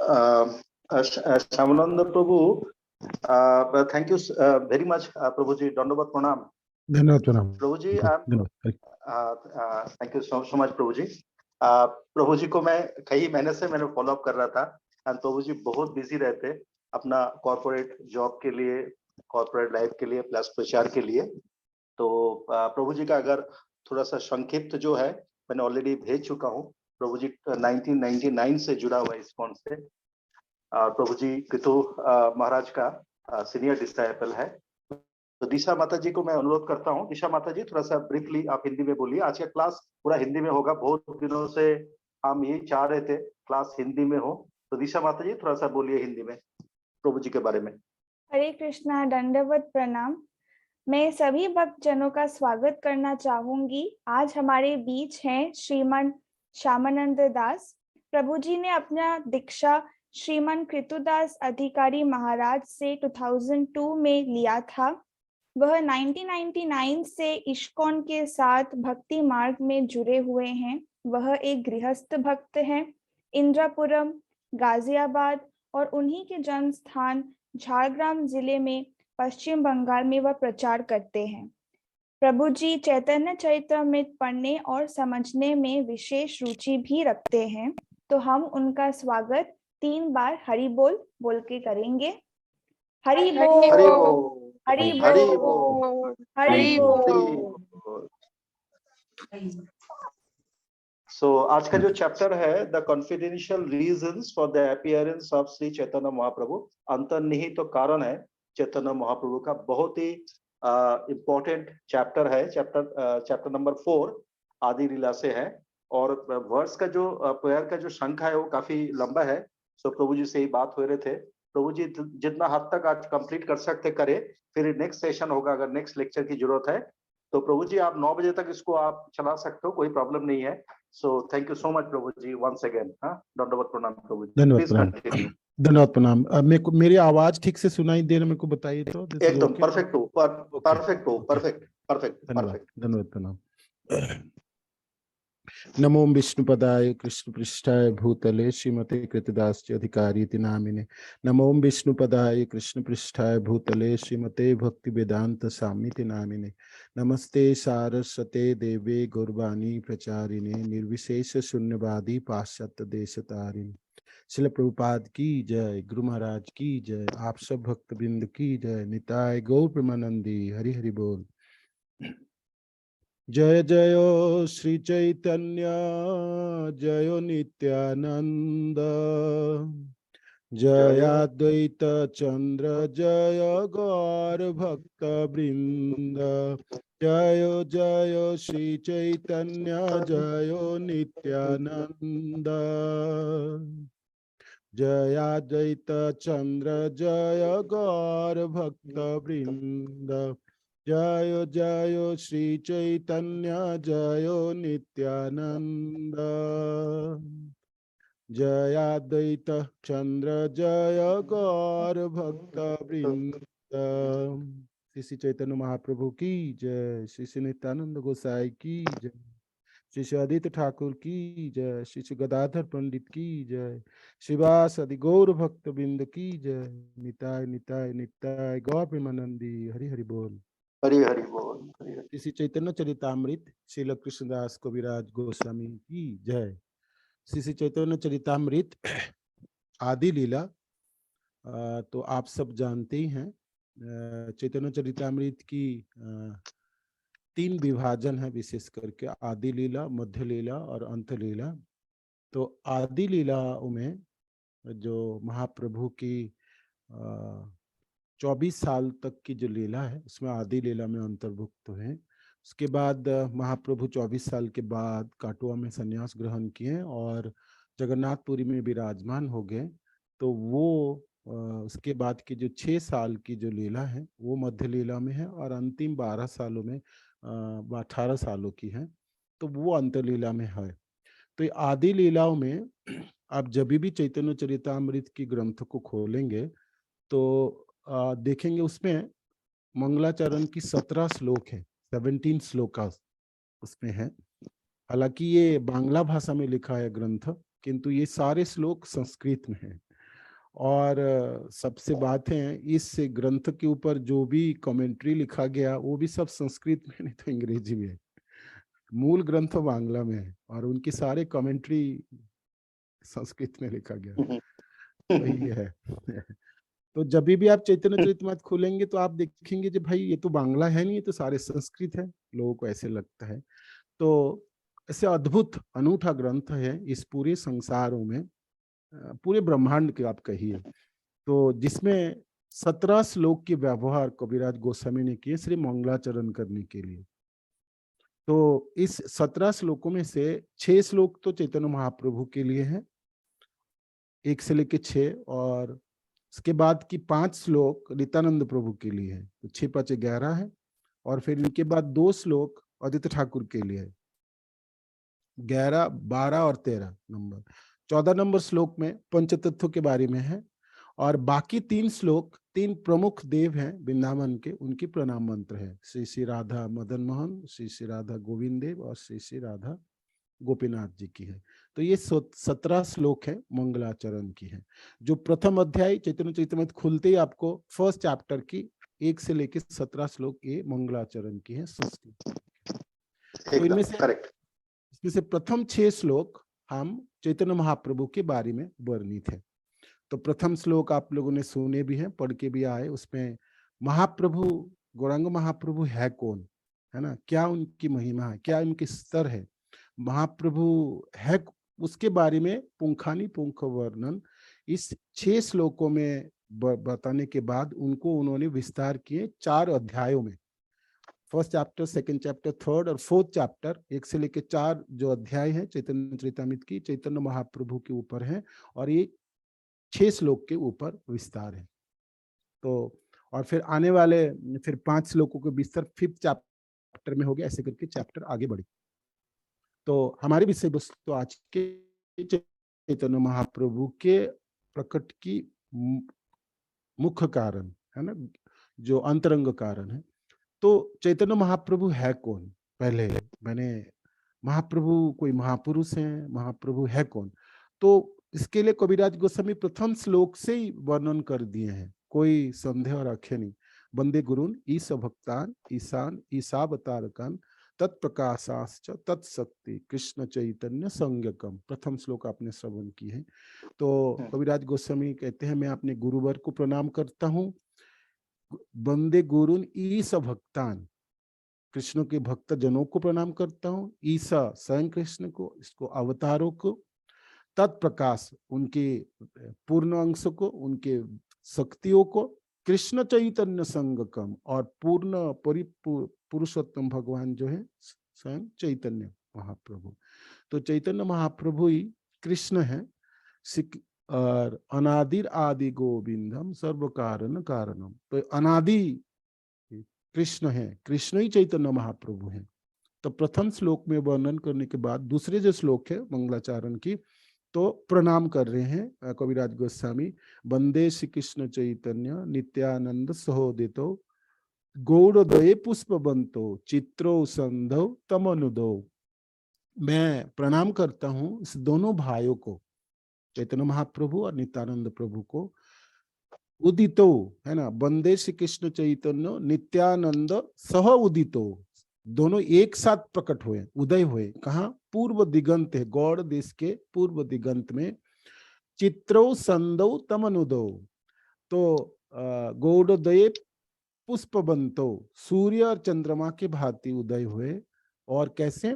श्यामानंद प्रभु, thank you very much प्रभु जी, दंडवत प्रणाम। धन्यवाद प्रणाम प्रभु जी। थैंक यू सो मच प्रभु जी। प्रभु जी को मैं कई महीने से मैंने फॉलो अप कर रहा था, एंड प्रभु जी बहुत बिजी रहते अपना कॉर्पोरेट जॉब के लिए, कॉर्पोरेट लाइफ के लिए, प्लस प्रचार के लिए। तो प्रभु जी का अगर थोड़ा सा संक्षिप्त जो है मैंने ऑलरेडी भेज चुका हूँ। प्रभु जी 1999 से जुड़ा हुआ है इस्कॉन से। प्रभु जी कितु महाराज का सीनियर डिसाइपल है। तो दिशा माता जी को मैं अनुरोध करता हूँ, दिशा माता जी थोड़ा सा ब्रीफली आप हिंदी में बोलिए। आज का क्लास पूरा हिंदी में होगा, बहुत दिनों से हम यही चाह रहे थे क्लास हिंदी में हो। तो दिशा माता जी थोड़ा सा बोलिए हिंदी में प्रभु जी के बारे में। हरे कृष्णा, दंडवत प्रणाम। मैं सभी भक्त जनों का स्वागत करना चाहूंगी। आज हमारे बीच हैं श्रीमान श्यामानंद दास। प्रभु जी ने अपना दीक्षा श्रीमान कृतुदास अधिकारी महाराज से 2002 में लिया था। वह 1999 से इस्कॉन के साथ भक्ति मार्ग में जुड़े हुए हैं। वह एक गृहस्थ भक्त हैं। इंद्रपुरम, गाजियाबाद और उन्हीं के जन्म स्थान झारग्राम जिले में पश्चिम बंगाल में वह प्रचार करते हैं। प्रभु जी चैतन्य चरितामृत पढ़ने और समझने में विशेष रुचि भी रखते हैं। तो हम उनका स्वागत 3 बार हरि बोल बोल के करेंगे। हरि बोल, हरि बोल, हरि बोल। सो आज का जो चैप्टर है, the confidential reasons for the appearance of Shri Chaitanya Mahaprabhu, अंतर्निहित तो कारण है चैतन्य महाप्रभु का। बहुत ही इम्पोर्टेंट चैप्टर है। चैप्टर नंबर 4 आदि लीला से है, और वर्स का जो प्रेयर का जो संख्या है वो काफी लंबा है। सो प्रभु जी से ही बात हो रहे थे, प्रभु जी जितना हद तक आज कंप्लीट कर सकते करे, फिर नेक्स्ट सेशन होगा अगर नेक्स्ट लेक्चर की जरूरत है तो प्रभु जी आप 9 बजे तक इसको आप चला सकते हो, कोई प्रॉब्लम नहीं है। So thank you so much प्रभु जी वंस अगेन। दंडवत प्रणाम प्रभु जी। धन्यवाद प्रणाम। धन्यवाद प्रणाम। मेरे को मेरी आवाज ठीक से सुनाई दे रहा, मेरे को बताइए तो। एकदम परफेक्ट हो, परफेक्ट हो, परफेक्ट परफेक्ट परफेक्ट। धन्यवाद प्रणाम। नमो विष्णुपदाय कृष्ण पृष्ठाय भूतले श्रीमते कृतदास अधिकारी नामिने। नमो विष्णुपदाय कृष्ण पृष्ठाय भूतले श्रीमते भक्ति वेदांत स्वामी नामिने। नमस्ते सारस्वते देवे गौरवाणी प्रचारिणे निर्विशेष शून्यवादी पाश्चात्य देशतारिणे। श्रील प्रभुपाद की जय, गुरु महाराज की जय, आप सब भक्त बिंद की जय। निताय गौर प्रेमानंदी, हरि हरि बोल। जय जय श्री चैतन्य जय नित्यानंद, जय अद्वैत चंद्र जय गौर भक्त वृंद। जय जय श्री चैतन्य जय नित्यानंद, जय अद्वैत चंद्र जय गौर भक्त वृंद। जय जय श्री चैतन्य जय नित्यानंद, जय अद्वैत चंद्र जय गौर भक्त वृंद। श्री चैतन्य महाप्रभु की जय, श्री नित्यानंद गोसाई की जय, श्री आदित्य ठाकुर की जय, श्री गदाधर पंडित की जय, शिवास आदि गौर भक्त बिंद की जय। निताय निताय निताय गौर प्रेमानंदी, हरि हरि बोल, हरि हरि बोल। श्री चैतन्य चरितामृत श्रील कृष्णदास कविराज गोस्वामी की जय। श्री चैतन्य चरितामृत आदि लीला तो आप सब जानते ही हैं। चैतन्य चरितामृत की 3 विभाजन है, विशेष करके आदि लीला, मध्य लीला और अंत लीला। तो आदि लीला में जो महाप्रभु की 24 साल तक की जो लीला है उसमें आदि लीला में अंतर्भुक्त है। उसके बाद महाप्रभु 24 साल के बाद काटुआ में संन्यास ग्रहण किए और जगन्नाथपुरी में विराजमान हो गए। तो वो उसके बाद की जो 6 साल की जो लीला है वो मध्य लीला में है, और अंतिम 12 सालों में 18 सालों की है तो वो अंत लीला में है। तो आदि लीलाओं में आप जब भी चैतन्य चरितामृत की ग्रंथ को खोलेंगे तो देखेंगे उसमें मंगलाचरण की 17 श्लोक है, 17 श्लोक उसमें है। हालांकि ये बांग्ला भाषा में लिखा है ग्रंथ, किंतु ये सारे श्लोक संस्कृत में है। और सबसे बात है इस ग्रंथ के ऊपर जो भी कमेंट्री लिखा गया वो भी सब संस्कृत में, नहीं तो अंग्रेजी में है। मूल ग्रंथ बांग्ला में है और उनकी सारे कमेंट्री संस्कृत में लिखा गया। तो ये है। तो जब भी आप चैतन्य चरितमानस खोलेंगे तो आप देखेंगे कि भाई ये तो बांग्ला है नहीं, ये तो सारे संस्कृत है। लोगों को ऐसे लगता है। तो ऐसे अद्भुत अनूठा ग्रंथ है इस पूरे संसारों में, पूरे ब्रह्मांड के आप कहिए तो, जिसमें 17 श्लोक के व्यवहार कविराज गोस्वामी ने किए श्री मंगलाचरण करने के लिए। तो इस 17 श्लोकों में से 6 श्लोक तो चैतन्य महाप्रभु के लिए हैं, 1 से लेके 6, और उसके बाद की 5 श्लोक नित्यानंद प्रभु के लिए है। तो 6 5 11 है, और फिर इनके बाद 2 श्लोक आदित्य ठाकुर के लिए है, 11 12 और 13 नंबर। 14 नंबर श्लोक में पंचतत्व के बारे में है, और बाकी 3 श्लोक 3 प्रमुख देव हैं वृंदावन के, उनकी प्रणाम मंत्र है। श्री श्री राधा मदन मोहन, श्री श्री राधा गोविंद देव और श्री श्री राधा गोपीनाथ जी की है। तो ये 17 श्लोक है मंगलाचरण की है। जो प्रथम अध्याय चैतन्य चरितमृत खुलते ही आपको फर्स्ट चैप्टर की 1 से लेकर 17 श्लोक ये मंगलाचरण की है संस्कृत। तो इसमें से प्रथम 6 श्लोक हम चैतन्य महाप्रभु के बारे में वर्णित है। तो प्रथम श्लोक आप लोगों ने सुने भी हैं, पढ़ के भी आए। उसमें महाप्रभु, गौरांग महाप्रभु है कौन, है ना, क्या उनकी महिमा है, क्या उनके स्तर है, महाप्रभु है, उसके बारे में पुंखानी पुंख वर्णन इस 6 श्लोकों में बताने के बाद उनको उन्होंने विस्तार किए 4 अध्यायों में। First chapter, second chapter, third और फोर्थ चैप्टर, 1 से लेकर 4 जो अध्याय है चैतन्य चरितमृत की, चैतन्य महाप्रभु के ऊपर है, और ये 6 श्लोक के ऊपर विस्तार है। तो और फिर आने वाले फिर 5 श्लोकों के विस्तार 5th चैप्टर में हो गया। ऐसे करके चैप्टर आगे बढ़े। तो हमारे विषय वस्तु तो आज के चैतन्य महाप्रभु के प्रकट की मुख्य कारण है ना, जो अंतरंग कारण है। तो चैतन्य महाप्रभु है कौन, पहले मैंने महाप्रभु कोई महापुरुष है, महाप्रभु है कौन, तो इसके लिए कविराज गोस्वामी प्रथम श्लोक से ही वर्णन कर दिए हैं, कोई संदेह और आख्या नहीं। बंदे गुरुन ईस भक्तान ईशान ईशावतारकान तत्प्रकाशाश्च तत्शक्ति कृष्ण चैतन्य संज्ञकम, प्रथम श्लोक आपने श्रवण की है। तो कविराज गोस्वामी कहते हैं, मैं अपने गुरुवर को प्रणाम करता हूँ। बंदे गुरुन ईस भक्तान, कृष्ण के भक्त जनों को प्रणाम करता हूँ। ईसा स्वयं कृष्ण को, इसको अवतारों को, तत्प्रकाश उनके पूर्ण अंश को, उनके शक्तियों को, कृष्ण चैतन्य संगकम और पूर्ण पुरुषोत्तम भगवान जो है स्वयं चैतन्य महाप्रभु। तो चैतन्य महाप्रभु ही कृष्ण है, और अनादिर आदि गोविंदम सर्व कारण कारणम। तो अनादि कृष्ण है, कृष्ण ही चैतन्य महाप्रभु है। तो प्रथम श्लोक में वर्णन करने के बाद दूसरे जो श्लोक है मंगलाचरण की, तो प्रणाम कर रहे हैं कविराज गोस्वामी। वंदे श्री कृष्ण चैतन्य नित्यानंद सहोदितो गौड़ोदय पुष्पवंतो चित्रो संधो तमनुदो। मैं प्रणाम करता हूँ इस दोनों भाइयों को, चैतन्य महाप्रभु और नित्यानंद प्रभु को। उदितो है ना, वंदे श्री कृष्ण चैतन्य नित्यानंद सह उदितो, दोनों एक साथ प्रकट हुए, उदय हुए। कहाँ? पूर्व दिगंत है, गौड़ देश के पूर्व दिगंत में। चित्रो संदो तमनुदो, तो गौड़ोदय पुष्पवंतो, सूर्य और चंद्रमा के भांति उदय हुए। और कैसे?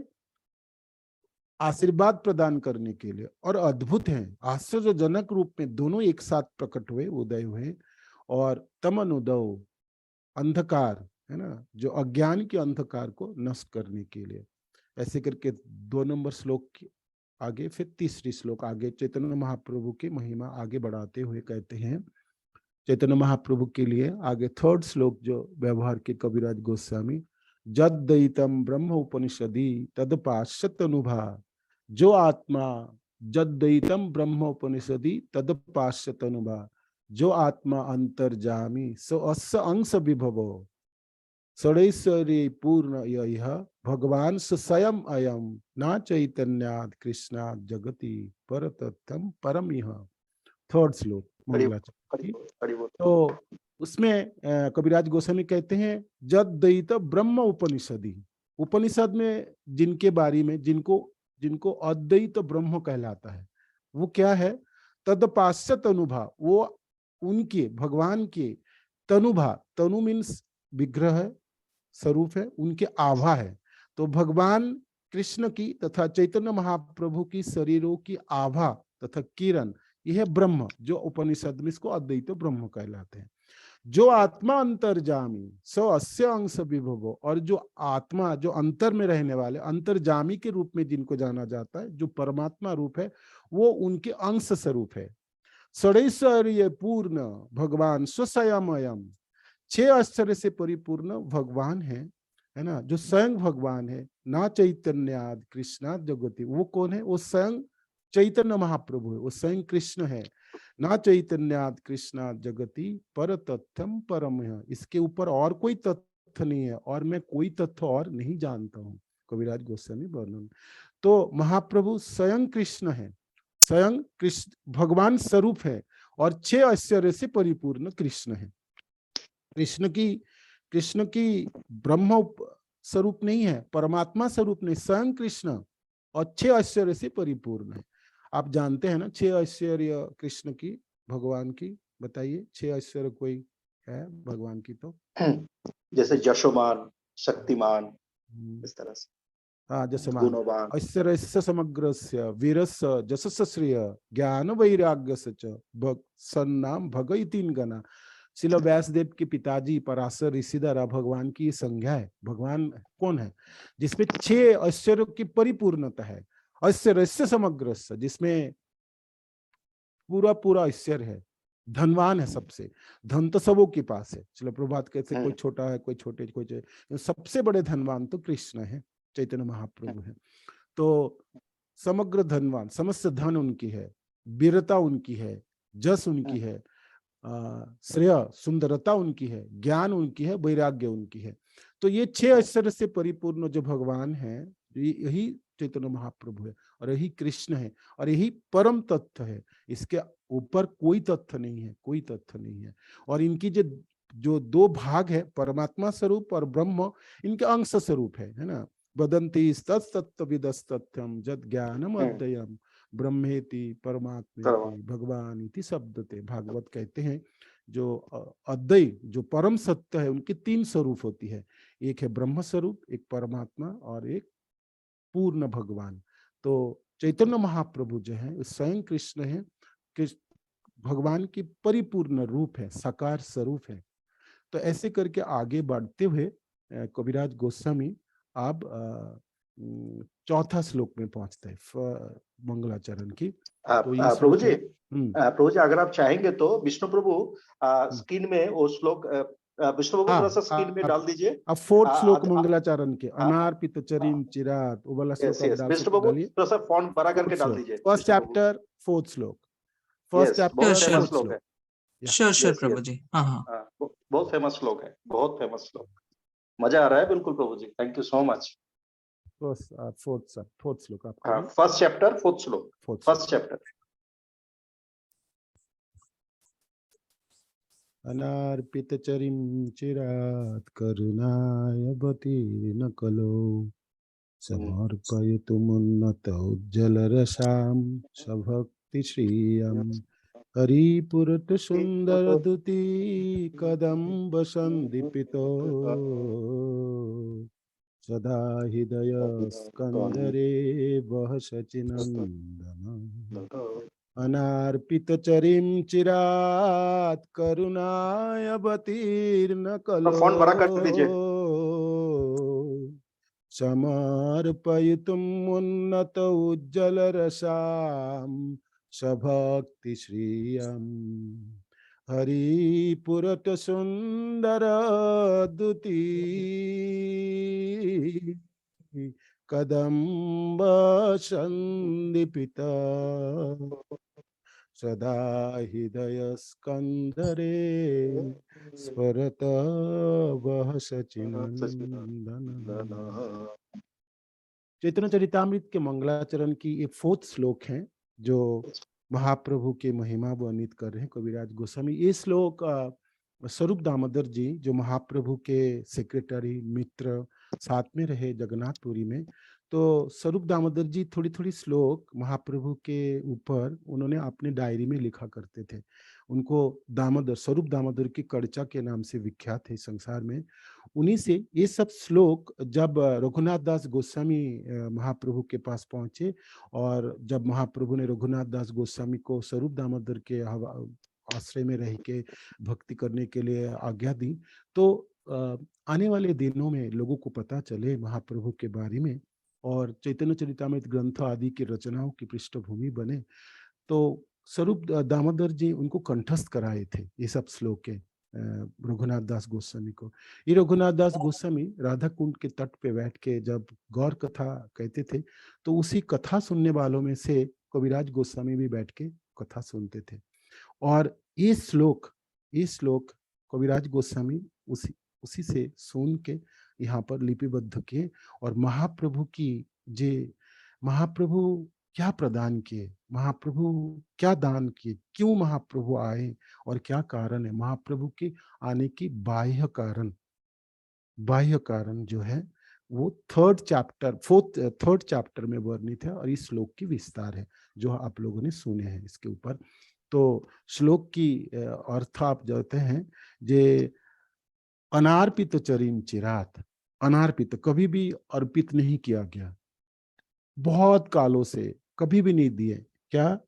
आशीर्वाद प्रदान करने के लिए। और अद्भुत है, आश्चर्यजनक रूप में दोनों एक साथ प्रकट हुए, उदय हुए। और तमनुदो, अंधकार है ना, जो अज्ञान के अंधकार को नष्ट करने के लिए। ऐसे करके 2 नंबर श्लोक आगे, फिर तीसरी श्लोक आगे चैतन्य महाप्रभु की महिमा आगे बढ़ाते हुए कहते हैं चैतन्य महाप्रभु के लिए आगे 3rd श्लोक जो व्यवहार के कविराज गोस्वामी, जद्दयितम ब्रह्म उपनिषदि तदपाश्यत अनुभा, जो आत्मा जद्दयितम ब्रह्म उपनिषदि तदपाश्यत अनुभा, जो आत्मा अंतर्जामी सो अस्य अंश विभवो षडैश्वर्य पूर्ण यह भगवान स्वयं अयम ना चैतन्याद कृष्णाद जगति परतत्थम परम यह। 3rd श्लोक। मंगलाचरण की। कड़ी बोल। तो उसमें कविराज गोस्वामी कहते हैं जद दयित ब्रह्म उपनिषदि, उपनिषद में जिनके बारे में जिनको अद्वैत ब्रह्म कहलाता है वो क्या है, तदपाश्य तनुभा, वो उनके भगवान के तनुभा, तनु मीन्स विग्रह है, स्वरूप है, उनके आभा है। तो भगवान कृष्ण की तथा चैतन्य महाप्रभु की शरीरों की आभा तथा किरण, यह ब्रह्म जो उपनिषद में इसको अद्वैत ब्रह्म कहलाते हैं। जो आत्मा अंतर्जामी स अस्य अंश विभव, और जो आत्मा जो अंतर में रहने वाले अंतर्जामी के रूप में जिनको जाना जाता है, जो परमात्मा रूप है, वो उनके अंश स्वरूप है। षडैश्वर्य पूर्ण भगवान स्वयमयम, 6 आश्चर्य से परिपूर्ण भगवान है ना, जो स्वयं भगवान है। ना चैतन्याद कृष्णाद जगति, वो कौन है, वो स्वयं चैतन्य महाप्रभु है, वो स्वयं कृष्ण है। ना चैतन्याद कृष्णाद जगति पर तथ्यम परम है, इसके ऊपर और कोई तथ्य नहीं है, और मैं कोई तथ्य और नहीं जानता हूँ, कविराज गोस्वामी वर्णन। तो महाप्रभु स्वयं कृष्ण है, स्वयं कृष्ण भगवान स्वरूप है, और 6 ऐश्वर्य से परिपूर्ण कृष्ण है। कृष्ण की ब्रह्म स्वरूप नहीं है, परमात्मा स्वरूप नहीं, स्वयं कृष्ण, और 6 ऐश्वर्य से परिपूर्ण है। आप जानते हैं ना 6 ऐश्वर्य कृष्ण की, भगवान की, बताइए 6 ऐश्वर्य कोई है भगवान की? तो जैसे यशोमान, शक्तिमान, इस तरह से। हाँ, जैसे गुणवान, ऐश्वर्यस्य समग्रस्य वीरस्य जशस्य श्रिय ज्ञान वैराग्यस्य च सन्नाम भगैतीन गणा। श्रील व्यासदेव के पिताजी पराशर ऋषिधर भगवान की संज्ञा है। भगवान कौन है? जिसमें 6 ऐश्वर्यों की परिपूर्णता है। ऐश्वर्यस्य समग्रस्य, जिसमें पूरा ऐश्वर्य है, धनवान है सबसे, धन तो सबों के पास है। चलो प्रभात कैसे, कोई छोटा है, कोई छोटे, कोई सबसे बड़े धनवान तो कृष्ण है, चैतन्य महाप्रभु है। तो समग्र धनवान, समस्त धन उनकी है, वीरता उनकी है, जस उनकी है, श्रेय सुंदरता उनकी है, ज्ञान उनकी है, वैराग्य उनकी है। तो ये 6 ऐश्वर्य से परिपूर्ण जो भगवान है, यही चैतन्य महाप्रभु है, और यही कृष्ण है, और यही परम तत्व है। इसके ऊपर कोई तथ्य नहीं है, कोई तथ्य नहीं है। और इनकी जो 2 भाग है, परमात्मा स्वरूप और ब्रह्म, इनके अंश स्वरूप है ना। वदन्ति तत्त्वविदस्तथ्यम जद ज्ञानम अद्वयम ब्रह्मेति परमात्मेति भगवान इति शब्दते। भागवत कहते हैं जो अद्वय, जो परम सत्य है, उनकी 3 स्वरूप होती है, एक है ब्रह्म स्वरूप, एक परमात्मा, और एक पूर्ण भगवान। तो चैतन्य महाप्रभु जो है स्वयं कृष्ण है, भगवान की परिपूर्ण रूप है, साकार स्वरूप है। तो ऐसे करके आगे बढ़ते हुए कविराज गोस्वामी अब 4था श्लोक में पहुंचते हैं मंगलाचरण की। तो ये प्रभु जी अगर आप चाहेंगे तो विष्णु प्रभु स्क्रीन में वो श्लोक, विष्णु प्रभु थोड़ा सा स्क्रीन में डाल दीजिए। अब 4th श्लोक मंगलाचरण के, अनार्पित चरिम चिरात, वो वाला श्लोक आप डाल विष्णु प्रभु थोड़ा सा फॉन्ट बड़ा करके डाल दीजिए। फर्स्ट चैप्टर 4th श्लोक, फर्स्ट चैप्टर 4th श्लोक है। श्योर प्रभु जी। हाँ, बहुत फेमस श्लोक है, बहुत फेमस श्लोक, मजा आ रहा है बिल्कुल प्रभु जी, thank you so much. Fourth श्लोक आपका। हाँ, फर्स्ट चैप्टर 4th श्लोक, फर्स्ट चैप्टर। अनार्पित चरिम चिरात करुणायवतीर्न कलो समर्पयितुमुन्नत उज्ज्वल रसाम सभक्ति श्रियम हरिपुरत सुंदर दुति कदम्ब संदीपितो सदा हृदय स्कंदरे वह सचिनंदन अनार्पित चरिम चिरात करुणायवतीर्न कलो फॉन्ट बड़ा कर दीजिए। समर्पयितुम् उन्नत उज्ज्वल रसाम सभक्ति श्रियम हरिपुरत सुंदर दुति कदम्ब संदीपित सदा हृदय स्कंदरे स्फुरत वह सचिनंदन। चैतन्य चरितामृत के मंगलाचरण की ये 4th श्लोक है, जो महाप्रभु के महिमा वर्णित कर रहे हैं कविराज गोस्वामी। ये श्लोक स्वरूप दामोदर जी जो महाप्रभु के सेक्रेटरी मित्र साथ में रहे जगन्नाथपुरी में, तो स्वरूप दामोदर जी थोड़ी थोड़ी श्लोक महाप्रभु के ऊपर उन्होंने अपने डायरी में लिखा करते थे। उनको दामोदर, स्वरूप दामोदर की कड़चा के नाम से विख्यात है संसार में। उन्हीं से ये सब श्लोक जब रघुनाथ दास गोस्वामी महाप्रभु के पास पहुंचे, और जब महाप्रभु ने रघुनाथ दास गोस्वामी को स्वरूप दामोदर के आश्रय में रह के भक्ति करने के लिए आज्ञा दी, तो आने वाले दिनों में लोगों को पता चले महाप्रभु के बारे में और चैतन्य चरितामृत ग्रंथ आदि की रचनाओं की पृष्ठभूमि बने, तो स्वरूप दामोदर जी उनको कंठस्थ कराए थे ये सब श्लोक के रघुनाथ दास गोस्वामी को। ये रघुनाथ दास गोस्वामी राधा कुंड के तट पे बैठ के जब गौर कथा कहते थे, तो उसी कथा सुनने वालों में से कविराज गोस्वामी भी बैठ के कथा सुनते थे। और ये श्लोक कविराज गोस्वामी उसी से सुन के यहाँ पर लिपिबद्ध किए। और महाप्रभु की महाप्रभु क्या प्रदान किए, महाप्रभु क्या दान किए, क्यों महाप्रभु आए और क्या कारण है, महाप्रभु के आने की बाह्य कारण जो है वो थर्ड चैप्टर में वर्णित है, और इस श्लोक की विस्तार है जो आप लोगों ने सुने हैं इसके ऊपर। तो श्लोक की अर्थ आप जानते हैं, जे अनार्पित चरिम चिरात, अनार्पित कभी भी अर्पित नहीं किया गया, बहुत कालों से कभी भी नहीं दिए। क्या?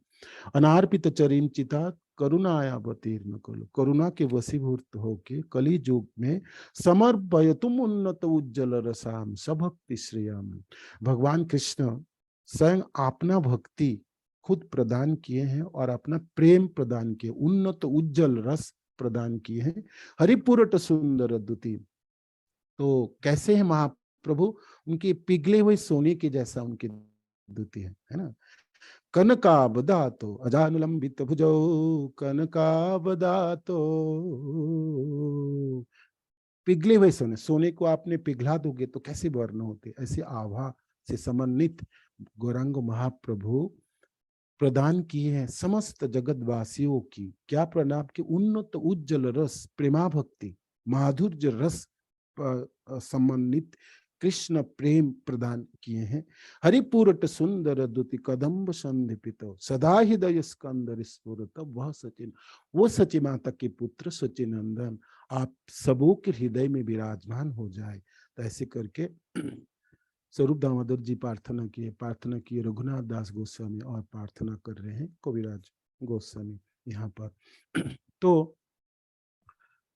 अनार्पित चरिम चितात करुणायावतीर्ण कलु, करुणा के वशीभूत होके कली युग में समर्पयतुम उन्नत उज्जवल रसाम सभक्ति श्रेयम। भगवान कृष्ण स्वयं अपना भक्ति खुद प्रदान किए हैं और अपना प्रेम प्रदान किए, उन्नत उज्जवल रस प्रदान किए हैं, हरिपुरट सुंदर द्युति। तो कैसे है महाप्रभु? उनके पिघले हुए सोने के जैसा उनकी द्युति है ना। कनकाबदातो अजानुलंबित भुजौ, कनकाबदातो, पिघले हुए सोने को आपने पिघला दोगे तो कैसे वर्ण होते, ऐसे आभा से समन्वित गौरांग महाप्रभु प्रदान किए हैं समस्त जगतवासियों की। क्या प्रणाम? की उन्नत उज्जवल रस, प्रेमा भक्ति, माधुर्य रस समन्वित कृष्ण प्रेम प्रदान किए हैं। हरिपुरट सुंदर द्युति कदम्ब संधिपित सदा हृदय स्कंदर स्फुरत, वह सचिन, वो सची माता के पुत्र सचिनंदन आप सबों के हृदय में विराजमान हो जाए। तो ऐसे करके स्वरूप दामोदर जी प्रार्थना किए रघुनाथ दास गोस्वामी और प्रार्थना कर रहे हैं कविराज गोस्वामी यहाँ पर। तो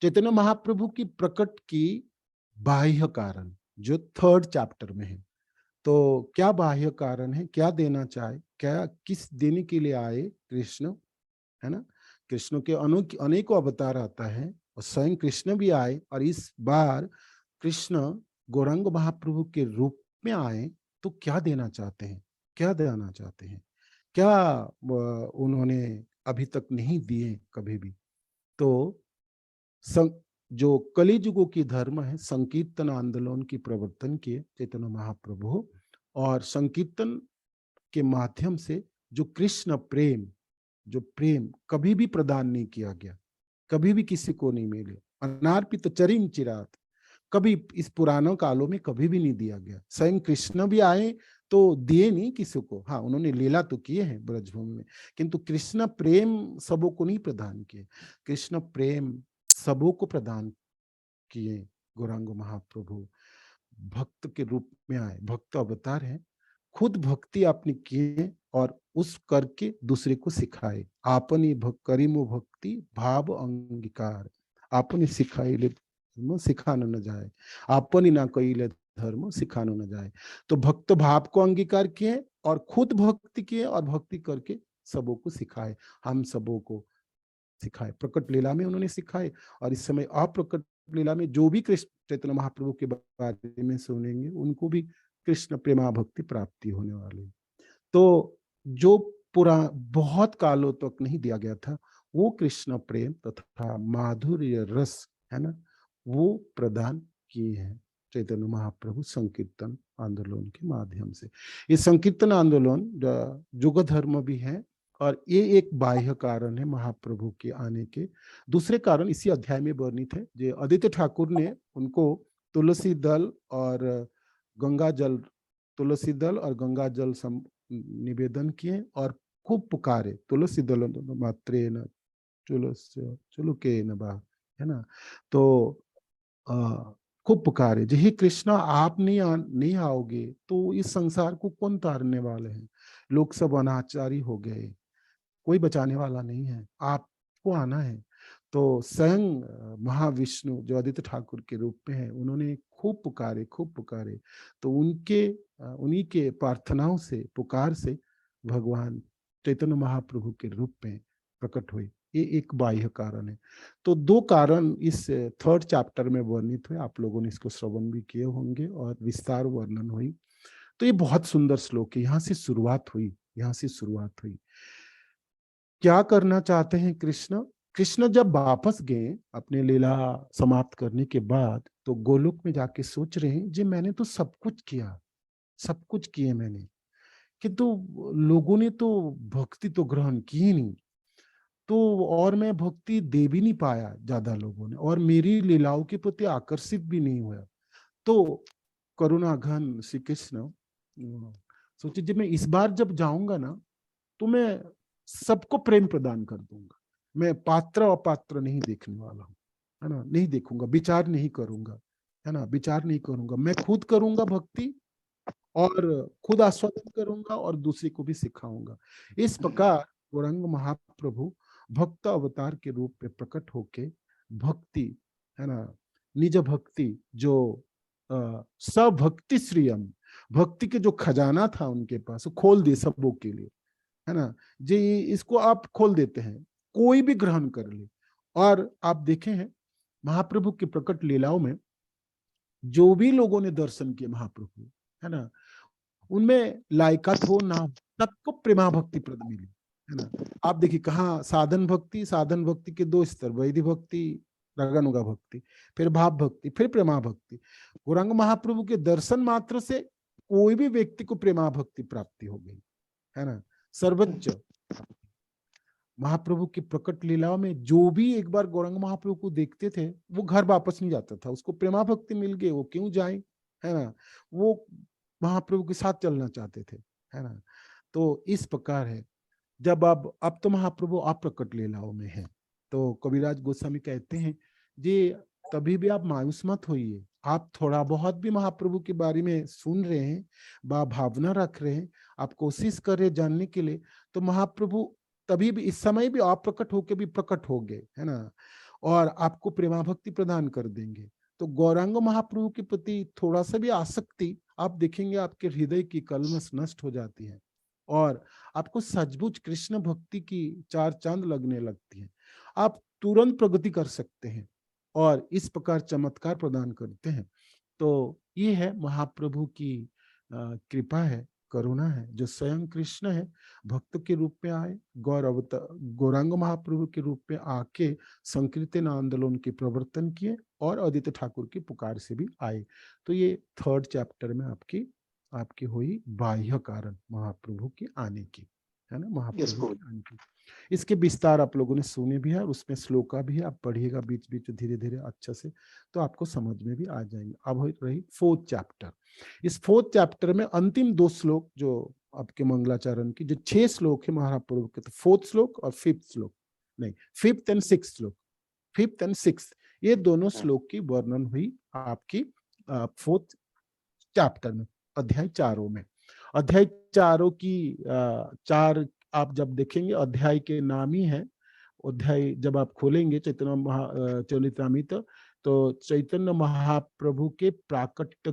चैतन्य महाप्रभु की प्रकट की बाह्य कारण जो थर्ड चैप्टर में है, तो क्या बाह्य कारण है, क्या देना चाहे, क्या किस देने के लिए आए कृष्ण, है ना। कृष्ण के अनेकों अवतार आता है और स्वयं कृष्ण भी आए, और इस बार कृष्ण गौरांग महाप्रभु के रूप में आए, तो क्या देना चाहते हैं, क्या देना चाहते हैं, क्या उन्होंने अभी तक नहीं दिए कभी भी। तो जो कलिजुगों की धर्म है, संकीर्तन आंदोलन की प्रवर्तन किए चैतन्य महाप्रभु, और संकीर्तन के माध्यम से जो कृष्ण प्रेम, जो प्रेम कभी भी प्रदान नहीं किया गया, कभी भी किसी को नहीं मिले, अनार्पित चरिम चिरात, कभी इस पुरानों कालों में कभी भी नहीं दिया गया। स्वयं कृष्ण भी आए तो दिए नहीं किसी को, हाँ उन्होंने लीला तो किए हैं ब्रजभूमि में, किंतु कृष्ण प्रेम सबों को नहीं प्रदान किए। कृष्ण प्रेम सबों को प्रदान किए गौरांग महाप्रभु, भक्त के रूप में आए, भक्त अवतार है, खुद भक्ति आपने किए और उस करके दूसरे को सिखाए। आपनी करीमो भक्ति भाव अंगीकार, आपने सिखाई ले धर्म सिखाना न जाए, आपनी ना कईले धर्म सिखाना न जाए। तो भक्त भाव को अंगीकार किए और खुद भक्ति किए और भक्ति करके सबों को सिखाए, हम सबों को सिखाए। प्रकट लीला में उन्होंने सिखाए, और इस समय अप्रकट लीला में जो भी कृष्ण चैतन्य महाप्रभु के बारे में सुनेंगे उनको भी कृष्ण प्रेमा भक्ति प्राप्ति होने वाली। तो जो बहुत कालों तक नहीं दिया गया था, वो कृष्ण प्रेम तथा माधुर्य रस है ना, वो प्रदान किए हैं चैतन्य महाप्रभु संकीर्तन आंदोलन के माध्यम से। ये संकीर्तन आंदोलन युग धर्म भी है और ये एक बाह्य कारण है महाप्रभु के आने के। दूसरे कारण इसी अध्याय में वर्णित है, जो आदित्य ठाकुर ने उनको तुलसी दल और गंगा जल, तुलसी दल और गंगा जल निवेदन किए और खूब पुकारे, तुलसी दल मात्रे न चलो के न बा, है ना। तो खूब पुकारे, जे हे कृष्णा आप नहीं आओगे तो इस संसार को कौन तारने वाले हैं, लोग सब अनाचारी हो गए, कोई बचाने वाला नहीं है, आपको आना है। तो स्वयं महाविष्णु जो आदित्य ठाकुर के रूप में है, उन्होंने खूब पुकारे, खूब पुकारे। तो उन्हीं के प्रार्थनाओं से, पुकार से भगवान चैतन्य महाप्रभु के रूप में प्रकट हुए। ये एक बाह्य कारण है। तो दो कारण इस थर्ड चैप्टर में वर्णित हुए, आप लोगों ने इसको श्रवण भी किए होंगे और विस्तार वर्णन हुई। तो ये बहुत सुंदर श्लोक है, यहाँ से शुरुआत हुई, यहाँ से शुरुआत हुई। क्या करना चाहते हैं कृष्ण? कृष्ण जब वापस गए अपने लीला समाप्त करने के बाद, तो गोलोक में जाके सोच रहे हैं, जी मैंने तो सब कुछ किया, सब कुछ किए मैंने, किंतु लोगों ने तो भक्ति तो ग्रहण की ही नहीं, तो और मैं भक्ति दे भी नहीं पाया ज्यादा लोगों ने, और मेरी लीलाओं के प्रति आकर्षित भी नहीं हुआ। तो करुणा घन श्री कृष्ण सोचे, जब मैं इस बार जब जाऊंगा ना, तो मैं सबको प्रेम प्रदान कर दूंगा, मैं पात्र अपात्र नहीं देखने वाला हूँ, है ना, नहीं देखूंगा, विचार नहीं करूंगा, है ना, विचार नहीं करूंगा, मैं खुद करूंगा भक्ति और खुद आस्वादन करूंगा और दूसरे को भी सिखाऊंगा। इस प्रकार गौरांग महाप्रभु भक्त अवतार के रूप में प्रकट होके भक्ति, है ना, निज भक्ति जो सभक्ति श्रियम, भक्ति के जो खजाना था उनके पास, वो खोल दे सबों के लिए, है ना। जी इसको आप खोल देते हैं, कोई भी ग्रहण कर ले। और आप देखे हैं महाप्रभु की प्रकट लीलाओं में जो भी लोगों ने दर्शन किए महाप्रभु, है ना, उनमें लायकात हो ना हो, सबको प्रेमा भक्ति प्रद मिली, है ना। आप देखिए कहाँ साधन भक्ति, साधन भक्ति के दो स्तर, वैदिक भक्ति, रगानुगा भक्ति, फिर भाव भक्ति, फिर प्रेमा भक्ति। गौरांग महाप्रभु के दर्शन मात्र से कोई भी व्यक्ति को प्रेमा भक्ति प्राप्ति हो गई, है ना। सर्वोच्च महाप्रभु की प्रकट लीलाओं में जो भी एक बार गौरांग महाप्रभु को देखते थे, वो घर वापस नहीं जाता था, उसको प्रेमा भक्ति मिल गई, वो क्यों जाए, है ना, वो महाप्रभु के साथ चलना चाहते थे, है ना। तो इस प्रकार है। जब अब तो महाप्रभु अप्रकट लीलाओं में है, तो कविराज गोस्वामी कहते हैं, जी तभी भी आप मायूस मत होइए, आप थोड़ा बहुत भी महाप्रभु के बारे में सुन रहे हैं, भावना रख रहे हैं, आप कोशिश कर रहे जानने के लिए, तो महाप्रभु तभी भी, इस समय भी अप्रकट होके भी प्रकट हो गए, है ना, और आपको प्रेमा भक्ति प्रदान कर देंगे। तो गौरांग महाप्रभु के प्रति थोड़ा सा भी आसक्ति, आप देखेंगे आपके हृदय की कलमश नष्ट हो जाती है और आपको सचमुच कृष्ण भक्ति की चार चांद लगने लगती है, आप तुरंत प्रगति कर सकते हैं और इस प्रकार चमत्कार प्रदान करते हैं। तो ये है महाप्रभु की कृपा है, करुणा है, जो स्वयं कृष्ण है, भक्त के रूप में आए, गौरांग महाप्रभु के रूप में आके संकीर्तन आंदोलन के प्रवर्तन किए और आदित्य ठाकुर की पुकार से भी आए। तो ये थर्ड चैप्टर में आपकी हुई बाह्य कारण महाप्रभु के आने की, है ना, महाप्रभु के आने की। इसके विस्तार आप लोगों ने सुने भी है और उसमें श्लोका भी है, आप पढ़िएगा बीच बीच धीरे धीरे अच्छा से, तो आपको समझ में भी आ जाएंगे। अब रही फोर्थ चैप्टर। इस फोर्थ चैप्टर में अंतिम दो श्लोक जो आपके मंगलाचरण की, जो 6 श्लोक है महाप्रभु के, तो फोर्थ श्लोक और फिफ्थ श्लोक, नहीं फिफ्थ एंड सिक्स्थ श्लोक, फिफ्थ एंड सिक्स्थ, ये दोनों श्लोक की वर्णन हुई आपकी फोर्थ चैप्टर में, अध्याय 4 में। अध्याय 4 की 4 आप जब देखेंगे, अध्याय के नाम ही है, अध्याय जब आप खोलेंगे चैतन्य चरितामृत, तो चैतन्य महाप्रभु के प्राकट्य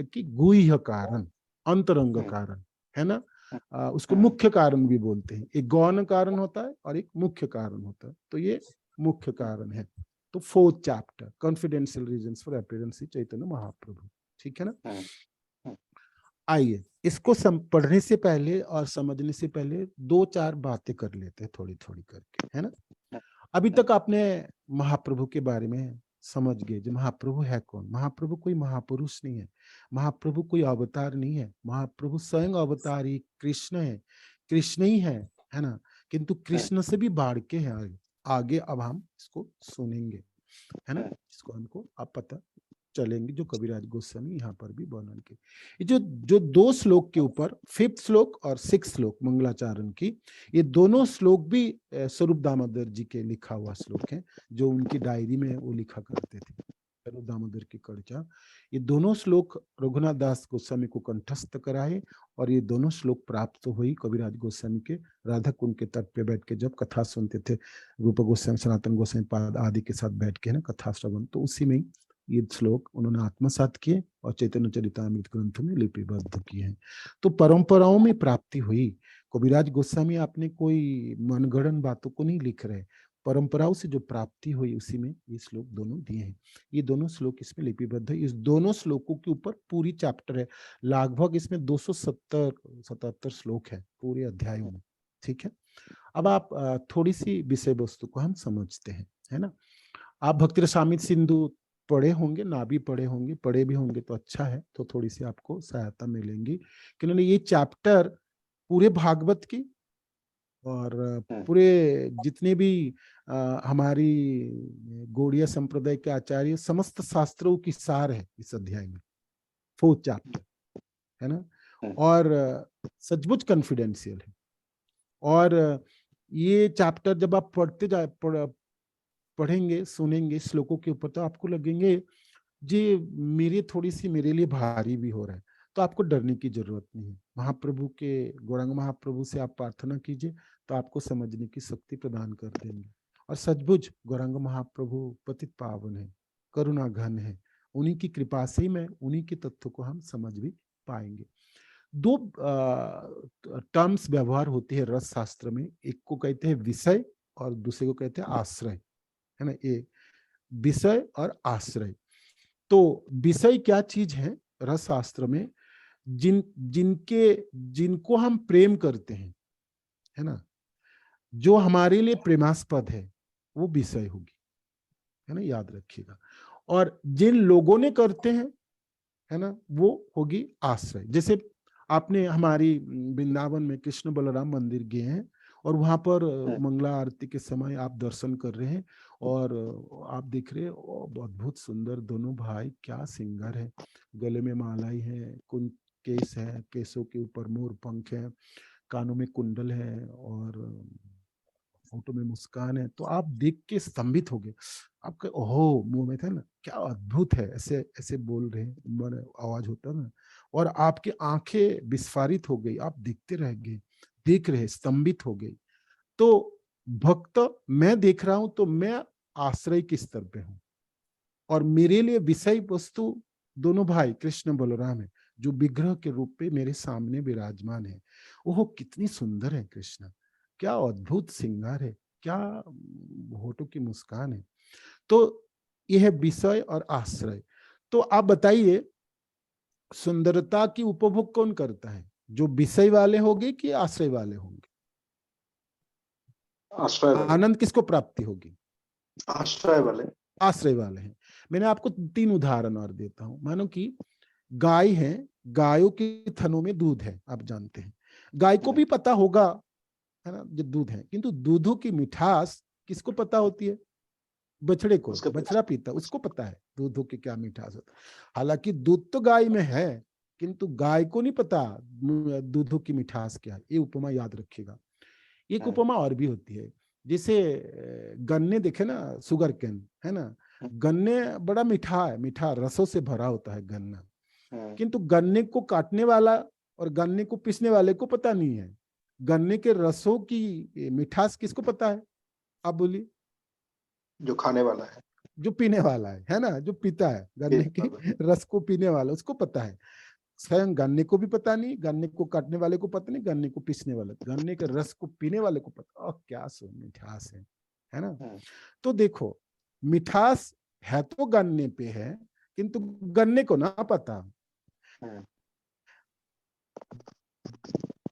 की गुह्य कारण, अंतरंग कारण, है ना। उसको मुख्य कारण भी बोलते हैं, एक गौण कारण होता है और एक मुख्य कारण होता है, तो ये मुख्य कारण है। तो fourth chapter, confidential reasons for appearance Chaitanya Mahaprabhu, ठीक है ना। आइए इसको पढ़ने से पहले और समझने से पहले 2-4 बातें कर लेते हैं थोड़ी थोड़ी करके, है ना। अभी तक आपने महाप्रभु के बारे में समझ गए, जो महाप्रभु है कौन। महाप्रभु कोई महापुरुष नहीं है, महाप्रभु कोई अवतार नहीं है, महाप्रभु स्वयं अवतारी कृष्ण है। कृष्ण ही है ना, किंतु कृष्ण से भी बढ़ के है आगे। अब हम इसको सुनेंगे, है ना, इसको हमको अब पता चलेंगे जो कविराज गोस्वामी यहाँ पर भी वर्णन के। ये जो दो श्लोक के ऊपर, 5th श्लोक और 6th श्लोक मंगलाचरण की, ये दोनों श्लोक भी स्वरूप दामोदर जी के लिखा हुआ श्लोक है, जो उनकी डायरी में वो लिखा करते थे, स्वरूप दामोदर की कड़चा। ये दोनों श्लोक रघुनाथ दास गोस्वामी को कंठस्थ कराए, और ये दोनों श्लोक प्राप्त हुई कविराज गोस्वामी के राधा कुंड के तट पे बैठ के जब कथा सुनते थे, रूप गोस्वामी, सनातन गोस्वामी पाद आदि के साथ बैठ के ना कथा श्रवण, तो उसी में ये श्लोक उन्होंने आत्मसात किए और चैतन्य चरितामृत ग्रंथ में लिपिबद्ध किए हैं। तो परंपराओं में प्राप्ति हुई। कविराज गोस्वामी आपने कोई मनगढ़ंत बातों को नहीं लिख रहे, परंपराओं से जो प्राप्ति हुई उसी में ये श्लोक दोनों दिए हैं। ये दोनों श्लोक इसमें लिपिबद्ध है। इस दोनों श्लोकों के ऊपर पूरी चैप्टर है, लगभग इसमें 277 श्लोक है पूरे अध्यायों में, ठीक है। अब आप थोड़ी सी विषय वस्तु को हम समझते हैं, है ना। आप भक्ति रसामृत सिंधु पढ़े होंगे, ना भी पढ़े होंगे, पढ़े भी होंगे तो अच्छा है, तो थोड़ी सी आपको सहायता मिलेंगी कि उन्होंने ये चैप्टर पूरे भागवत की और पूरे जितने भी हमारी गौड़िया संप्रदाय के आचार्य, समस्त शास्त्रों की सार है इस अध्याय में, 4th चैप्टर, है ना, और सचमुच कॉन्फिडेंशियल है। और ये चैप्टर जब आप पढ़ेंगे, सुनेंगे श्लोकों के ऊपर, तो आपको लगेंगे जी मेरे लिए भारी भी हो रहा है, तो आपको डरने की जरूरत नहीं है। महाप्रभु के, गौरांग महाप्रभु से आप प्रार्थना कीजिए तो आपको समझने की शक्ति प्रदान कर देंगे। और सचमुच गौरांग महाप्रभु पतित पावन है, करुणा घन है, उन्हीं की कृपा से ही उन्हीं के तत्व को हम समझ भी पाएंगे। दो टर्म्स व्यवहार होते हैं रस शास्त्र में, एक को कहते हैं विषय और दूसरे को कहते हैं आश्रय, है ना। ये विषय और आश्रय। तो विषय क्या चीज है रस शास्त्र में? जिनको हम प्रेम करते हैं, है ना, जो हमारे लिए प्रेमास्पद है, वो विषय होगी, है ना, याद रखिएगा। और जिन लोगों ने करते हैं, है ना, वो होगी आश्रय। जैसे आपने हमारी वृंदावन में कृष्ण बलराम मंदिर गए हैं और वहां पर मंगला आरती के समय आप दर्शन कर रहे हैं और आप देख रहे हैं अद्भुत सुंदर दोनों भाई, क्या सिंगर है, गले में मालाई है, कुंड केस है, केसों के ऊपर मोर पंख है, कानों में कुंडल है और फोटो में मुस्कान है। तो आप देख के स्तंभित हो गए, आपका ओहो मुंह में था ना, क्या अद्भुत है, ऐसे ऐसे बोल रहे हैं, आवाज होता ना, और आपकी आंखें विस्फारित हो गई, आप देखते रह गए, देख रहे, स्तंभित हो गई। तो भक्त मैं देख रहा हूं तो मैं आश्रय के स्तर पे हूं, और मेरे लिए विषय वस्तु दोनों भाई कृष्ण बलराम है, जो विग्रह के रूप में मेरे सामने विराजमान है। ओह कितनी सुंदर है कृष्ण, क्या अद्भुत श्रृंगार है, क्या होठों की मुस्कान है। तो यह विषय और आश्रय। तो आप बताइए सुंदरता की उपभोग कौन करता है, जो विषय वाले होंगे कि आश्रय वाले होंगे? आश्रय वाले। आनंद किसको प्राप्ति होगी? आश्रय वाले। आश्रय वाले हैं। मैंने आपको 3 उदाहरण और देता हूं। मानो कि गाय है, गायों के थनों में दूध है, आप जानते हैं, गाय को भी पता होगा, है ना, जो दूध है, किंतु दूधों की मिठास किसको पता होती है? बछड़े को, बछड़ा पीता, उसको पता है दूधों की क्या मिठास होता है। हालांकि दूध तो गाय में है, किंतु गाय को नहीं पता दूधों की मिठास क्या है। ये उपमा याद रखिएगा। एक उपमा और भी होती है, जैसे गन्ने देखे ना, शुगर कैन, है ना, गन्ने बड़ा मीठा है, मीठा रसों से भरा होता है गन्ना, किंतु गन्ने को काटने वाला और गन्ने को पीसने वाले को पता नहीं है गन्ने के रसों की मिठास किसको पता है? आप बोलिए। जो खाने वाला है, जो पीने वाला है ना, जो पीता है गन्ने के रस को पीने वाला, उसको पता है। स्वयं गन्ने को भी पता नहीं, गन्ने को काटने वाले को पता नहीं, गन्ने को पीसने वाले, गन्ने के रस को पीने वाले को पता। और क्या सो मिठास है ना। तो देखो मिठास है तो गन्ने पे है, किंतु गन्ने को ना पता।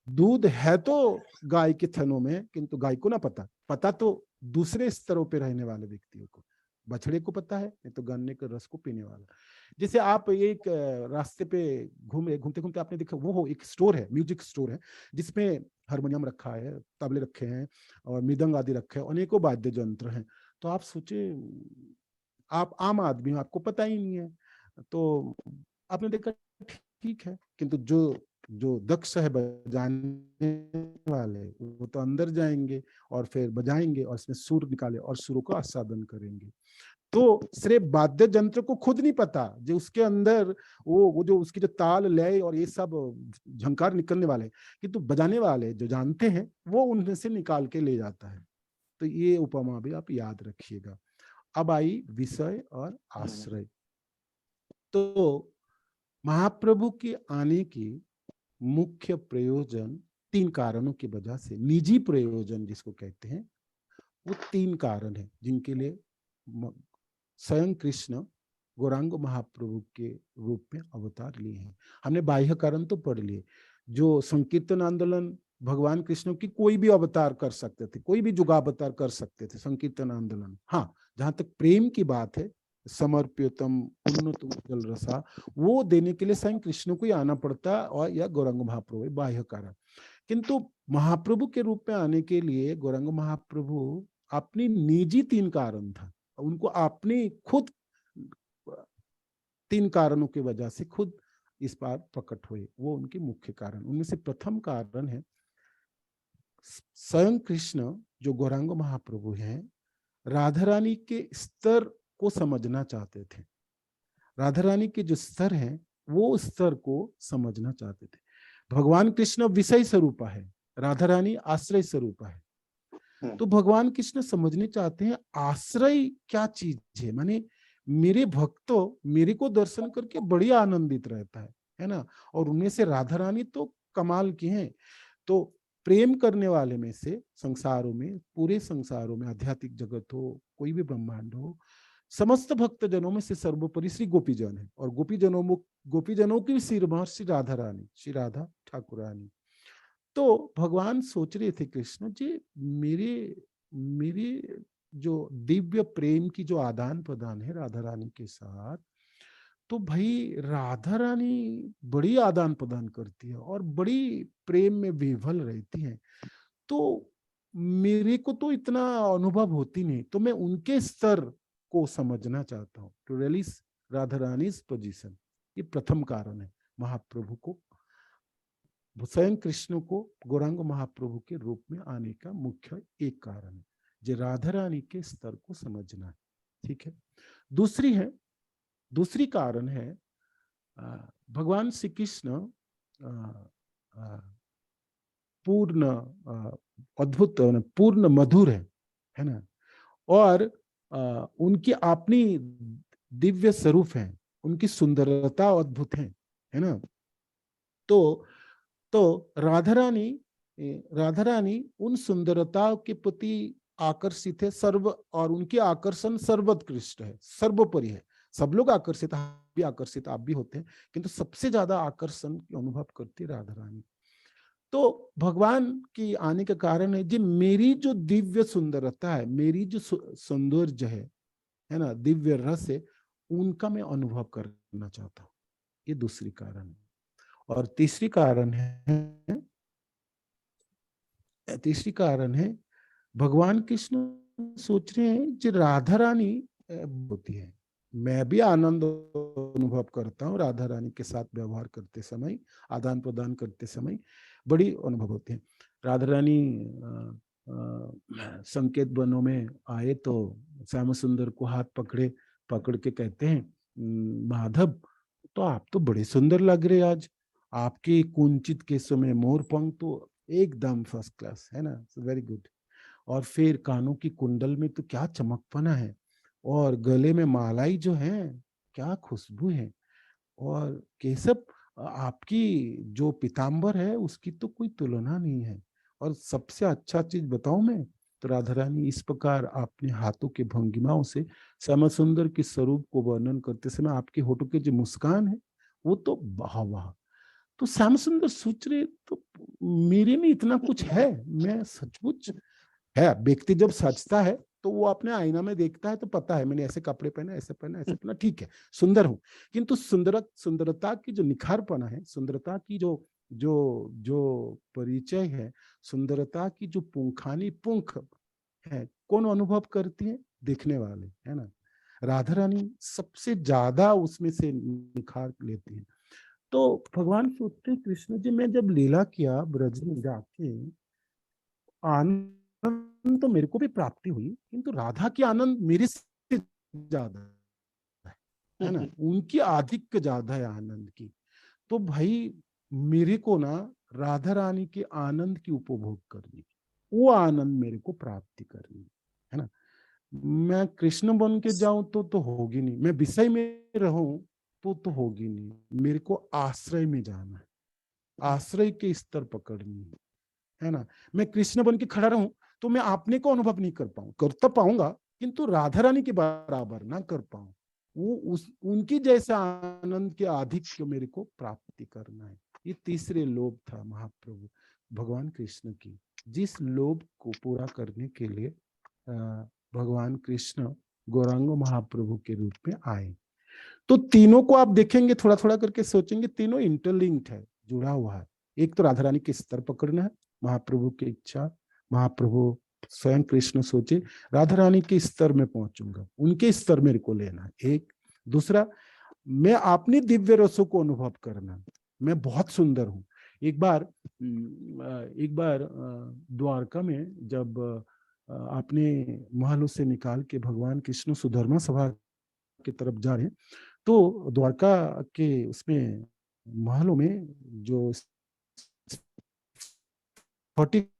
दूध है तो गाय के थनों में, किंतु गाय को ना पता। पता तो दूसरे स्तरों पे रहने वाले व्यक्तियों को, बछड़े को पता है, नहीं तो गन्ने के रस को पीने वाला। जैसे आप एक रास्ते पे घूमते घूमते आपने देखा, वो एक स्टोर है, म्यूजिक स्टोर है, जिसमें हारमोनियम रखा है, तबले रखे हैं और मृदंग आदि रखे हैं, अनेकों वाद्य यंत्र हैं। तो आप सोचे, आप आम आदमी हो, आपको पता ही नहीं है, तो आपने देखा ठीक है, किंतु जो दक्ष है बजाने वाले, वो तो अंदर जाएंगे और फिर बजाएंगे और इसमें सुर निकाले और सुरों का आस्वादन करेंगे। तो सिर्फ वाद्य यंत्र को खुद नहीं पता, जो उसके अंदर वो जो उसकी जो ताल लय और ये सब झंकार निकलने वाले, किंतु बजाने वाले जो जानते हैं वो उनमें से निकाल के ले जाता है। तो ये उपमा भी आप याद रखिएगा। अब आई विषय और आश्रय। तो महाप्रभु के आने की मुख्य प्रयोजन 3 कारणों की वजह से, निजी प्रयोजन जिसको कहते हैं, वो 3 कारण है जिनके लिए स्वयं कृष्ण गौरांग महाप्रभु के रूप में अवतार लिए हैं। हमने बाह्य कारण तो पढ़ लिए, जो संकीर्तन आंदोलन भगवान कृष्ण की कोई भी अवतार कर सकते थे, कोई भी जुगावतार कर सकते थे संकीर्तन आंदोलन। हाँ, जहां तक प्रेम की बात है, समर्प्यतम उन्नत उज्जवल रसा, वो देने के लिए स्वयं कृष्ण को ही आना पड़ता, और या गौरांग महाप्रभु बाह्य कारण। किंतु महाप्रभु के रूप में आने के लिए गौरांग महाप्रभु अपनी निजी 3 कारण था, उनको अपनी खुद 3 कारणों की वजह से खुद इस बार प्रकट हुए, वो उनके मुख्य कारण। उनमें से प्रथम कारण है, स्वयं कृष्ण जो गौरांग महाप्रभु हैं, राधा रानी के स्तर को समझना चाहते थे। राधा रानी के जो स्तर हैं, वो स्तर को समझना चाहते थे। भगवान कृष्ण विषय स्वरूप है, राधा रानी आश्रय स्वरूप है। तो भगवान कृष्ण समझने चाहते हैं आश्रय क्या चीज है, माने मेरे भक्तों मेरे को दर्शन करके बड़ी आनंदित रहता है ना। और उनमें से राधा रानी तो कमाल की हैं। तो प्रेम करने वाले में से संसारों में, पूरे संसारों में, आध्यात्मिक जगत हो, कोई भी ब्रह्मांड हो, समस्त भक्त जनों में से सर्वोपरि श्री गोपीजन है। और गोपीजनों की सिरमौर श्री राधा रानी, श्री राधा ठाकुरानी। तो भगवान सोच रहे थे कृष्ण जी, मेरे जो दिव्य प्रेम की जो आदान प्रदान है राधा रानी के साथ, तो भाई राधा रानी बड़ी आदान प्रदान करती है और बड़ी प्रेम में विह्वल रहती है, तो मेरे को तो इतना अनुभव होती नहीं, तो मैं उनके स्तर को समझना चाहता हूँ, टू रियलाइज राधा रानीज पोजीशन। ये प्रथम कारण है महाप्रभु को, स्वयं कृष्ण को गौरांग महाप्रभु के रूप में आने का मुख्य एक कारण है, जो राधा रानी के स्तर को समझना है। ठीक है। दूसरी कारण है, भगवान श्री कृष्ण पूर्ण अद्भुत, पूर्ण मधुर है ना, और उनकी अपनी दिव्य स्वरूप है, उनकी सुंदरता अद्भुत है ना। तो राधा रानी उन सुंदरता के प्रति आकर्षित है, और उनके आकर्षण सर्वोत्कृष्ट है, सर्वोपरि है। सब लोग आकर्षित, आप भी होते हैं, किंतु सबसे ज्यादा आकर्षण की अनुभव करती राधा रानी। तो भगवान की आने का कारण है जी, मेरी जो दिव्य सुंदरता है, मेरी जो सौंदर्य है ना, दिव्य रस है, उनका मैं अनुभव करना चाहता हूँ। ये दूसरी कारण है। और तीसरी कारण है भगवान कृष्ण सोच रहे हैं जो राधा रानी होती है, मैं भी आनंद अनुभव करता हूँ राधा रानी के साथ व्यवहार करते समय, आदान प्रदान करते समय बड़ी अनुभव होते हैं। राधा रानी संकेत वनों में आए तो श्याम सुंदर को हाथ पकड़ के कहते हैं, माधव तो आप तो बड़े सुंदर लग रहे, आज आपके कुंचित केसों में मोर पंख तो एकदम फर्स्ट क्लास है ना, वेरी गुड। और फिर कानों की कुंडल में तो क्या चमकपना है, और गले में मालाई जो है क्या खुशबू है, और केशव आपकी जो पीताम्बर है उसकी तो कोई तुलना नहीं है। और सबसे अच्छा चीज बताऊं मैं, तो राधा रानी इस प्रकार अपने हाथों के भंगिमाओं से श्याम सुंदर के स्वरूप को वर्णन करते समय आपके होठों के जो मुस्कान है वो तो वाह। तो श्याम सुंदर सोच रहे, तो मेरे में इतना कुछ है, मैं सचमुच है। व्यक्ति जब सचता है तो वो अपने आईना में देखता है तो पता है मैंने ऐसे कपड़े पहने, ऐसे पहना, ऐसे पहना, ठीक है, सुंदर हूं। किंतु सुंदरता की जो निखारपना है, सुंदरता की जो जो जो परिचय है, सुंदरता की जो पुंखानी पुंख है, कौन अनुभव करती है? देखने वाले, है ना। राधा रानी सबसे ज्यादा उसमें से निखार लेती है। तो भगवान सोचते हैं कृष्ण जी, मैं जब लीला किया ब्रज में जाके, आनंद तो मेरे को भी प्राप्ति हुई, किंतु राधा की आनंद मेरे से ज्यादा है ना, उनकी आधिक्य ज्यादा है आनंद की। तो भाई मेरे को ना राधा रानी के आनंद की उपभोग करनी, वो आनंद मेरे को प्राप्ति करनी है ना। मैं कृष्ण बन के जाऊं तो होगी नहीं, मैं विषय में रहूं तो होगी नहीं, मेरे को आश्रय में जाना है, आश्रय के स्तर पकड़नी है ना। मैं कृष्ण बन के खड़ा रहूं तो मैं अपने को अनुभव नहीं कर पाऊं, कर तो पाऊंगा किंतु राधा रानी के बराबर ना कर पाऊं। वो उनकी जैसा आनंद के आधिक्य मेरे को प्राप्ति करना है। ये तीसरे लोभ था महाप्रभु भगवान कृष्ण की, जिस लोभ को पूरा करने के लिए भगवान कृष्ण गौरांग महाप्रभु के रूप में आए। तो तीनों को आप देखेंगे, थोड़ा थोड़ा करके सोचेंगे, तीनों इंटरलिंक्ड है, जुड़ा हुआ है। एक तो राधा रानी के स्तर पकड़ना है, महाप्रभु की इच्छा, महाप्रभु स्वयं कृष्ण सोचे राधा रानी के स्तर में पहुंचूंगा, उनके स्तर मेरे को लेना है। एक दूसरा, मैं अपनी दिव्य रसों को अनुभव करना, मैं बहुत सुंदर हूं। एक बार द्वारका में जब आपने महलों से निकाल के भगवान कृष्ण सुधर्मा सभा की तरफ जा रहे हैं, तो द्वारका के उसमें महलों में जो स्फटिक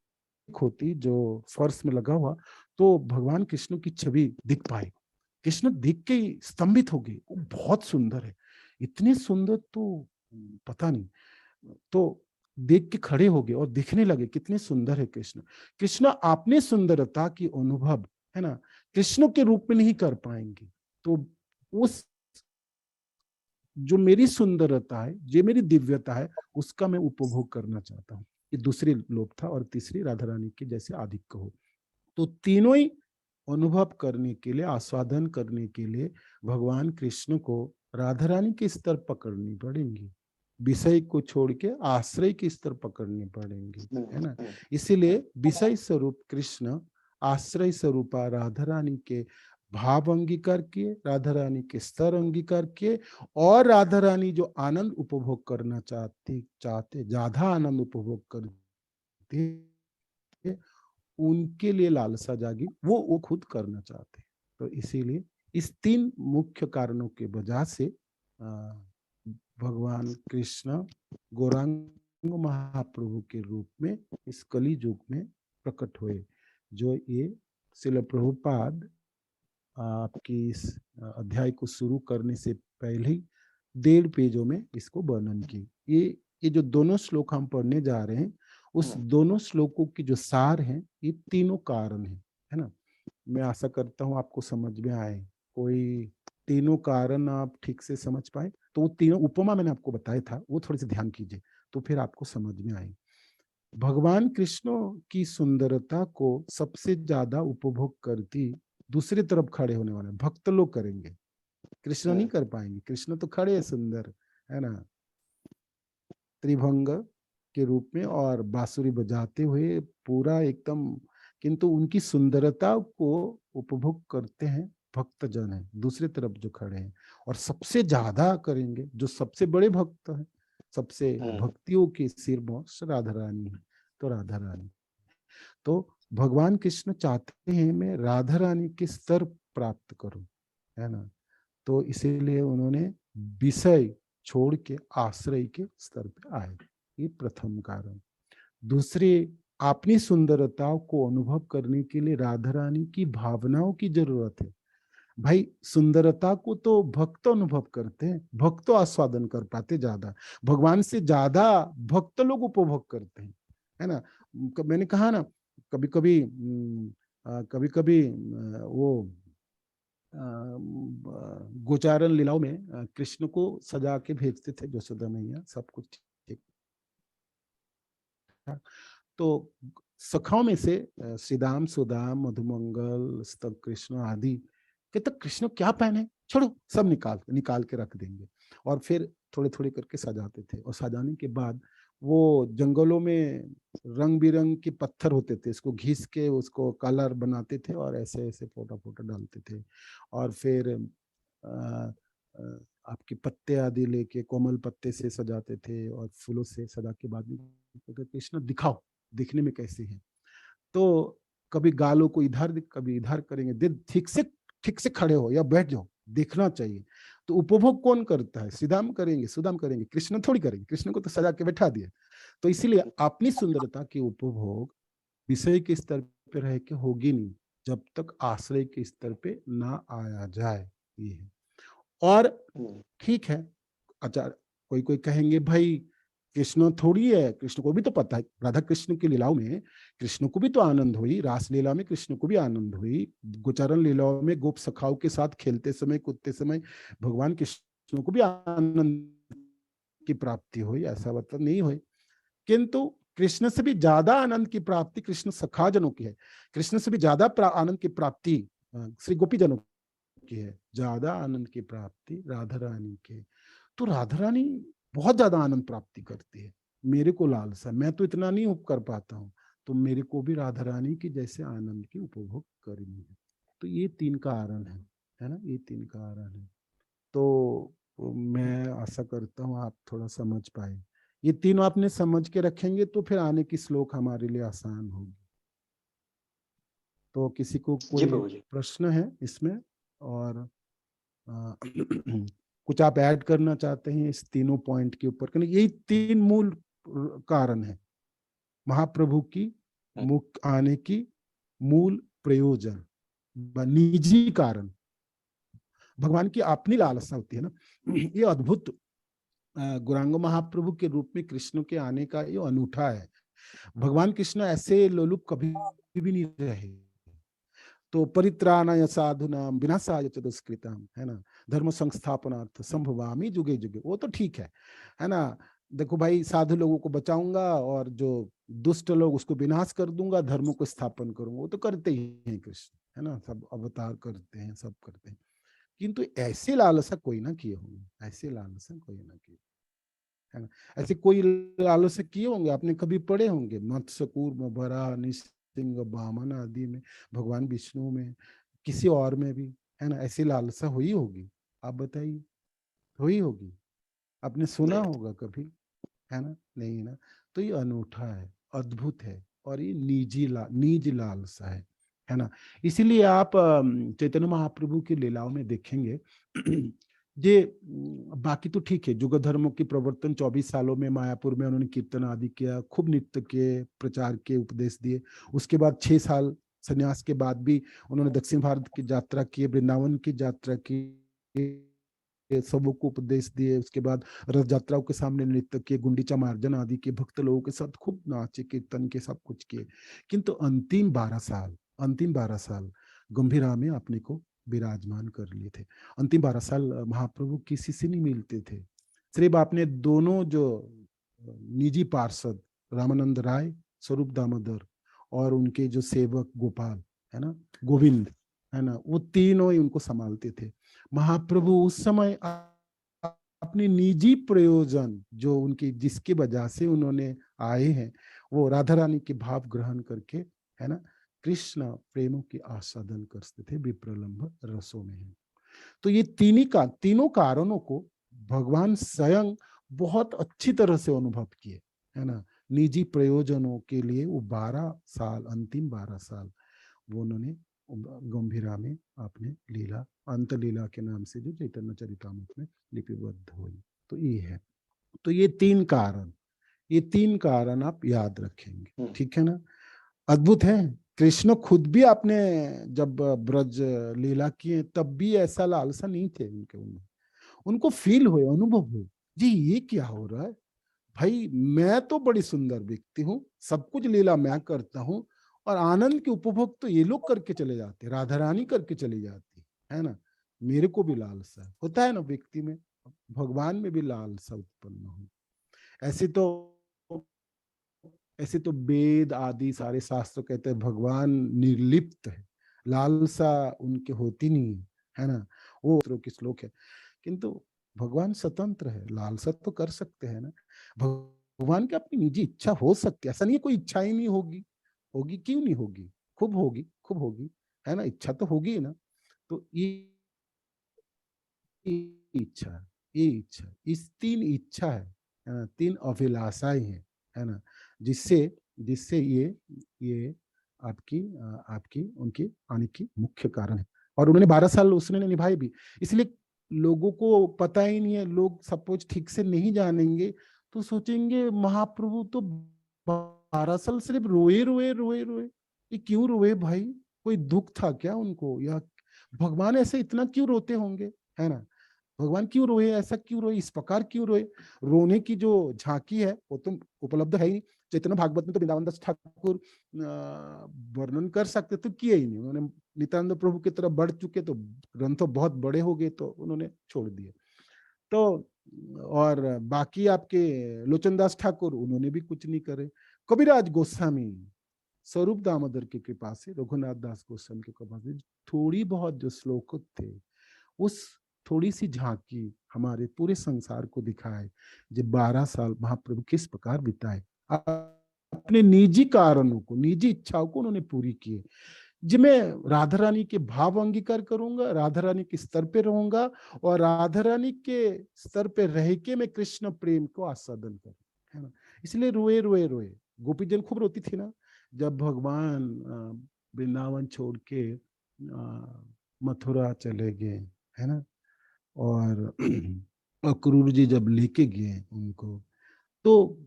होती, जो फर्श में लगा हुआ, तो भगवान कृष्ण की छवि दिख पाए। कृष्ण देख के स्तंभित हो गए, वो बहुत सुंदर है, इतने सुंदर तो पता नहीं। तो देख के खड़े हो गए और दिखने लगे कितने सुंदर है कृष्ण। कृष्ण अपने सुंदरता की अनुभव, है ना, कृष्ण के रूप में नहीं कर पाएंगे। तो उस जो मेरी सुंदरता है, जो मेरी दिव्यता है, उसका मैं उपभोग करना चाहता हूँ। ये दूसरी लोभ था। और तीसरी, राधा रानी के जैसे आधिक्य हो। तो तीनों ही अनुभव करने के लिए, आस्वादन करने के लिए भगवान कृष्ण को राधा रानी के स्तर पकड़नी पड़ेंगी, विषय को छोड़ के आश्रय के स्तर पकड़ने पड़ेंगे, है ना। इसीलिए विषय स्वरूप कृष्ण, आश्रय स्वरूपा राधा रानी के भाव अंगीकार किए, राधा रानी के स्तर अंगीकार किए, और राधा रानी जो आनंद उपभोग करना चाहते ज्यादा आनंद उपभोग करते, उनके लिए लालसा जागी, वो खुद करना चाहते। तो इसीलिए इस तीन मुख्य कारणों के वजह से भगवान कृष्ण गौरांग महाप्रभु के रूप में इस कली युग में प्रकट हुए, जो ये श्रील प्रभुपाद आपकी इस अध्याय को शुरू करने से पहले ही 1.5 पेजों में इसको वर्णन की। ये जो दोनों श्लोक हम पढ़ने जा रहे हैं, उस दोनों श्लोकों की जो सार है, ये तीनों कारण है ना। मैं आशा करता हूं आपको समझ में आए। कोई तीनों कारण आप ठीक से समझ पाए तो वो तीनों उपमा मैंने आपको बताया था, वो थोड़ी सी ध्यान कीजिए तो फिर आपको समझ में आए। भगवान कृष्ण की सुंदरता को सबसे ज्यादा उपभोग करती दूसरी तरफ खड़े होने वाले भक्त लोग करेंगे, कृष्ण नहीं कर पाएंगे। कृष्ण तो खड़े है सुंदर, है ना, त्रिभंग के रूप में और बांसुरी बजाते हुए पूरा एकदम, किंतु उनकी सुंदरता को उपभोग करते हैं भक्तजन है दूसरी तरफ जो खड़े हैं, और सबसे ज्यादा करेंगे जो सबसे बड़े भक्त हैं, सबसे भक्तियों की सिरमौर राधा रानी है। तो राधा रानी, तो भगवान कृष्ण चाहते हैं मैं राधा रानी के स्तर प्राप्त करूं, है ना। तो इसीलिए उन्होंने विषय छोड़ के आश्रय के स्तर पे आए, ये प्रथम कारण। दूसरे, अपनी सुंदरताओं को अनुभव करने के लिए राधा रानी की भावनाओं की जरूरत है। भाई सुंदरता को तो भक्त अनुभव करते हैं, भक्त आस्वादन कर पाते ज्यादा, भगवान से ज्यादा भक्त लोग उपभोग करते हैं, है ना। मैंने कहा ना, कभी कभी वो गोचारण लीलाओं में कृष्ण को सजा के भेजते थे यशोदा मैया, सब कुछ ठीक था। तो सखाओं में से श्रीदाम, सुदाम, मधुमंगल, स्तव कृष्ण आदि के तक कृष्ण क्या पहने, छोड़ो, सब निकाल के रख देंगे। और फिर थोड़े थोड़े करके सजाते थे, और सजाने के बाद वो जंगलों में रंग बिरंग के पत्थर होते थे, इसको घिस के उसको कलर बनाते थे और ऐसे ऐसे फोटा फोटा डालते थे। और फिर आपके पत्ते आदि लेके कोमल पत्ते से सजाते थे, और फूलों से सजा के बाद में कृष्ण दिखाओ, दिखने में कैसे है। तो कभी गालों को इधर कभी इधर करेंगे, ठीक से खड़े हो या बैठ जाओ, देखना चाहिए। तो उपभोग कौन करता है? श्रीदाम करेंगे, सुदाम करेंगे, कृष्ण थोड़ी करेंगे, कृष्ण को तो सजा के बैठा दिया। तो इसीलिए अपनी सुंदरता की उपभोग विषय के स्तर पे रह के होगी नहीं, जब तक आश्रय के स्तर पे ना आया जाए। ये है। और ठीक है, अच्छा, कोई कोई कहेंगे भाई कृष्ण थोड़ी है, कृष्ण को भी तो पता है, राधा कृष्ण की लीलाओं में कृष्ण को भी तो आनंद हुई, रास लीला में कृष्ण को भी आनंद हुई, गोचरण लीलाओं में गोप सखाओं के साथ खेलते समय कूदते समय भगवान कृष्ण को भी आनंद की प्राप्ति हुई, ऐसा मतलब नहीं हुई। किंतु कृष्ण से भी ज्यादा आनंद की प्राप्ति कृष्ण सखा जनों की है, कृष्ण से भी ज्यादा आनंद की प्राप्ति श्री गोपी जनों की है, ज्यादा आनंद की प्राप्ति राधा रानी की। तो राधा रानी बहुत ज्यादा आनंद प्राप्ति करती है। मेरे को लालसा, मैं तो इतना नहीं कर पाता हूँ, तो मेरे को भी राधा रानी की जैसे आनंद की उपभोग करनी है। तो ये 3 कारण है ना, ये 3 कारण है। तो मैं आशा करता हूँ आप थोड़ा समझ पाए। ये तीनों आपने समझ के रखेंगे तो फिर आने की श्लोक हमारे लिए आसान होगी। तो किसी को कोई प्रश्न है इसमें? और कुछ आप ऐड करना चाहते हैं इस तीनों पॉइंट के ऊपर? यही 3 मूल कारण है महाप्रभु की आने की मूल प्रयोजन, निजी कारण। भगवान की अपनी लालसा होती है ना। ये अद्भुत गौरांग महाप्रभु के रूप में कृष्ण के आने का ये अनूठा है। भगवान कृष्ण ऐसे लोलुप कभी भी नहीं रहे। तो परित्राणाय साधूनां विनाशाय च दुष्कृतां, है ना, धर्म संस्थापनार्थ संभवामि जुगे जुगे, वो तो ठीक है ना। देखो भाई, साधु लोगों को बचाऊंगा और जो दुष्ट लोग उसको विनाश कर दूंगा, धर्म को स्थापन करूंगा, वो तो करते ही हैं कृष्ण, है ना, सब अवतार करते हैं, सब करते हैं। किंतु ऐसे लालसा कोई ना किए होंगे, ऐसे लालसा कोई ना किए, है ना। ऐसे कोई लालसा किए होंगे, आपने कभी पढ़े होंगे मत्स्य कूर्म वराह सिंह वामन आदि में, भगवान विष्णु में, किसी और में भी, है ना, ऐसी लालसा हुई होगी? आप बताइए, हुई होगी? आपने सुना होगा कभी, है ना? नहीं ना। तो ये अनूठा है, अद्भुत है, और ये निज लालसा है ना। इसीलिए आप चैतन्य महाप्रभु की लीलाओं में देखेंगे ये बाकी तो ठीक है, जुग धर्मों की प्रवर्तन 24 सालों में मायापुर में उन्होंने कीर्तन आदि किया, खूब नृत्य के, प्रचार के, उपदेश दिए। उसके बाद 6 साल संन्यास के बाद भी उन्होंने दक्षिण भारत की यात्रा की, वृंदावन की यात्रा की, सबों को उपदेश दिए। उसके बाद रथ यात्राओं के सामने नृत्य किए, गुंडीचा मार्जन आदि के, भक्त लोगों के साथ खूब नाचे, कीर्तन के, सब कुछ किए। किंतु अंतिम 12 साल गंभीरा में अपने को विराजमान कर लिए थे। अंतिम 12 साल महाप्रभु किसी से नहीं मिलते थे। सिर्फ आपने दोनों जो निजी पार्षद रामानंद राय, स्वरूप दामोदर, और उनके जो सेवक गोपाल, है ना, गोविंद, है ना, वो तीनों ही उनको संभालते थे। महाप्रभु उस समय अपने निजी प्रयोजन जो उनकी, जिसकी वजह से उन्होंने आए हैं, वो राधा रानी के भाव ग्रहण करके, है ना, कृष्ण प्रेमों की आस्वादन करते थे, विप्रलंब रसों में। तो ये तीनों कारणों को भगवान स्वयं बहुत अच्छी तरह से अनुभव किए, है ना। निजी प्रयोजनों के लिए वो 12 साल, अंतिम 12 साल वो उन्होंने गंभीरा में आपने लीला, अंत लीला के नाम से जो चैतन्य चरितामृत में लिपिबद्ध हुई। तो ये है। तो ये 3 कारण आप याद रखेंगे, ठीक है ना। अद्भुत है। कृष्ण खुद भी आपने जब ब्रज लीला किए तब भी ऐसा लालसा नहीं थे उनको फील हुए, अनुभव हुए, जी ये क्या हो रहा है भाई, मैं तो बड़ी सुंदर व्यक्ति हूँ, सब कुछ लीला मैं करता हूँ, और आनंद के उपभोग तो ये लोग करके चले जाते, राधा रानी करके चली जाती, है ना। मेरे को भी लालसा होता है ना व्यक्ति में, भगवान में भी लालसा उत्पन्न हो। ऐसे तो ऐसे तो वेद आदि सारे शास्त्र कहते हैं भगवान निर्लिप्त है, लालसा उनके होती नहीं है ना, वो की श्लोक है। किंतु भगवान स्वतंत्र है, लालसा तो कर सकते हैं ना। भगवान की अपनी निजी इच्छा हो सकती है, ऐसा नहीं है कोई इच्छा ही नहीं होगी, होगी क्यों नहीं होगी, खूब होगी, खूब होगी, है ना, इच्छा तो होगी ही ना। तो ये इच्छा, ये इच्छा, इस तीन इच्छा है, तीन अभिलाषाएं है ना, जिससे जिससे ये आपकी आपकी उनकी आने की मुख्य कारण है। और उन्होंने 12 साल उसने निभाए भी, इसलिए लोगों को पता ही नहीं है, लोग सपोज ठीक से नहीं जानेंगे तो सोचेंगे महाप्रभु तो 12 साल सिर्फ रोए रोए रोए रोए। ये क्यों रोए भाई, कोई दुख था क्या उनको, या भगवान ऐसे इतना क्यों रोते होंगे, है ना, भगवान क्यों रोए, ऐसा क्यों रोए, इस प्रकार क्यों रोए। रोने की जो झांकी है वो तो उपलब्ध है ही, चैतन्य भागवत में तो वृंदावन दास ठाकुर वर्णन कर सकते तो किए ही नहीं, उन्होंने नित्यानंद प्रभु की तरफ बढ़ चुके तो ग्रंथों बहुत बड़े हो गए तो उन्होंने छोड़ दिए। तो और बाकी आपके लोचन दास ठाकुर उन्होंने भी कुछ नहीं करे। कबीराज गोस्वामी स्वरूप दामोदर की कृपा से, रघुनाथ दास गोस्वामी की कृपा से थोड़ी बहुत जो श्लोक थे, उस थोड़ी सी झांकी हमारे पूरे संसार को दिखाए जो 12 साल महाप्रभु किस प्रकार बिताए, अपने निजी कारणों को, निजी इच्छाओं को उन्होंने पूरी किए। जी मैं राधा रानी के भाव अंगीकार करूंगा, राधा रानी के स्तर पे रहूंगा और राधा रानी के स्तर पे रह के मैं कृष्ण प्रेम को आस्वादन करूं, है ना। इसलिए रोए रोए रोए, गोपीजन खूब रोती थी ना जब भगवान वृंदावन छोड़ के मथुरा चले गए, है ना, और अक्रूर जी जब लेके गए उनको, तो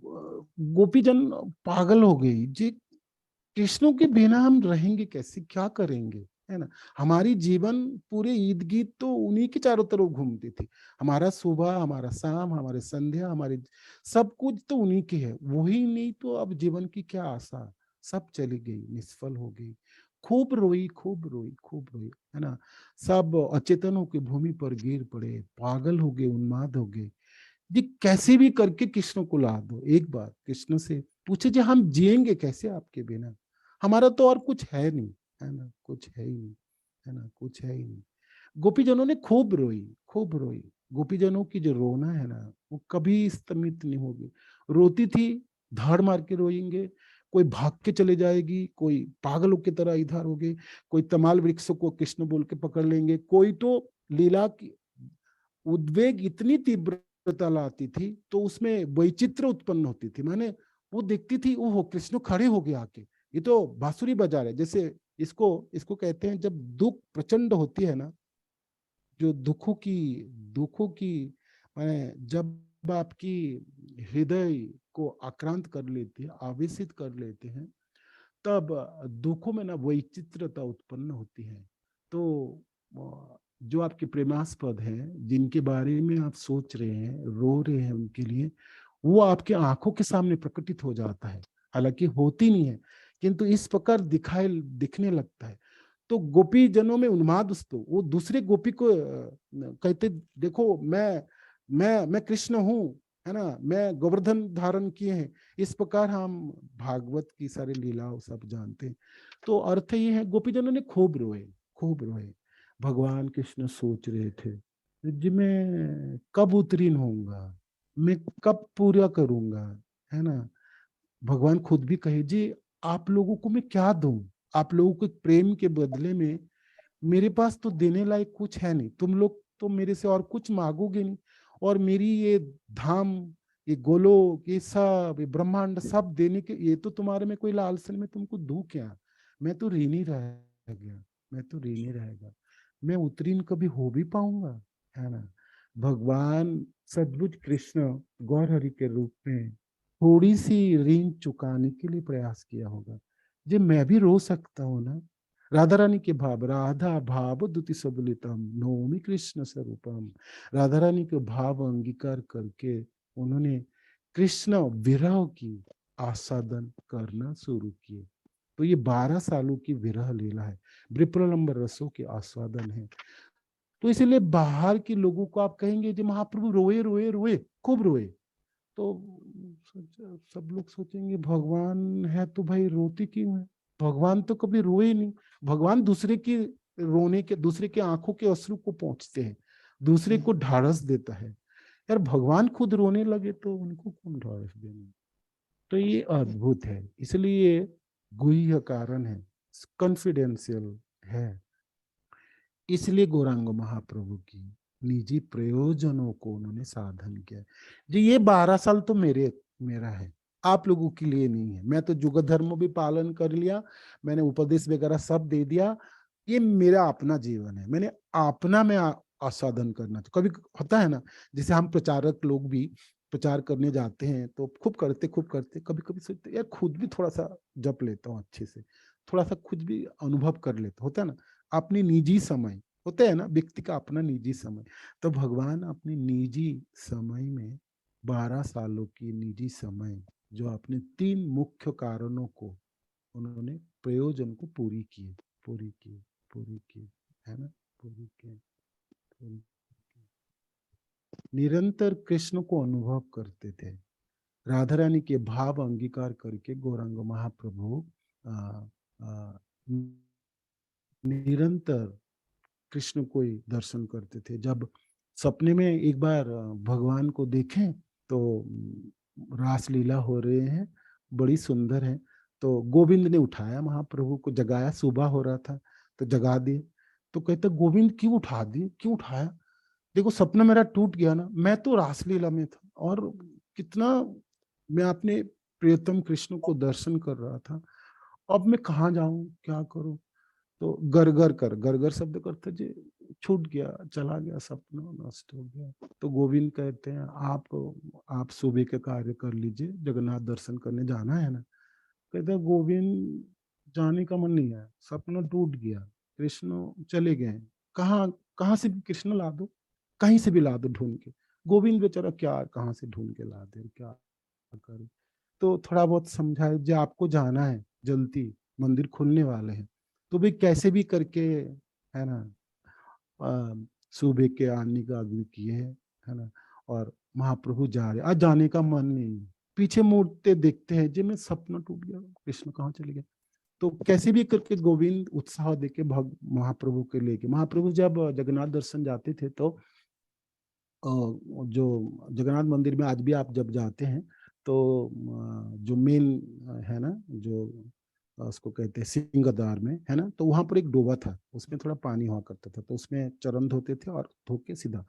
गोपीजन पागल हो गई जी, कृष्णों के बिना हम रहेंगे कैसे, क्या करेंगे, है ना। हमारी जीवन पूरे ईद गीत तो उन्हीं के चारों तरफ घूमती थी, हमारा सुबह, हमारा शाम, हमारे संध्या, हमारे सब कुछ तो उन्हीं की है, वही नहीं तो अब जीवन की क्या आशा, सब चली गई, निष्फल हो गई। खूब रोई, खूब रोई, खूब रोई, है ना। सब अचेतन होकर भूमि पर गिर पड़े, पागल हो गए, उन्माद हो गए जी, कैसे भी करके कृष्ण को ला दो। एक बार कृष्ण से पूछे जी हम जिएंगे कैसे आपके बिना, हमारा तो और कुछ है नहीं, है ना, कुछ है ही नहीं, है ना, कुछ है ही नहीं। गोपीजनों ने खूब रोई, खूब रोई। गोपीजनों की जो रोना है ना वो कभी स्तमित नहीं होगी। रोती थी, धाड़ मार के रोएंगे, कोई भाग के चले जाएगी, कोई पागलों की तरह इधर होगी, कोई तमाल वृक्षों को कृष्ण बोल के पकड़ लेंगे, कोई तो लीला की उद्वेग इतनी तीव्रता लाती थी तो उसमें वैचित्र उत्पन्न होती थी, माने वो देखती थी ओहो कृष्ण खड़े हो गए आके, ये तो बांसुरी बजा रहे, जैसे इसको इसको कहते हैं जब दुख प्रचंड होती है ना, जो दुखों की माने जब आपकी हृदय को आक्रांत कर लेती है, आवेशित कर लेते हैं, तब दुखों में ना वैचित्रता उत्पन्न होती है। तो जो आपके प्रेमास्पद हैं, जिनके बारे में आप सोच रहे हैं, रो रहे हैं उनके लिए, वो आपके आंखों के सामने प्रकटित हो जाता है, हालांकि होती नहीं है किंतु इस प्रकार दिखने लगता है। तो गोपी जनों में उन्माद, वो दूसरे गोपी को कहते देखो मैं कृष्ण हूँ, है ना, मैं गोवर्धन धारण किए हैं, इस प्रकार हम भागवत की सारी लीलाओं सब जानते हैं। तो अर्थ ये है गोपीजनों ने खूब रोए, खूब रोए। भगवान कृष्ण सोच रहे थे जी मैं कब उत्तीर्ण होऊंगा, मैं कब पूरा करूंगा, है ना। भगवान खुद भी कहे जी आप लोगों को मैं क्या दूं, आप लोगों के प्रेम के बदले में मेरे पास तो देने लायक कुछ है नहीं, तुम लोग तो मेरे से और कुछ मांगोगे नहीं, और मेरी ये धाम, ये गोलोक, ये सब, ये ब्रह्मांड सब देने के, ये तो तुम्हारे में कोई लालसा, मैं तुमको दूं क्या, मैं तो ऋणी रह गया, मैं तो ऋणी रहेगा, मैं उत्तीर्ण कभी हो भी पाऊंगा, है ना। भगवान सद्बुज कृष्ण गौर हरि के रूप में थोड़ी सी ऋण चुकाने के लिए प्रयास किया होगा, जो मैं भी रो सकता हूँ ना। राधा रानी के भाव, राधा भाव दुति सबलितम नौमी कृष्ण स्वरूपम, राधा रानी के भाव अंगीकार करके उन्होंने कृष्ण विरह की आस्वादन करना शुरू किए। तो ये 12 सालों की विरह लीला है, विप्रलंब रसों के आस्वादन है। तो इसलिए बाहर के लोगों को आप कहेंगे जो महाप्रभु रोए रोए रोए, खूब रोए, तो सब लोग सोचेंगे भगवान है तो भाई रोती क्यों है? भगवान तो कभी रोए ही नहीं। भगवान दूसरे की रोने के, दूसरे के आंखों के अश्रु को पहुंचते हैं, दूसरे को ढाढ़स देता है। यार भगवान खुद रोने लगे तो उनको कौन ढाढ़स देंगे? तो ये अद्भुत है, इसलिए गुह्य कारण है, कॉन्फिडेंशियल है। इसलिए गौरांग महाप्रभु की निजी प्रयोजनों को उन्होंने साधन किया। जी ये 12 साल तो मेरा है, आप लोगों के लिए नहीं है। मैं तो जुगत धर्म भी पालन कर लिया, मैंने उपदेश वगैरह सब दे दिया, ये मेरा अपना जीवन है, मैंने अपना में आस्वादन करना। तो कभी होता है ना, जैसे हम प्रचारक लोग भी प्रचार करने जाते हैं तो खूब करते कभी कभी सोचते यार खुद भी थोड़ा सा जप लेता हूँ अच्छे से, थोड़ा सा खुद भी अनुभव कर लेता, होता है ना अपनी निजी समय, होता है ना व्यक्ति का अपना निजी समय। तो भगवान अपने निजी समय में 12 सालों की निजी समय जो अपने 3 मुख्य कारणों को उन्होंने प्रयोजन को पूरी की, है ना, पूरी की। निरंतर कृष्ण को अनुभव करते थे, राधा रानी के भाव अंगीकार करके गौरांग महाप्रभु निरंतर कृष्ण को ही दर्शन करते थे। जब सपने में एक बार भगवान को देखें तो रासलीला हो रहे हैं, बड़ी सुंदर है, तो गोविंद ने उठाया महाप्रभु को, जगाया, सुबह हो रहा था तो जगा दिए। तो कहते गोविंद क्यों उठा दिए, क्यों उठाया? देखो सपना मेरा टूट गया ना, मैं तो रासलीला में था और कितना मैं अपने प्रियतम कृष्ण को दर्शन कर रहा था, अब मैं कहाँ जाऊं, क्या करूं? तो गरगर शब्द करते जी, छूट गया, चला गया, सपना नष्ट हो गया। तो गोविंद कहते हैं आप सुबह के कार्य कर लीजिए, जगन्नाथ दर्शन करने जाना है ना। कहते हैं गोविंद जाने का मन नहीं है, सपना टूट गया, कृष्ण चले गए, कहाँ कहाँ से भी कृष्ण ला दो, कहीं से भी ला दो ढूंढ के। गोविंद बेचारा क्या कहाँ से ढूंढ के ला दे, क्या करे? तो थोड़ा बहुत समझाए जो आपको जाना है, जल्दी मंदिर खुलने वाले हैं, तो भी कैसे भी करके, है ना, सुबह के आने का आग्रह किए है ना। और महाप्रभु जा रहे, आज जाने का मन नहीं, पीछे मुड़ते देखते हैं जी मैं सपना टूट गया, कृष्ण कहाँ चले गए? तो कैसे भी करके गोविंद उत्साह देके महाप्रभु के लेके, महाप्रभु जब जगन्नाथ दर्शन जाते थे तो जो जगन्नाथ मंदिर में आज भी आप जब जाते हैं तो जो मेन है ना, जो उसको कहते हैं सिंहद्वार में, है ना, तो वहां पर एक डोबा था, उसमें थोड़ा पानी हुआ करता था, तो उसमें चरण धोते थे और धो के सीधा।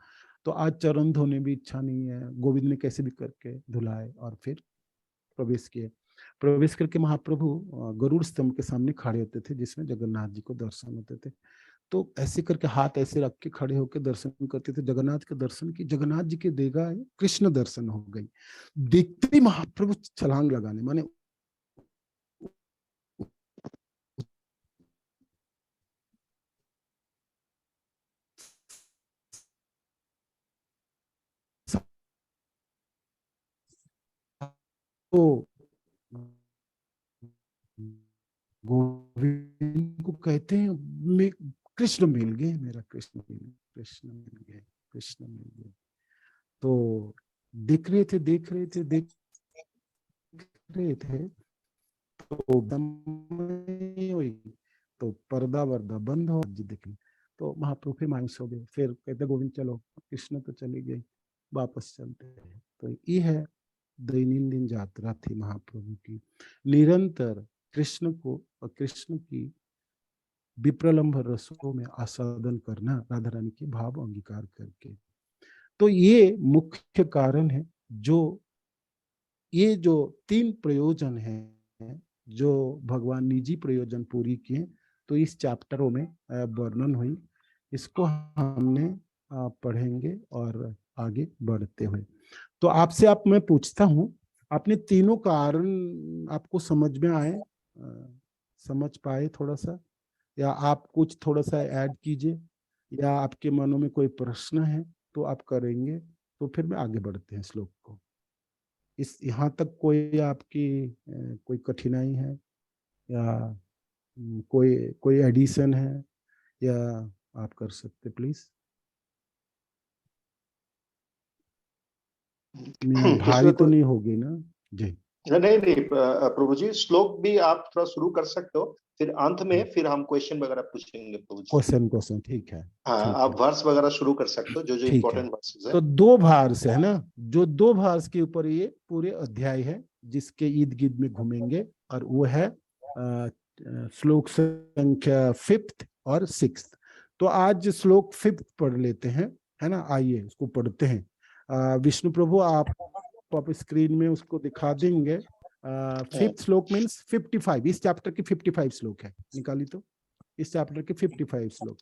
तो आज चरण धोने भी इच्छा नहीं है, गोविंद ने कैसे भी करके धुलाए और फिर प्रवेश किए। प्रवेश करके महाप्रभु गरुड़ स्तंभ के सामने खड़े होते थे जिसमें जगन्नाथ जी को दर्शन होते थे। तो ऐसे करके हाथ ऐसे रख के खड़े होकर दर्शन करते थे, जगन्नाथ के दर्शन की, जगन्नाथ जी के देगा कृष्ण दर्शन हो गई। देखते ही महाप्रभु छलांग लगाने, माने तो गोविंद को कहते हैं मैं कृष्ण मिल गए, मेरा कृष्ण मिल गए, कृष्ण मिल गए, कृष्ण मिल गए। तो देख रहे थे तो हुई, तो पर्दा वर्दा बंद हो जी देखने। तो महाप्रभु फिर मायूस हो गए, फिर कहते गोविंद चलो, कृष्ण तो चली गई, वापस चलते हैं। तो ये है दैनंदिन यात्रा थी महाप्रभु की, निरंतर कृष्ण को और कृष्ण की विप्रलंभ रसों में आस्वादन करना, राधा रानी के भाव अंगीकार करके। तो ये मुख्य कारण है, जो ये जो 3 प्रयोजन है जो भगवान निजी प्रयोजन पूरी किए, तो इस चैप्टरों में वर्णन हुई, इसको हमने पढ़ेंगे और आगे बढ़ते हुए। तो आपसे मैं पूछता हूँ, आपने तीनों कारण आपको समझ में आए, समझ पाए थोड़ा सा, या आप कुछ थोड़ा सा ऐड कीजिए, या आपके मनों में कोई प्रश्न है तो आप करेंगे, तो फिर मैं आगे बढ़ते हैं श्लोक को। इस यहाँ तक कोई आपकी कोई कठिनाई है, या कोई कोई एडिशन है, या आप कर सकते प्लीज। भारी तो नहीं होगी ना जी? नहीं नहीं प्रभु जी, श्लोक भी आप थोड़ा शुरू कर सकते हो, फिर अंत में फिर हम क्वेश्चन वगैरह पूछेंगे प्रभु जी। क्वेश्चन ठीक है, हाँ, ठीक आप है, वर्स वगैरह शुरू कर सकते हो, जो जो ठीक है। इम्पोर्टेंट वर्सेस है। तो 2 भार्स है ना, जो 2 भार्स के ऊपर ये पूरे अध्याय है, जिसके इर्द गिर्द में घूमेंगे, और वो है श्लोक संख्या 5th और 6th। तो आज श्लोक 5th पढ़ लेते हैं, है ना? आइए उसको पढ़ते हैं। विष्णु प्रभु आप स्क्रीन में उसको दिखा देंगे। 5th श्लोक मीन्स 55, इस चैप्टर के 55 श्लोक है, निकाली तो इस चैप्टर के 55 श्लोक,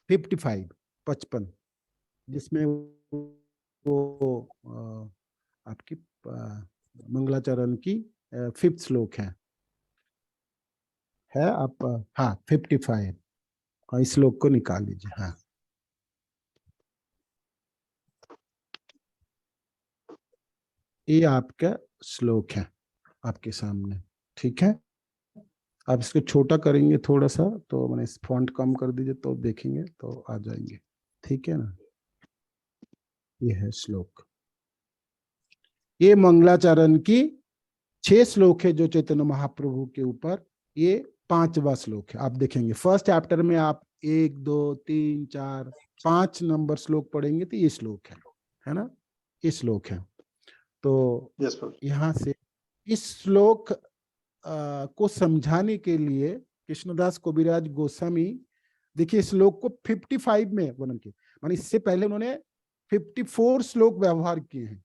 55 जिसमें वो आपकी मंगलाचरण की 5th श्लोक है आप, हाँ 55, हाँ इस श्लोक को निकाल लीजिए। हाँ, ये आपका श्लोक है आपके सामने, ठीक है? आप इसको छोटा करेंगे थोड़ा सा, तो मैंने इस फॉन्ट कम कर दीजिए तो देखेंगे तो आ जाएंगे, ठीक है ना? ये है श्लोक, ये मंगलाचरण की 6 श्लोक है जो चैतन्य महाप्रभु के ऊपर, ये 5वां श्लोक है। आप देखेंगे फर्स्ट चैप्टर में आप 1 2 3 4 5 नंबर श्लोक पढ़ेंगे तो ये श्लोक है ना? ये श्लोक है। तो यहाँ से इस श्लोक को समझाने के लिए कृष्णदास कविराज गोस्वामी, देखिए श्लोक को 55 में वर्णन किया, माने इससे पहले उन्होंने 54 श्लोक व्यवहार किए हैं,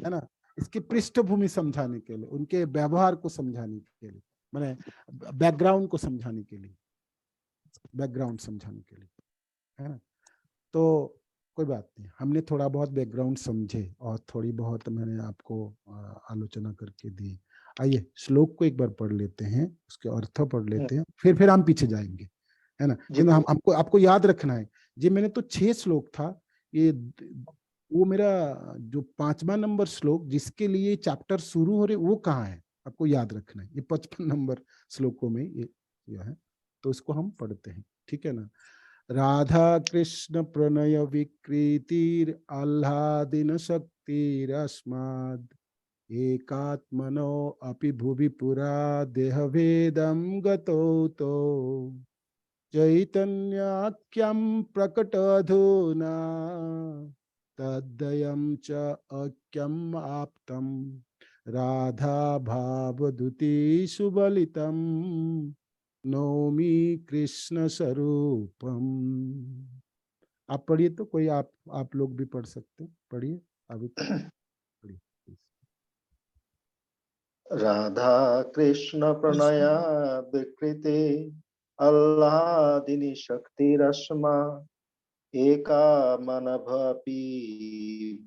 है ना? इसकी पृष्ठभूमि समझाने के लिए, उनके व्यवहार को समझाने के लिए, माने बैकग्राउंड को समझाने के लिए, बैकग्राउंड समझाने के लिए, है ना? तो कोई बात नहीं, हमने थोड़ा बहुत बैकग्राउंड समझे और थोड़ी बहुत मैंने आपको आलोचना करके दी। आइए श्लोक को एक बार पढ़ लेते हैं, उसके अर्थ पढ़ लेते हैं, फिर हम पीछे जाएंगे, है ना? क्योंकि हमको आपको याद रखना है जी, मैंने तो 6 श्लोक था, ये वो मेरा जो 5वां नंबर श्लोक जिसके लिए चैप्टर शुरू हो रहे वो कहाँ है, आपको याद रखना है। ये 55 नंबर श्लोकों में ये है, तो इसको हम पढ़ते हैं, ठीक है ना? राधा कृष्ण प्रणय विकृतिर आह्लादिन शक्तिरस्माद् एकात्मनो अपि भुवि पुरा देहभेदं गतो तो चैतन्याख्यं प्रकटधुना तद्वयं च अख्यम् आप्तं राधा भावदूती सुबलितं नौमी कृष्ण स्वरूपम। आप पढ़िए तो, कोई आप लोग भी पढ़ सकते हैं, पढ़िए अभी पढ़िए। राधा कृष्ण प्रणया विकृति आह्लादिनी शक्तिरस्मा एका मनभपि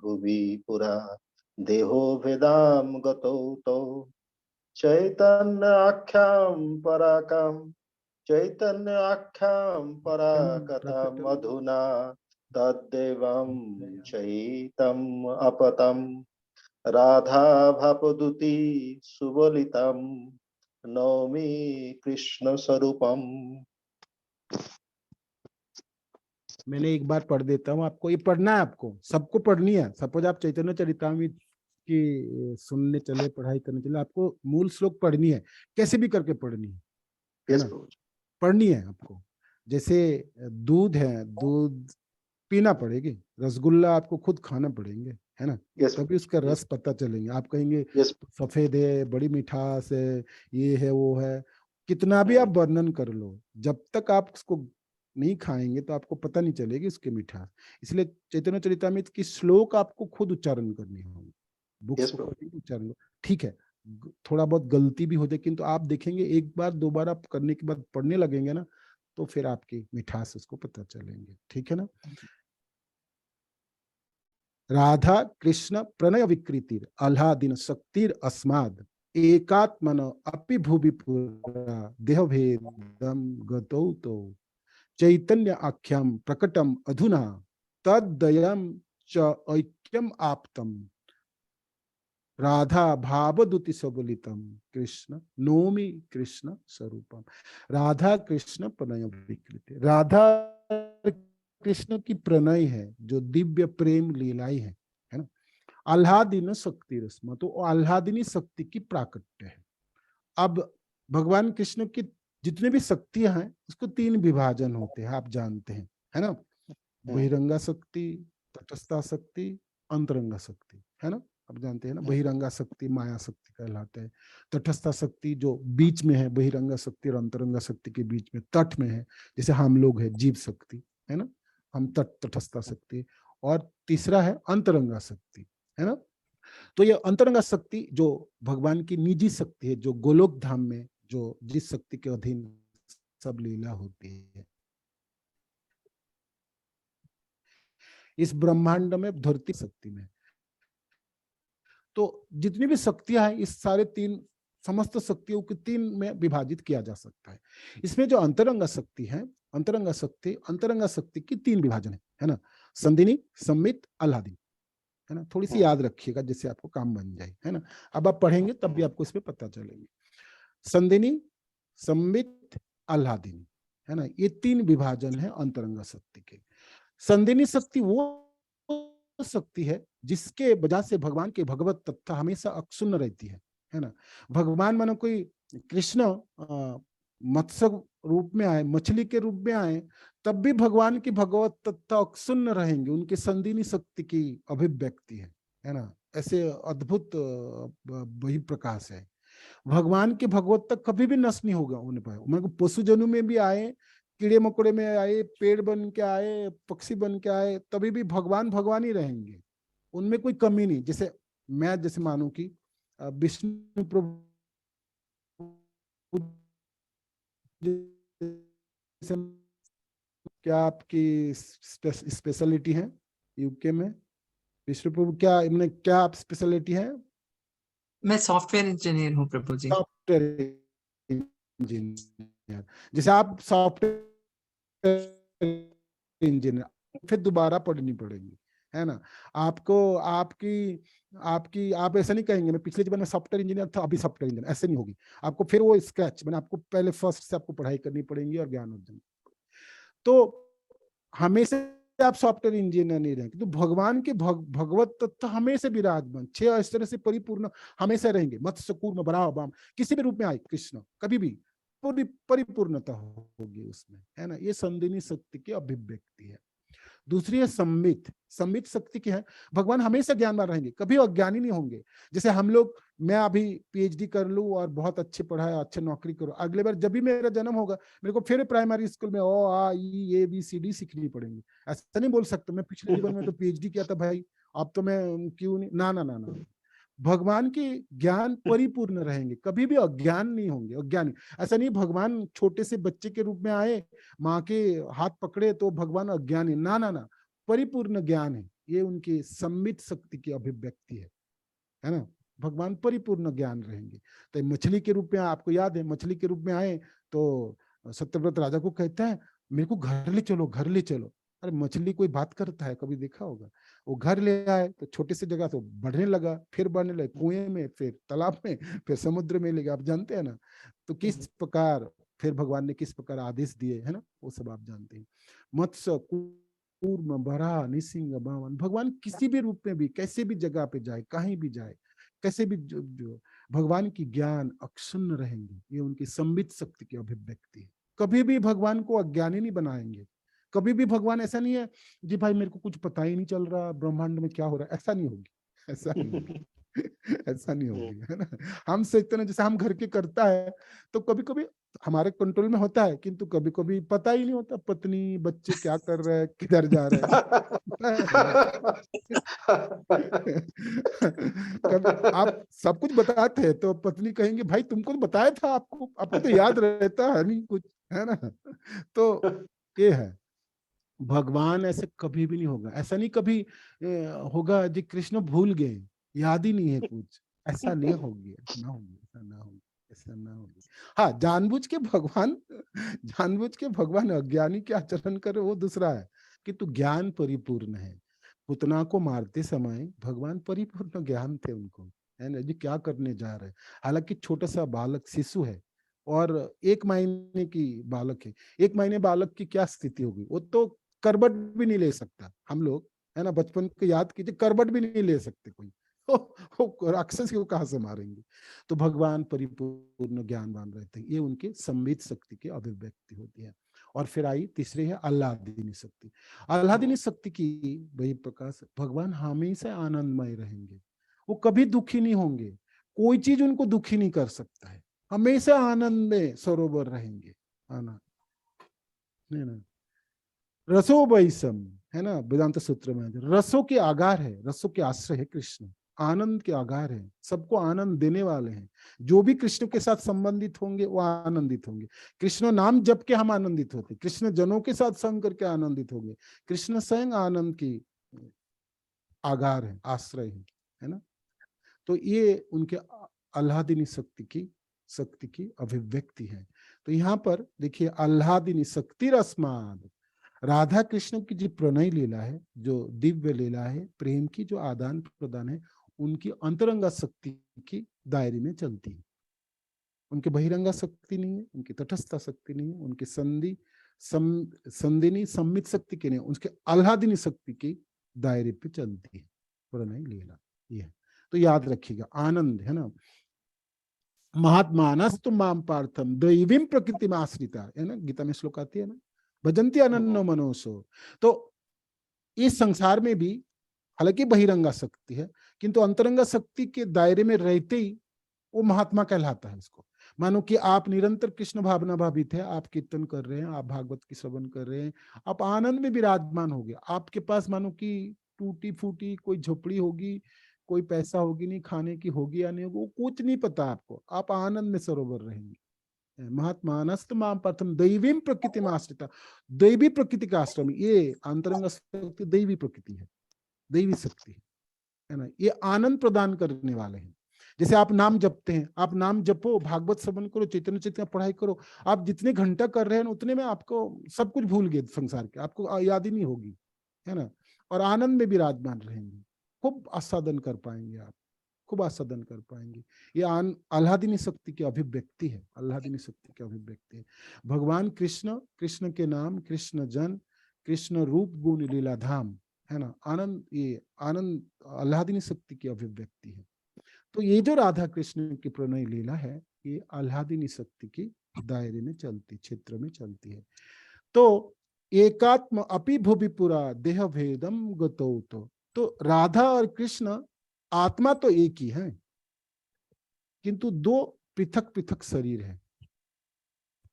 भुवि पुरा देहो भेदाम गतौ तौ चैतन्याख्यां पराकथम अधुना तद्देवं चैतम अपतम राधा भापदूती सुबलितम नौमी कृष्ण स्वरूपम। मैंने एक बार पढ़ देता हूँ आपको, ये पढ़ना है, आपको सबको पढ़नी है। सपोज आप चैतन्य चरितामृत की सुनने चले, पढ़ाई करने चले, आपको मूल श्लोक पढ़नी है, कैसे भी करके पढ़नी है ना? पढ़नी है आपको। जैसे दूध है, दूध पीना पड़ेगी, रसगुल्ला आपको खुद खाना पड़ेंगे, है ना? तभी उसका रस पता चलेंगे। आप कहेंगे सफेद है, बड़ी मिठास है, ये है वो है, कितना भी आप वर्णन कर लो, जब तक आप उसको नहीं खाएंगे तो आपको पता नहीं चलेगी उसकी मिठास। इसलिए चैतन्य चरितामृत की श्लोक आपको खुद उच्चारण करनी होगी, बुक्स को उच्चारण। ठीक है, थोड़ा बहुत गलती भी हो जाए, किंतु आप देखेंगे एक बार 2 बार आप करने के बाद पढ़ने लगेंगे ना, तो फिर आपकी मिठास उसको पता चलेंगे, ठीक है ना? राधा कृष्ण प्रणय विकृतिर आह्लादिन शक्तिर अस्माद एकात्मन अपि भुवि पुरा देहभेदं गतौ तो चैतन्य आख्यम प्रकटम अधुना तद्वयं च ऐक्यम आप्तम राधा भावदूती सबलितम कृष्ण नौमी कृष्ण स्वरूपम। राधा कृष्ण प्रणय विकृति, राधा कृष्ण की प्रणय है, जो दिव्य प्रेम लीलाई है ना, आह्लादिन शक्ति रस्म, तो आह्लादिनी शक्ति की प्राकट्य है। अब भगवान कृष्ण की जितने भी शक्तियां हैं उसको 3 विभाजन होते हैं, आप जानते हैं, है ना, बहिरंगा शक्ति, तटस्था शक्ति, अंतरंगा शक्ति, है ना, आप जानते हैं ना। बहिरंगा शक्ति माया शक्ति कहलाते हैं, तटस्था शक्ति जो बीच में है, बहिरंगा शक्ति और अंतरंगा शक्ति के बीच में तट में है, जैसे हम लोग है जीव शक्ति, है ना, हम तटस्था शक्ति, और तीसरा है अंतरंगा शक्ति, है ना। तो ये अंतरंगा शक्ति जो भगवान की निजी शक्ति है, जो गोलोक धाम में जो जिस शक्ति के अधीन सब लीला होती है, इस ब्रह्मांड में धरती शक्ति में, तो जितनी भी शक्तियां हैं इस सारे 3 समस्त शक्तियों को 3 में विभाजित किया जा सकता है। इसमें जो अंतरंगा शक्ति है, अंतरंगा शक्ति की 3 विभाजन है ना, संदिनी, सम्मित, आह्लादिनी, है ना। थोड़ी सी याद रखिएगा जिससे आपको काम बन जाए, है ना। अब आप पढ़ेंगे तब भी आपको इसमें पता चलेंगे। संदिनी, सम्मित, आह्लादिनी, है ना, ये 3 विभाजन है अंतरंगा शक्ति के। संदिनी शक्ति वो शक्ति है जिसके वजह से भगवान के भगवत तत्व हमेशा अक्षुण्ण रहती है ना। भगवान मानो कोई कृष्ण मत्स्य रूप में आए, मछली के रूप में आए, तब भी भगवान की भगवत तत्व अक्षुण्ण रहेंगे, उनके संदिनी शक्ति की अभिव्यक्ति है ना। ऐसे अद्भुत वही प्रकाश है। भगवान के भगवत तक कभी भी नष्ट नहीं होगा उन पर। मेरे को पशु जन्म में भी आए, कीड़े मकोड़े में आए, पेड़ बन के आए, पक्षी बन के आए, तभी भी भगवान भगवान ही रहेंगे, उनमें कोई कमी नहीं। जैसे मैं जैसे मानूं कि विष्णु प्रभु क्या आपकी स्पेशलिटी है यूके में? विष्णु प्रभु क्या क्या आप स्पेशलिटी है? मैं सॉफ्टवेयर इंजीनियर हूँ प्रभु जी। सॉफ्टवेयर इंजीनियर, जैसे आप सॉफ्टवेयर इंजीनियर फिर दोबारा पढ़नी पड़ेगी, है ना। आपको आप ऐसा नहीं कहेंगे मैं पिछले जीवन में सॉफ्टवेयर इंजीनियर था अभी सॉफ्टवेयर इंजीनियर, ऐसे नहीं होगी। आपको फिर वो स्क्रैच मैंने आपको पहले फर्स्ट से आपको पढ़ाई करनी पड़ेगी और ज्ञान अर्जन। तो हमेशा आप सॉफ्टवेयर इंजीनियर नहीं रहेंगे, तो भगवान के भगवत तत्व हमेशा विराजमान 6 ऐश्वर्य से परिपूर्ण हमेशा रहेंगे। मत्स्य कूर्म वराह वाम किसी भी रूप में आए कृष्ण, कभी भी पूरी परिपूर्णता होगी उसमें, है ना। ये संदिनी शक्ति की अभिव्यक्ति है। दूसरी है सम्मित। सम्मित शक्ति की है भगवान हमेशा ज्ञानवान रहेंगे, कभी अज्ञानी नहीं होंगे। जैसे हम लोग, मैं अभी पीएचडी कर लूं और बहुत अच्छे पढ़ाई अच्छे नौकरी करूं, अगले बार जब भी मेरा जन्म होगा मेरे को फिर प्राइमरी स्कूल में ओ आ ई ए बी सी डी सीखनी पड़ेगी। ऐसा नहीं बोल सकता मैं पिछले जीवन में तो पीएचडी किया था भाई, अब तो मैं क्यों नहीं, ना ना ना ना। भगवान के ज्ञान परिपूर्ण रहेंगे, कभी भी अज्ञान नहीं होंगे, अज्ञानी ऐसा नहीं भगवान छोटे से बच्चे के रूप में आए, माँ के हाथ पकड़े तो भगवान अज्ञानी, ना ना ना, परिपूर्ण ज्ञान है। ये उनकी सम्मित शक्ति की अभिव्यक्ति है ना। भगवान परिपूर्ण ज्ञान रहेंगे। तो मछली के रूप में, आपको याद है मछली के रूप में आए तो सत्यव्रत राजा को कहता है मेरे को घर ले चलो, घर ले चलो। अरे मछली कोई बात करता है, कभी देखा होगा? वो घर ले आए तो छोटे से जगह तो बढ़ने लगा, फिर बढ़ने लगा, कुएं में, फिर तालाब में, फिर समुद्र में ले गया। आप जानते हैं ना। तो किस प्रकार फिर भगवान ने किस प्रकार आदेश दिए, है ना, वो सब आप जानते हैं। मत्स्य कूर्म वराह निसिंह बामन, भगवान किसी भी रूप में भी कैसे भी जगह पे जाए, कहीं भी जाए, कैसे भी जो भगवान की ज्ञान अक्षुण्ण रहेंगे। ये उनकी सम्मित शक्ति की अभिव्यक्ति है। कभी भी भगवान को अज्ञानी नहीं बनाएंगे। कभी भी भगवान ऐसा नहीं है जी भाई मेरे को कुछ पता ही नहीं चल रहा ब्रह्मांड में क्या हो रहा है, ऐसा नहीं होगी, ऐसा नहीं होगी। ऐसा नहीं होगी, है ना। हम सोचते हैं जैसे हम घर के करता है तो कभी कभी हमारे कंट्रोल में होता है, किंतु कभी कभी पता ही नहीं होता पत्नी बच्चे क्या कर रहे हैं, किधर जा रहे हैं। कभी आप सब कुछ बताते हैं तो पत्नी कहेंगे भाई तुमको तो बताया था, आपको तो याद रहता है नहीं कुछ, है ना। तो ये है भगवान ऐसे कभी भी नहीं होगा। ऐसा नहीं कभी होगा जी कृष्ण भूल गए, याद ही नहीं है कुछ, ऐसा नहीं होगी, ऐसा ना होगी, ऐसा ना होगी, ऐसा ना होगी। हाँ, जानबूझ के भगवान अज्ञानी के आचरण करे वो दूसरा है, कि तू ज्ञान परिपूर्ण है। पुतना को मारते समय भगवान परिपूर्ण ज्ञान थे उनको, है ना जी क्या करने जा रहे हैं। हालांकि छोटा सा बालक शिशु है और 1 महीने की बालक है। 1 महीने बालक की क्या स्थिति होगी, वो तो करबट भी नहीं ले सकता। हम लोग है ना, बचपन को याद कीजिए, करबट भी नहीं ले सकते कोई। राक्षस को कहां से मारेंगे। तो भगवान परिपूर्ण ज्ञानवान रहते हैं, ये उनके संबित शक्ति की अभिव्यक्ति होती है। और फिर आई तीसरी है आह्लादिनी शक्ति। आह्लादिनी शक्ति की वही प्रकाश, भगवान हमेशा आनंदमय रहेंगे, वो कभी दुखी नहीं होंगे, कोई चीज उनको दुखी नहीं कर सकता है, हमेशा आनंद में सरोवर रहेंगे। आना नहीं ना, रसो वैसम है ना, वेदांत सूत्र में रसों के आगार है, रसों के आश्रय है कृष्ण, आनंद के आगार है, सबको आनंद देने वाले हैं। जो भी कृष्ण के साथ संबंधित होंगे वो आनंदित होंगे। कृष्ण नाम जप के हम आनंदित होते, कृष्ण जनों के साथ संग करके आनंदित होंगे। कृष्ण स्वयं आनंद की आगार है, आश्रय है ना। तो ये उनके आह्लादिनी शक्ति की अभिव्यक्ति है। तो यहाँ पर देखिए, आह्लादिनी शक्ति रस्माद, राधा कृष्ण की जो प्रणय लीला है, जो दिव्य लीला है, प्रेम की जो आदान प्रदान है, उनकी अंतरंगा शक्ति की दायरे में चलती है। उनके बहिरंगा शक्ति नहीं है, उनकी तटस्थ शक्ति नहीं है, उनकी संदिनी सम्मित शक्ति की नहीं, उसके आह्लादिनी शक्ति की दायरे पे चलती है प्रणय लीला। ये है, तो याद रखिएगा, आनंद है ना। महात्मानस्तु माम पार्थम दैवीं प्रकृति में आश्रिता, है ना, गीता में श्लोक आती है ना, भजन्ति अनन्यो मनोसो। तो इस संसार में भी हालांकि बहिरंगा शक्ति है, किंतु अंतरंगा शक्ति के दायरे में रहते ही वो महात्मा कहलाता है। इसको मानो कि आप निरंतर कृष्ण भावना भावित है, आप कीर्तन कर रहे हैं, आप भागवत की श्रवण कर रहे हैं, आप आनंद में विराजमान हो गए। आपके पास मानो कि टूटी फूटी कोई झोपड़ी होगी, कोई पैसा होगी नहीं, खाने की होगी या नहीं होगी, वो कुछ नहीं पता आपको, आप आनंद में सरोवर रहेंगे। महात्मानस्त माम प्रथम दैवीं प्रकृति में आश्रिता, दैवी प्रकृति का आश्रम, ये अंतरंग शक्ति दैवी प्रकृति है, दैवी शक्ति है ना। ये आनंद प्रदान करने वाले हैं। जैसे आप नाम जपते हैं, आप नाम जपो, भागवत श्रवण करो, चैतन्य चैतन्य पढ़ाई करो, आप जितने घंटा कर रहे हैं उतने में आपको सब कुछ भूल गए संसार के, आपको याद ही नहीं होगी, है ना। और आनंद में विराजमान रहेंगे, खूब आस्वादन कर पाएंगे, आप खूब आस्वादन कर पाएंगे। ये आह्लादिनी शक्ति की अभिव्यक्ति है, आह्लादिनी शक्ति की अभिव्यक्ति है। भगवान कृष्ण, कृष्ण के नाम, कृष्ण जन, कृष्ण रूप गुण लीला धाम, है ना, आनंद, ये आनंद आह्लादिनी शक्ति की अभिव्यक्ति है। तो ये जो राधा कृष्ण की प्रणय लीला है, ये आह्लादिनी शक्ति की दायरे में चलती, क्षेत्र में चलती है। तो एकात्म अपि भुविपुरा देह भेदम गतो, तो राधा और कृष्ण आत्मा तो एक ही है, किंतु दो पृथक पृथक शरीर है।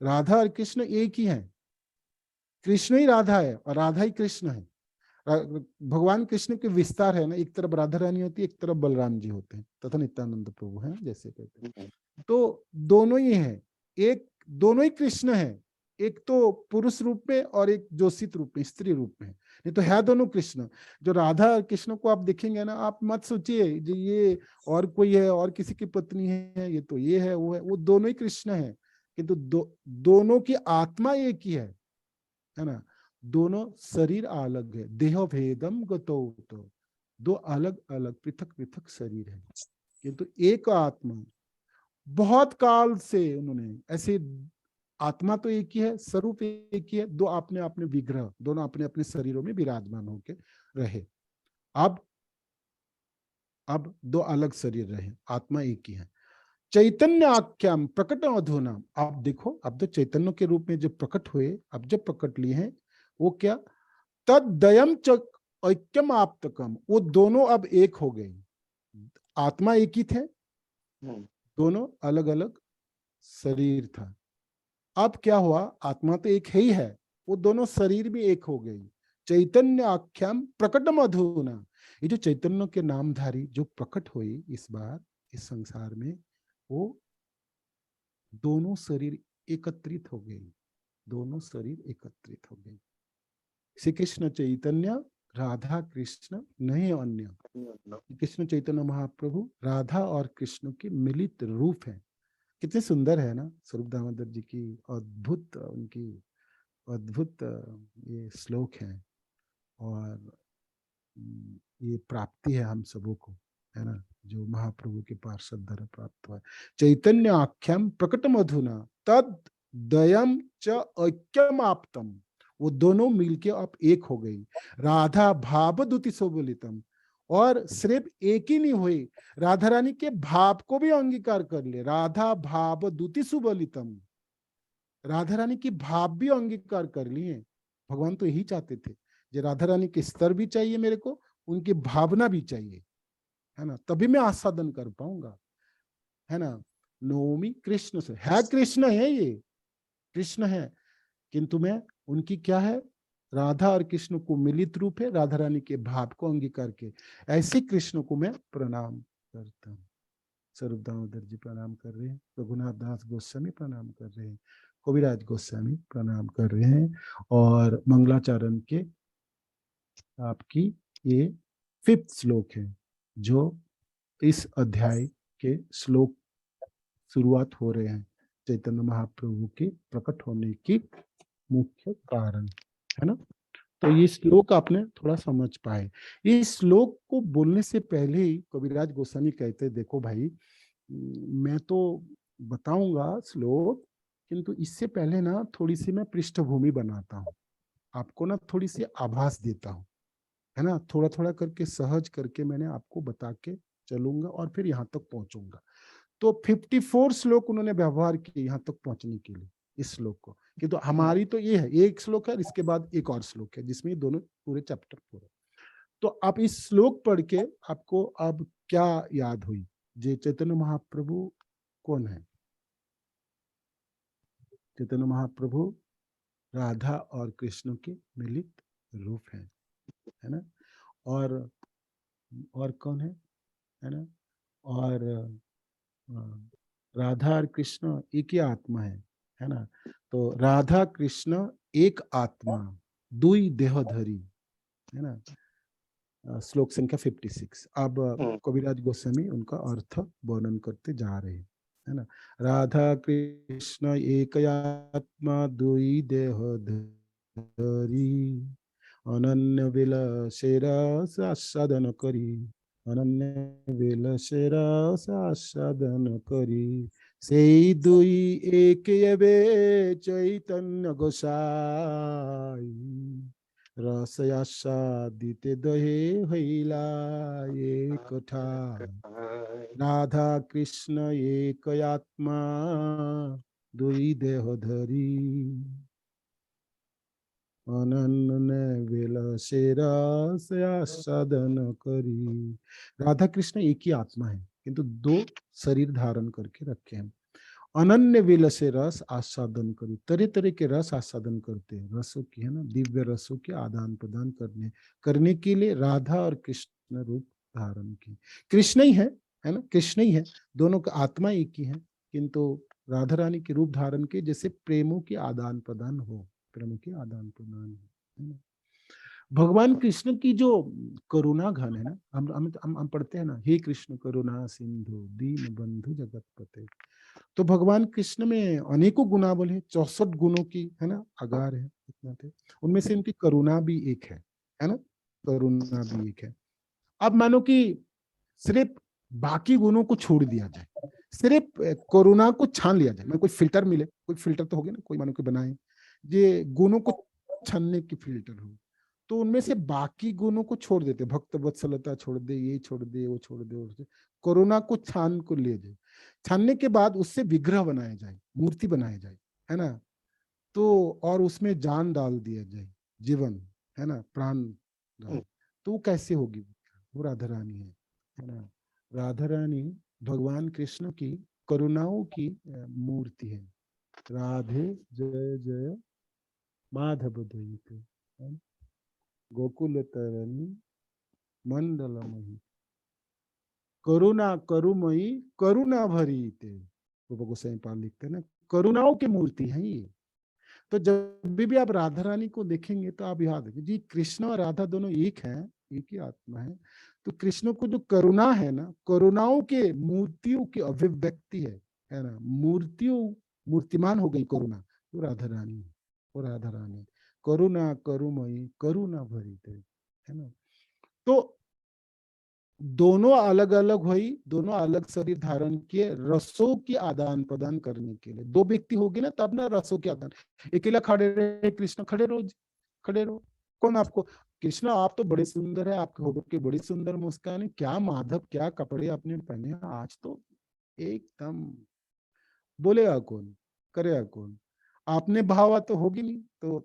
राधा और कृष्ण एक ही है, कृष्ण ही राधा है और राधा ही कृष्ण है। भगवान कृष्ण के विस्तार है ना, एक तरफ राधा रानी होती है, एक तरफ बलराम जी होते हैं, तथा नित्यानंद प्रभु है जैसे कहते हैं। तो दोनों ही है, एक दोनों ही कृष्ण है, एक तो पुरुष रूप में और एक जोशित रूप में, स्त्री रूप में, नहीं तो है दोनों कृष्ण। जो राधा और कृष्ण को आप देखेंगे ना, आप मत सोचिए जो ये और कोई है और किसी की पत्नी है, ये तो ये है वो है, वो दोनों ही कृष्ण है, किंतु दोनों की आत्मा एक ही है ना। दोनों शरीर अलग है, देह भेदम गतो, तो दो अलग अलग पृथक पृथक शरीर है, किंतु एक आत्मा। बहुत काल से उन्होंने ऐसे, आत्मा तो एक ही है, स्वरूप एक ही है, दो अपने अपने विग्रह, दोनों अपने अपने शरीरों में विराजमान होकर रहे। अब दो अलग शरीर रहे, आत्मा एक ही है। चैतन्य आख्याम प्रकट अधुना, आप देखो, अब तो चैतन्य के रूप में जो प्रकट हुए, अब जब प्रकट लिए हैं, वो क्या, तद्दयम च ऐक्यम आप्तकम, वो दोनों अब एक हो गए। आत्मा एक ही थे, दोनों अलग अलग शरीर था। अब क्या हुआ, आत्मा तो एक ही है, वो दोनों शरीर भी एक हो गई। चैतन्य आख्याम प्रकटम अधुना, ये जो चैतन्य के नामधारी जो प्रकट हुई इस बार इस संसार में, वो दोनों शरीर एकत्रित हो गए, दोनों शरीर एकत्रित हो गए। श्री कृष्ण चैतन्य राधा कृष्ण नहीं अन्य, कृष्ण चैतन्य महाप्रभु राधा और कृष्ण की मिलित रूप है। कितने सुंदर है ना स्वरूप दामोदर जी की अद्भुत, उनकी अद्भुत ये श्लोक है, और ये प्राप्ति है हम सबों को, है ना, जो महाप्रभु के पार्षद द्वारा प्राप्त हुआ। चैतन्य आख्याम प्रकटम अधुना तद दयम च ऐक्यम आप्तम, वो दोनों मिलके अब एक हो गई। राधा भाव द्युति सुबलितम, और सिर्फ एक ही नहीं हुई, राधा रानी के भाव को भी अंगीकार कर ले। राधा भाव द्युति सुबलितम, राधा रानी की भाव भी अंगीकार कर लिए। भगवान तो यही चाहते थे, जो राधा रानी के स्तर भी चाहिए मेरे को, उनकी भावना भी चाहिए, है ना, तभी मैं आस्वादन कर पाऊंगा, है ना। नौमी कृष्ण से है, कृष्ण है, ये कृष्ण है, किंतु मैं उनकी क्या है, राधा और कृष्ण को मिलित रूप है, राधा रानी के भाव को अंगीकार के, ऐसे कृष्ण को मैं प्रणाम करता हूँ। स्वरूप दामोदर जी प्रणाम कर रहे हैं, रघुनाथ दास गोस्वामी प्रणाम कर रहे हैं, कविराज गोस्वामी प्रणाम कर रहे हैं, और मंगलाचरण के आपकी ये 5th श्लोक है, जो इस अध्याय के श्लोक शुरुआत हो रहे हैं चैतन्य महाप्रभु के प्रकट होने की मुख्य कारण, है ना। तो ये श्लोक आपने थोड़ा समझ पाए। इस श्लोक को बोलने से पहले ही कविराज गोस्वामी कहते, देखो भाई, मैं तो बताऊंगा श्लोक, किंतु इससे पहले ना थोड़ी सी मैं पृष्ठभूमि बनाता हूँ, आपको ना थोड़ी सी आभास देता हूँ, है ना, थोड़ा थोड़ा करके सहज करके मैंने आपको बता के चलूंगा और फिर यहाँ तक पहुंचूंगा। तो 54 श्लोक उन्होंने व्यवहार किए यहाँ तक पहुंचने के लिए इस श्लोक को, कि तो हमारी तो ये है, एक श्लोक है, इसके बाद एक और श्लोक है, जिसमें ये दोनों पूरे चैप्टर पूरे। तो आप इस श्लोक पढ़ के आपको अब क्या याद हुई, जे चैतन्य महाप्रभु कौन है? चैतन्य महाप्रभु राधा और कृष्ण के मिलित रूप है ना। और कौन है ना। और राधा और कृष्ण एक ही आत्मा है ना। तो राधा कृष्ण एक आत्मा दुई देहधरी, है ना। श्लोक संख्या 56। अब कविराज गोस्वामी उनका अर्थ वर्णन करते जा रहे हैं, है ना। राधा कृष्ण एक आत्मा दुई देहधरी, अनन्य विलसे रस आस्वादन करी, अनन्य विलसे रस आस्वादन करी, सेई दुई एक एवे चैतन्य गोसाई, रस आस्वादिते दहे हईला एक ठाई, राधा कृष्ण एक आत्मा दुई देहधरी, अनन्य विलसे रस आस्वादन करी। राधा कृष्ण एक ही आत्मा है, किंतु दो शरीर धारण करके रखे हैं। अनन्य विलसे रस आस्वादन करी, तरह तरह के रस आस्वादन करते हैं, रसों की, है ना, दिव्य रसों के आदान प्रदान करने के लिए राधा और कृष्ण रूप धारण की। कृष्ण ही है ना, कृष्ण ही है, दोनों का आत्मा एक ही है, किंतु राधा रानी के रूप धारण के, जैसे प्रेमों के आदान प्रदान हो, प्रेम के आदान प्रदान है ना। भगवान कृष्ण की जो करुणा घन है ना, हम पढ़ते हैं ना, हे कृष्ण करुणा सिंधु दीन बंधु जगतपते। तो भगवान कृष्ण में अनेकों गुणावल है, 64 गुणों की, है ना, अगार है, इतना थे। उनमें से इनकी करुणा भी एक है ना, करुणा भी एक है। अब मानो कि सिर्फ बाकी गुणों को छोड़ दिया जाए, सिर्फ करुणा को छान लिया जाए, मैं कोई फिल्टर मिले, कोई फिल्टर तो होगा ना, कोई मानो कि बनाए ये गुणों को छानने की फिल्टर हो, तो उनमें से बाकी गुणों को छोड़ देते, भक्त वत्सलता छोड़ दे, ये छोड़ दे, वो छोड़ दे, कोरोना को छान को ले जाए, छानने के बाद उससे विग्रह बनाया जाए, मूर्ति बनाया जाए, है ना। तो और उसमें जान डाल दिया जाए, जीवन, है ना, प्राण डाल, तो वो कैसे होगी? वो राधा रानी है ना। राधा रानी भगवान कृष्ण की करुणाओं की मूर्ति है। राधे जय जय माधव दयिते, गोकुल तरणी मंडलमयी, करुणा करुमयी करुणा भरीते। रूप गोसाई पाल लिखते हैं ना, करुणाओं की मूर्ति है ये। तो जब भी आप राधा रानी को देखेंगे तो आप याद रखिए जी, कृष्ण और राधा दोनों एक हैं, एक ही आत्मा है। तो कृष्ण को जो करुणा है ना, करुणाओं के मूर्तियों की अभिव्यक्ति है ना, मूर्तिमान हो गई करुणा, वो राधा रानी है, वो राधा रानी करुणा करुमयी करुणा भरी, है ना। तो दोनों अलग अलग हुई, दोनों अलग शरीर धारण किए रसों की आदान प्रदान करने के लिए। दो व्यक्ति होगी ना तब ना रसों के आदान, अकेला खड़े रहे कृष्ण खड़े रोज, खड़े रहो। कौन आपको, कृष्ण आप तो बड़े सुंदर है, आपके होठों की बड़ी सुंदर मुस्कान है, क्या माधव क्या कपड़े आपने पहने हैं आज तो एकदम, बोलेगा कौन, करेगा कौन, आपने भावा तो होगी नहीं। तो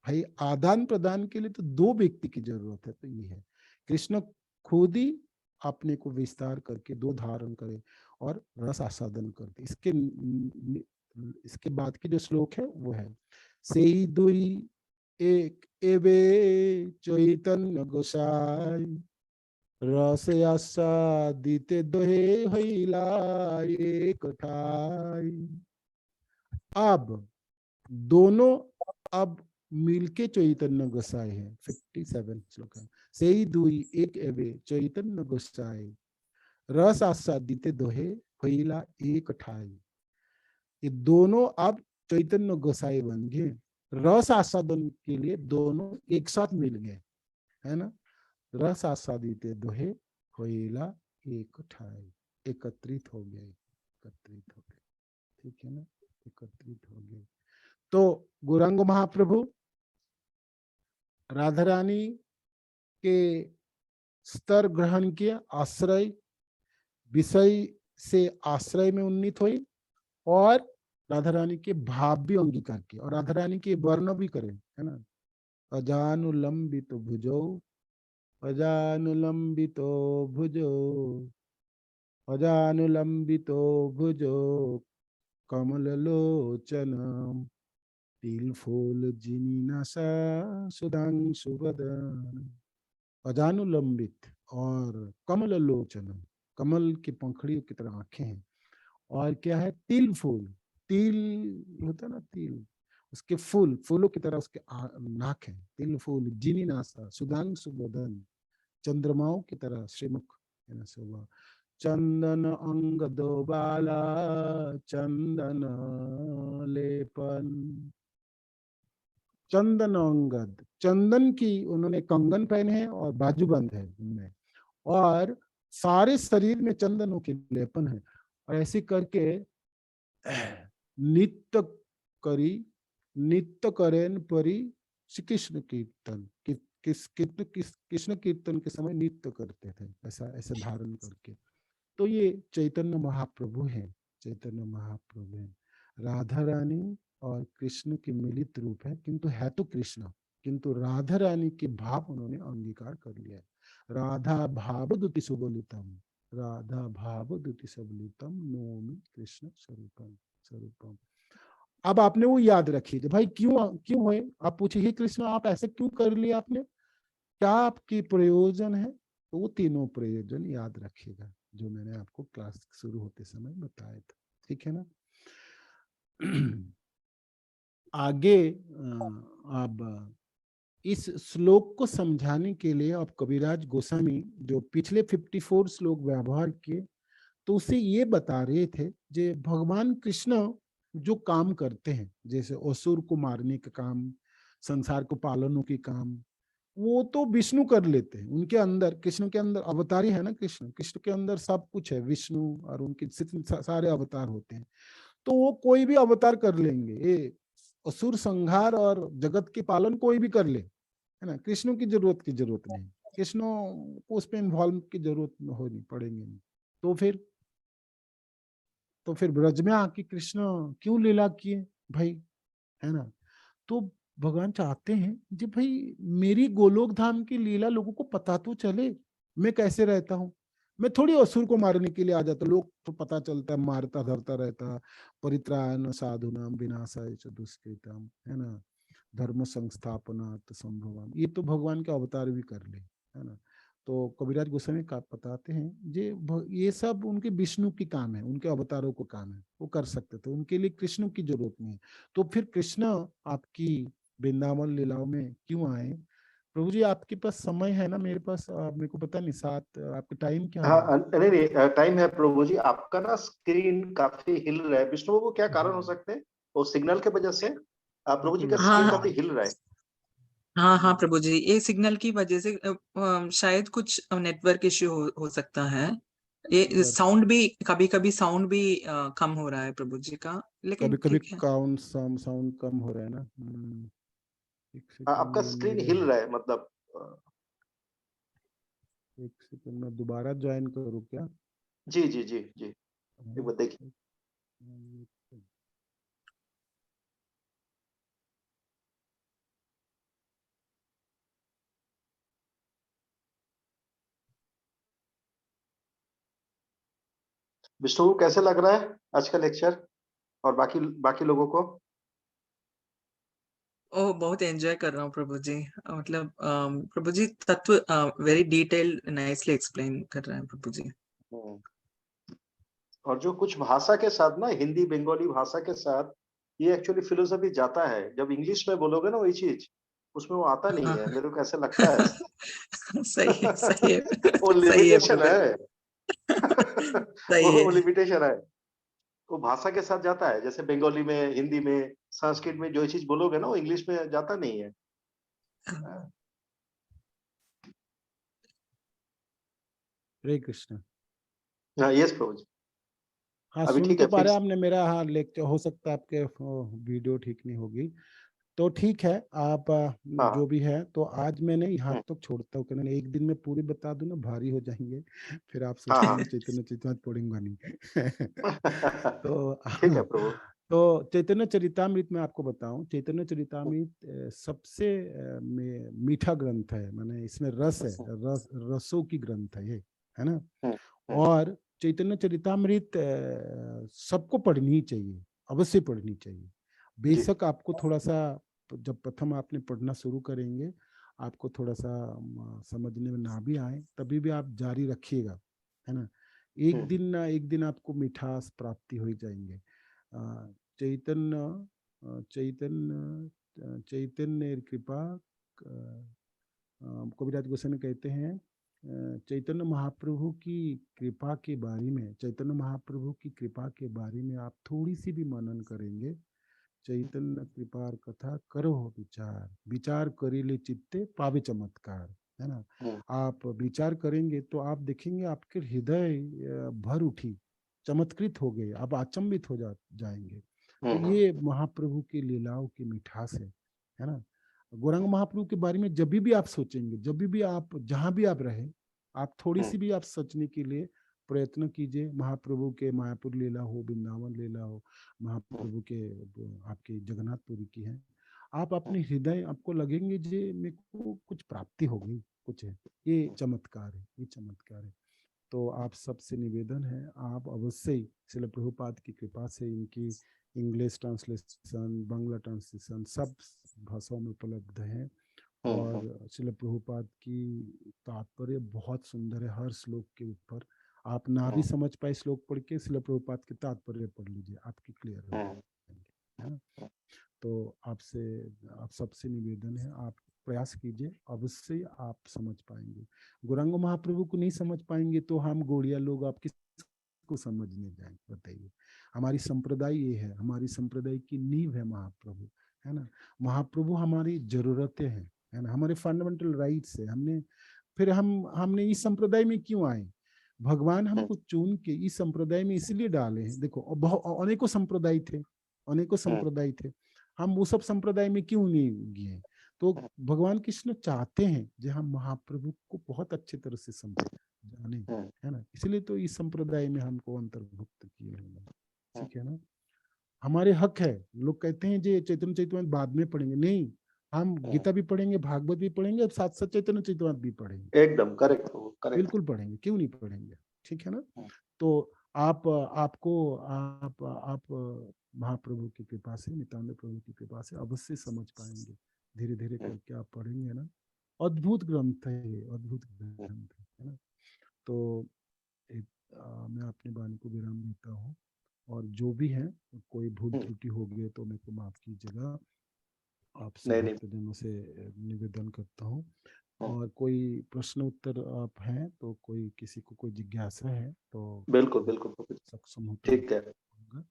भाई आदान प्रदान के लिए तो दो व्यक्ति की जरूरत है, तो ये है कृष्ण खुद ही अपने को विस्तार करके दो धारण करे और रस आस्वादन करते। इसके बाद के जो श्लोक है वो है, सेई दुई एक एवे चैतन्य गोसाई रस आस्वादिते दोहे हईला एक ठाई। अब दोनों अब मिलके चैतन्य गोसाई है, 57 श्लोक है। सेई दुई एक एवे चैतन्य गोसाई रस आस्वादिते दोहे हईला एक ठाई। ये दोनों अब चैतन्य गोसाई बन गए, रस आस्वादन के लिए दोनों एक साथ मिल गए, है ना। रस आस्वादित दोहे होइला एक ठाई, एकत्रित हो गए, एकत्रित हो गए, ठीक है ना, एकत्रित हो गए। तो गौरांग महाप्रभु राधा रानी के स्तर ग्रहण किया, आश्रय विषय से आश्रय में उन्नीत हुई और राधा रानी के भाव भी अंगीकार किया और राधा रानी के वर्ण भी करें, है ना। अजानुलंबित भुजो, अजानुलंबितो भुजो, अजानुलंबितो भुजो कमललोचन तिल फूल जिनीनासा सुधांशु वदन। अजानुलंबित और कमललोचन, कमल की पंखड़ियों की तरह आंखें हैं, और क्या है, तिल फूल, तिल होता है ना तिल, उसके फूल, फूलों की तरह उसके नाक है, तिल फूल जिनीनासा सुधांशु वदन, चंद्रमाओं की तरह श्रीमुख है ना शोभा। चंदन अंग दो बाला चंदन लेपन, चंदन अंगद, चंदन की उन्होंने कंगन पहने हैं और बाजूबंद है उनमें, और सारे शरीर में चंदनों के लेपन है। और ऐसे करके नित्य करी, नित्य करेन परी श्री कृष्ण कीर्तन, कृष्ण कीर्तन के समय नृत्य करते थे, ऐसा ऐसा धारण करके। तो ये चैतन्य महाप्रभु है, चैतन्य महाप्रभु है, राधा रानी और कृष्ण के मिलित रूप है, किंतु है तो कृष्ण, किंतु राधा रानी के भाव उन्होंने अंगीकार कर लिया। राधा भाव दुति सुबलितम, राधा भाव दुति सुबलितम नोमि कृष्ण स्वरूपम स्वरूपम। अब आपने वो याद रखिए भाई, क्यों हुए, आप पूछिए कृष्ण आप ऐसे क्यों कर लिया आपने, क्या आपकी प्रयोजन है, तो वो तीनों प्रयोजन याद रखिएगा जो मैंने आपको क्लास शुरू होते समय बताया था, ठीक है ना। आगे अब इस श्लोक को समझाने के लिए अब कविराज गोस्वामी जो पिछले 54 श्लोक व्यवहार किए, तो उसे ये बता रहे थे जे भगवान कृष्ण जो काम करते हैं, जैसे असुर को मारने का काम, संसार को पालनों के काम, वो तो विष्णु कर लेते हैं। उनके अंदर, कृष्ण के अंदर अवतारी है ना, कृष्ण के अंदर सब कुछ है, विष्णु और उनके सारे अवतार होते हैं, तो वो कोई भी अवतार कर लेंगे, ये असुर संहार और जगत के पालन कोई भी कर ले, है ना। कृष्ण की जरूरत नहीं, कृष्ण को उस पर इन्वॉल्व की जरूरत हो नहीं पड़ेंगे नहीं। तो फिर ब्रज में आके कृष्ण क्यों लीला किए भाई, है ना। तो भगवान चाहते हैं जी भाई मेरी गोलोक धाम की लीला लोगों को पता तो चले, मैं कैसे रहता हूँ। मैं थोड़ी असुर को मारने के लिए आ जाता, लोग तो पता चलता है मारता धरता रहता, परित्राण साधुनाम विनाशाय च दुष्कृतम, है ना, धर्म संस्थापनार्थ संभवम, ये तो भगवान के अवतार भी कर ले, है ना। तो कविराज गोस्वामी का बताते हैं ये सब उनके विष्णु की काम है, उनके अवतारों को काम है, वो कर सकते थे, उनके लिए कृष्ण की जरूरत नहीं है। तो फिर कृष्ण आपकी वृंदावन लीलाओं में क्यों आए। प्रभु जी आपके पास समय है ना, मेरे पास मेरे को पता नहीं, साथ आपका टाइम क्या है। हाँ नहीं टाइम है प्रभु जी। आपका ना स्क्रीन काफी हिल रहा है विष्णु बाबू, क्या कारण हो सकते हैं, वो सिग्नल के वजह से प्रभु जी का स्क्रीन हाँ काफी हिल रहा है। हाँ प्रभु जी, ये सिग्नल की वजह से शायद कुछ नेटवर्क इश्यू हो सकता है। ये साउंड भी कभी साउंड भी कम हो रहा है प्रभु जी का, लेकिन कभी ठीक है। साउंड कम हो रहा है ना, एक हाँ, सेकंड आपका स्क्रीन हिल रहा है, मतलब एक सेकंड मैं दोबारा ज्वाइन करूँ क्या? जी जी जी जी, एक बार देखिए। विष्णु, कैसे लग रहा है आज का लेक्चर और बाकी बाकी लोगों को? ओह, बहुत एंजॉय कर रहा हूँ प्रभु जी। मतलब प्रभु जी तत्व वेरी डिटेल्ड नाइसली एक्सप्लेन कर रहे हैं प्रभु जी। हम्म। और जो कुछ भाषा के साथ ना, हिंदी बंगाली भाषा के साथ ये एक्चुअली फिलोसफी जाता है। जब इंग्लिश में बोलोगे ना वही चीज, उसमें वो आता नहीं है, मेरे को ऐसे लगता है। सही है, सही है। वो सही है लिमिटेशन प्रभु जी, है। सही वो है। लिमिटेशन है, वो भाषा के साथ जाता है। जैसे बंगाली में, हिंदी में, संस्कृत में जो चीज बोलोगे ना वो इंग्लिश में जाता नहीं है। हरे कृष्ण। हाँ, यस प्रभु जी। हाँ, अभी सुन ठीक तो है पा फिर। रहे हैं आपने मेरा? हाँ, लेक्चर हो सकता है आपके वीडियो ठीक नहीं होगी, तो ठीक है। आप जो हाँ। भी है, तो आज मैंने यहाँ हम्म, तक छोड़ता हूँ, कि मैंने एक दिन में पूरी बता दूं ना, भारी हो जाएंगे। फिर आप हाँ सोचेंगे हाँ। चैतन्य चैतन्य पढ़ूंगा नहीं। तो ठीक है प्रभु। तो चैतन्य चरितामृत में आपको बताऊं, चैतन्य चरितामृत सबसे मीठा ग्रंथ है। माने इसमें रस है, रसों की ग्रंथ है ये, है ना। हम्म, हम्म, और चैतन्य चरितामृत सबको पढ़नी चाहिए, अवश्य पढ़नी चाहिए। जी। बेशक आपको थोड़ा सा, जब प्रथम आपने पढ़ना शुरू करेंगे, आपको थोड़ा सा समझने में ना भी आए, तभी भी आप जारी रखिएगा, है ना। एक हम्म, दिन ना एक दिन आपको मिठास प्राप्ति हो ही जाएंगे। चैतन्य चैतन्य कृपा, कबीराज गोस्वामी कहते हैं, चैतन्य महाप्रभु की कृपा के बारे में, चैतन्य महाप्रभु की कृपा के बारे में आप थोड़ी सी भी मनन करेंगे, चैतन्य कृपार कथा करो विचार, विचार करिले चित्ते पावे चमत्कार, है ना। हम्म, आप विचार करेंगे तो आप देखेंगे आपके हृदय भर उठी, चमत्कृत हो गए, आप अचंभित हो जाएंगे। तो हम्म, ये महाप्रभु की लीलाओं की मिठास है ना। गौरांग महाप्रभु के बारे में जब भी आप सोचेंगे, जब भी आप जहां भी आप रहे, आप थोड़ी सी भी आप सोचने के लिए प्रयत्न कीजिए। महाप्रभु के मायापुर लीला हो, वृंदावन लीला हो, महाप्रभु के आपके जगन्नाथपुरी की है, आप अपने हृदय, आपको लगेंगे जे मेरे को कुछ प्राप्ति हो गई, कुछ है, ये चमत्कार है, ये चमत्कार है। तो आप सबसे निवेदन है, आप अवश्य ही श्रील प्रभुपाद की कृपा से इनकी इंग्लिश ट्रांसलेशन, बांग्ला ट्रांसलेशन सब भाषाओं में उपलब्ध है। और श्रील प्रभुपाद की तात्पर्य बहुत सुंदर है, हर श्लोक के ऊपर। आप ना भी समझ पाए श्लोक पढ़ के, श्रील प्रभुपाद के तात्पर्य पढ़ लीजिए, आपकी क्लियर हो जाएंगे, है ना। तो आपसे, आप सबसे निवेदन है, आप प्रयास कीजिए, अवश्य आप समझ पाएंगे। गौरांग महाप्रभु को नहीं समझ पाएंगे तो हम गौड़िया लोग आप किसको समझने जाएंगे, बताइए। हमारी संप्रदाय ये है, हमारी संप्रदाय की नींव है महाप्रभु, है ना। महाप्रभु हमारी जरूरतें हैं, है ना, हमारे फंडामेंटल राइट्स है। हमने इस संप्रदाय में क्यों आए? भगवान हमको चुन के इस संप्रदाय में इसलिए डाले हैं। देखो, अनेकों संप्रदाय थे, अनेकों संप्रदाय थे, हम वो सब संप्रदाय में क्यों नहीं गए? तो भगवान कृष्ण चाहते हैं जो हम महाप्रभु को बहुत अच्छी तरह से जाने, है ना। इसलिए तो इस संप्रदाय में हमको अंतर्भुक्त किए हैं, ठीक है ना। हमारे हक है। लोग कहते हैं जे चैतन्य चैतन्य बाद में पढ़ेंगे, नहीं, हम गीता भी पढ़ेंगे, भागवत भी पढ़ेंगे, और साथ साथ चैतन्य चैतन्य भी पढ़ेंगे, एकदम करेक्ट प्रभु, करेक्ट। बिल्कुल पढ़ेंगे, क्यों नहीं पढ़ेंगे, ठीक है ना। तो आप महाप्रभु की कृपा से, नित्यानंद प्रभु की कृपा से अवश्य समझ पाएंगे, धीरे धीरे करके आप पढ़ेंगे ना। अद्भुत ग्रंथ है ये, अद्भुत ग्रंथ है ना। तो मैं अपनी वाणी को विराम देता हूँ, और जो भी है, कोई भूल त्रुटि हो गई तो मेरे को माफ कीजिएगा, आपसे नहीं नहीं। भक्तजनों से निवेदन करता हूँ। और कोई प्रश्न उत्तर आप हैं तो, कोई किसी को कोई जिज्ञासा है तो बिल्कुल बिल्कुल प्रभु जी, सक्षम होता ठीक है। होगा।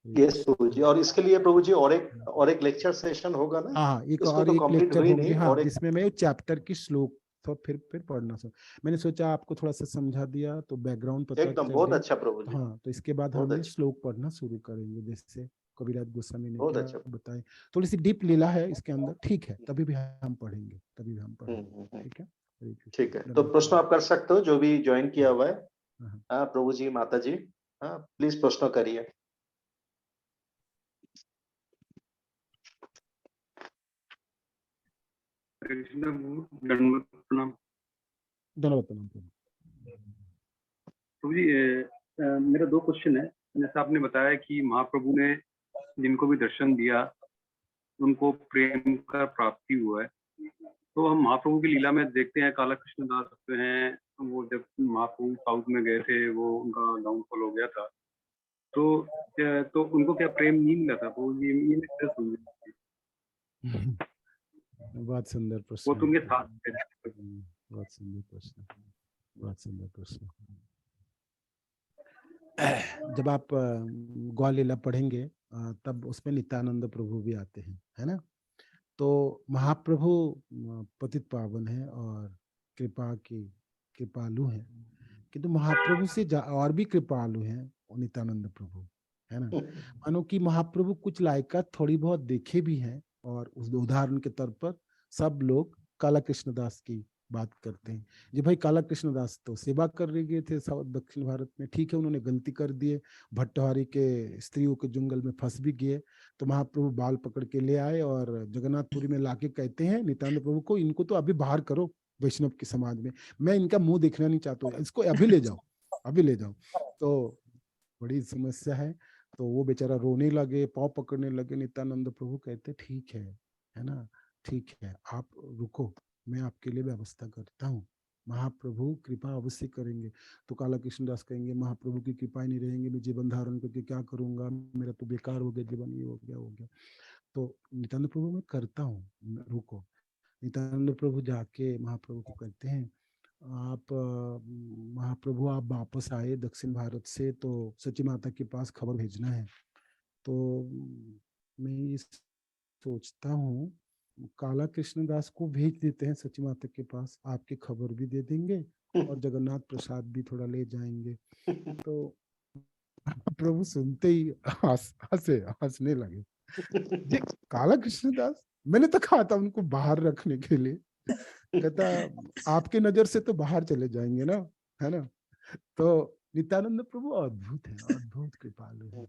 यस प्रभु जी, और इसके लिए प्रभु जी और एक लेक्चर सेशन होगा ना? हाँ, इसको तो एक कंप्लीट लेक्चर हुई होंगे, नहीं, हाँ, और एक। जिसमें मैं चैप्टर की श्लोक तो फिर पढ़ना सो मैंने सोचा आपको थोड़ा सा समझा दिया तो बैकग्राउंड पता एकदम चल बहुत गई। अच्छा प्रभु जी, हाँ, तो इसके बाद बहुत हम अच्छा। श्लोक पढ़ना शुरू करेंगे, जैसे कबीरदास गोस्वामी ने बहुत क्या अच्छा। बताए, थोड़ी सी डीप लीला है इसके अंदर, ठीक है, तभी भी हम पढ़ेंगे, ठीक है। ठीक है, तो प्रश्न आप कर सकते हो, जो भी ज्वाइन किया हुआ है। हाँ। हाँ प्रभु जी, माता जी, हाँ प्लीज प्रश्न करिए। दंडवत प्रणाम। धन्यवाद प्रणाम। प्रभु जी, मेरा 2 क्वेश्चन है। जैसा आपने बताया कि महाप्रभु ने जिनको भी दर्शन दिया उनको प्रेम का प्राप्ति हुआ है, तो हम महाप्रभु की लीला में देखते हैं काला कृष्ण दास जो हैं, वो जब महाप्रभु साउथ में गए थे, वो उनका डाउनफॉल हो गया था, तो उनको क्या प्रेम नहीं मिला था? तो ये मैं क्या समझूं? बहुत सुंदर प्रश्न, वो तो उनके साथ थे। बहुत सुंदर प्रश्न, बहुत सुंदर प्रश्न। जब आप गौर लीला पढ़ेंगे तब उसमें नित्यानंद प्रभु भी आते हैं, है ना। तो महाप्रभु पतित पावन है और कृपालु हैं, किंतु महाप्रभु से और भी कृपालु हैं नित्यानंद प्रभु, है ना। मानो कि महाप्रभु कुछ लायकात थोड़ी बहुत देखे भी हैं, और उस उदाहरण के तौर पर सब लोग काला कृष्णदास की बात करते हैं। जी भाई, काला कृष्णदास तो सेवा कर रहे गए थे दक्षिण भारत में, ठीक है, उन्होंने गलती कर दिए, भट्टहारी के स्त्रियों के जंगल में फंस भी गए, तो महाप्रभु बाल पकड़ के ले आए और जगन्नाथपुरी में लाके कहते हैं नित्यानंद प्रभु को, इनको तो अभी बाहर करो वैष्णव के समाज में, मैं इनका मुंह देखना नहीं चाहता हूँ, इसको अभी ले जाओ, अभी ले जाओ। तो बड़ी समस्या है, तो वो बेचारा रोने लगे, पाँव पकड़ने लगे। नित्यानंद प्रभु कहते ठीक है ना, ठीक है, आप रुको, मैं आपके लिए व्यवस्था करता हूँ, महाप्रभु कृपा अवश्य करेंगे। तो काला कृष्णदास कहेंगे महाप्रभु की कृपा नहीं रहेंगे, मैं जीवन धारण करके क्या करूंगा, मेरा तो बेकार हो गया जीवन, ये हो गया। तो नित्यानंद प्रभु मैं करता हूँ, रुको। नित्यानंद प्रभु जाके महाप्रभु को कहते हैं, आप महाप्रभु आप वापस आए दक्षिण भारत से, तो सची माता के पास खबर भेजना है। तो मैं सोचता हूँ काला कृष्णदास को भेज देते हैं सची माता के पास, आपकी खबर भी दे देंगे और जगन्नाथ प्रसाद भी थोड़ा ले जाएंगे। तो प्रभु सुनते ही हंसने लगे। जी काला कृष्णदास, मैंने तो कहा था उनको बाहर रखने के लिए, कहता आपके नजर से तो बाहर चले जाएंगे ना, है ना। तो नित्यानंद प्रभु अद्भुत है, अद्भुत कृपालु है।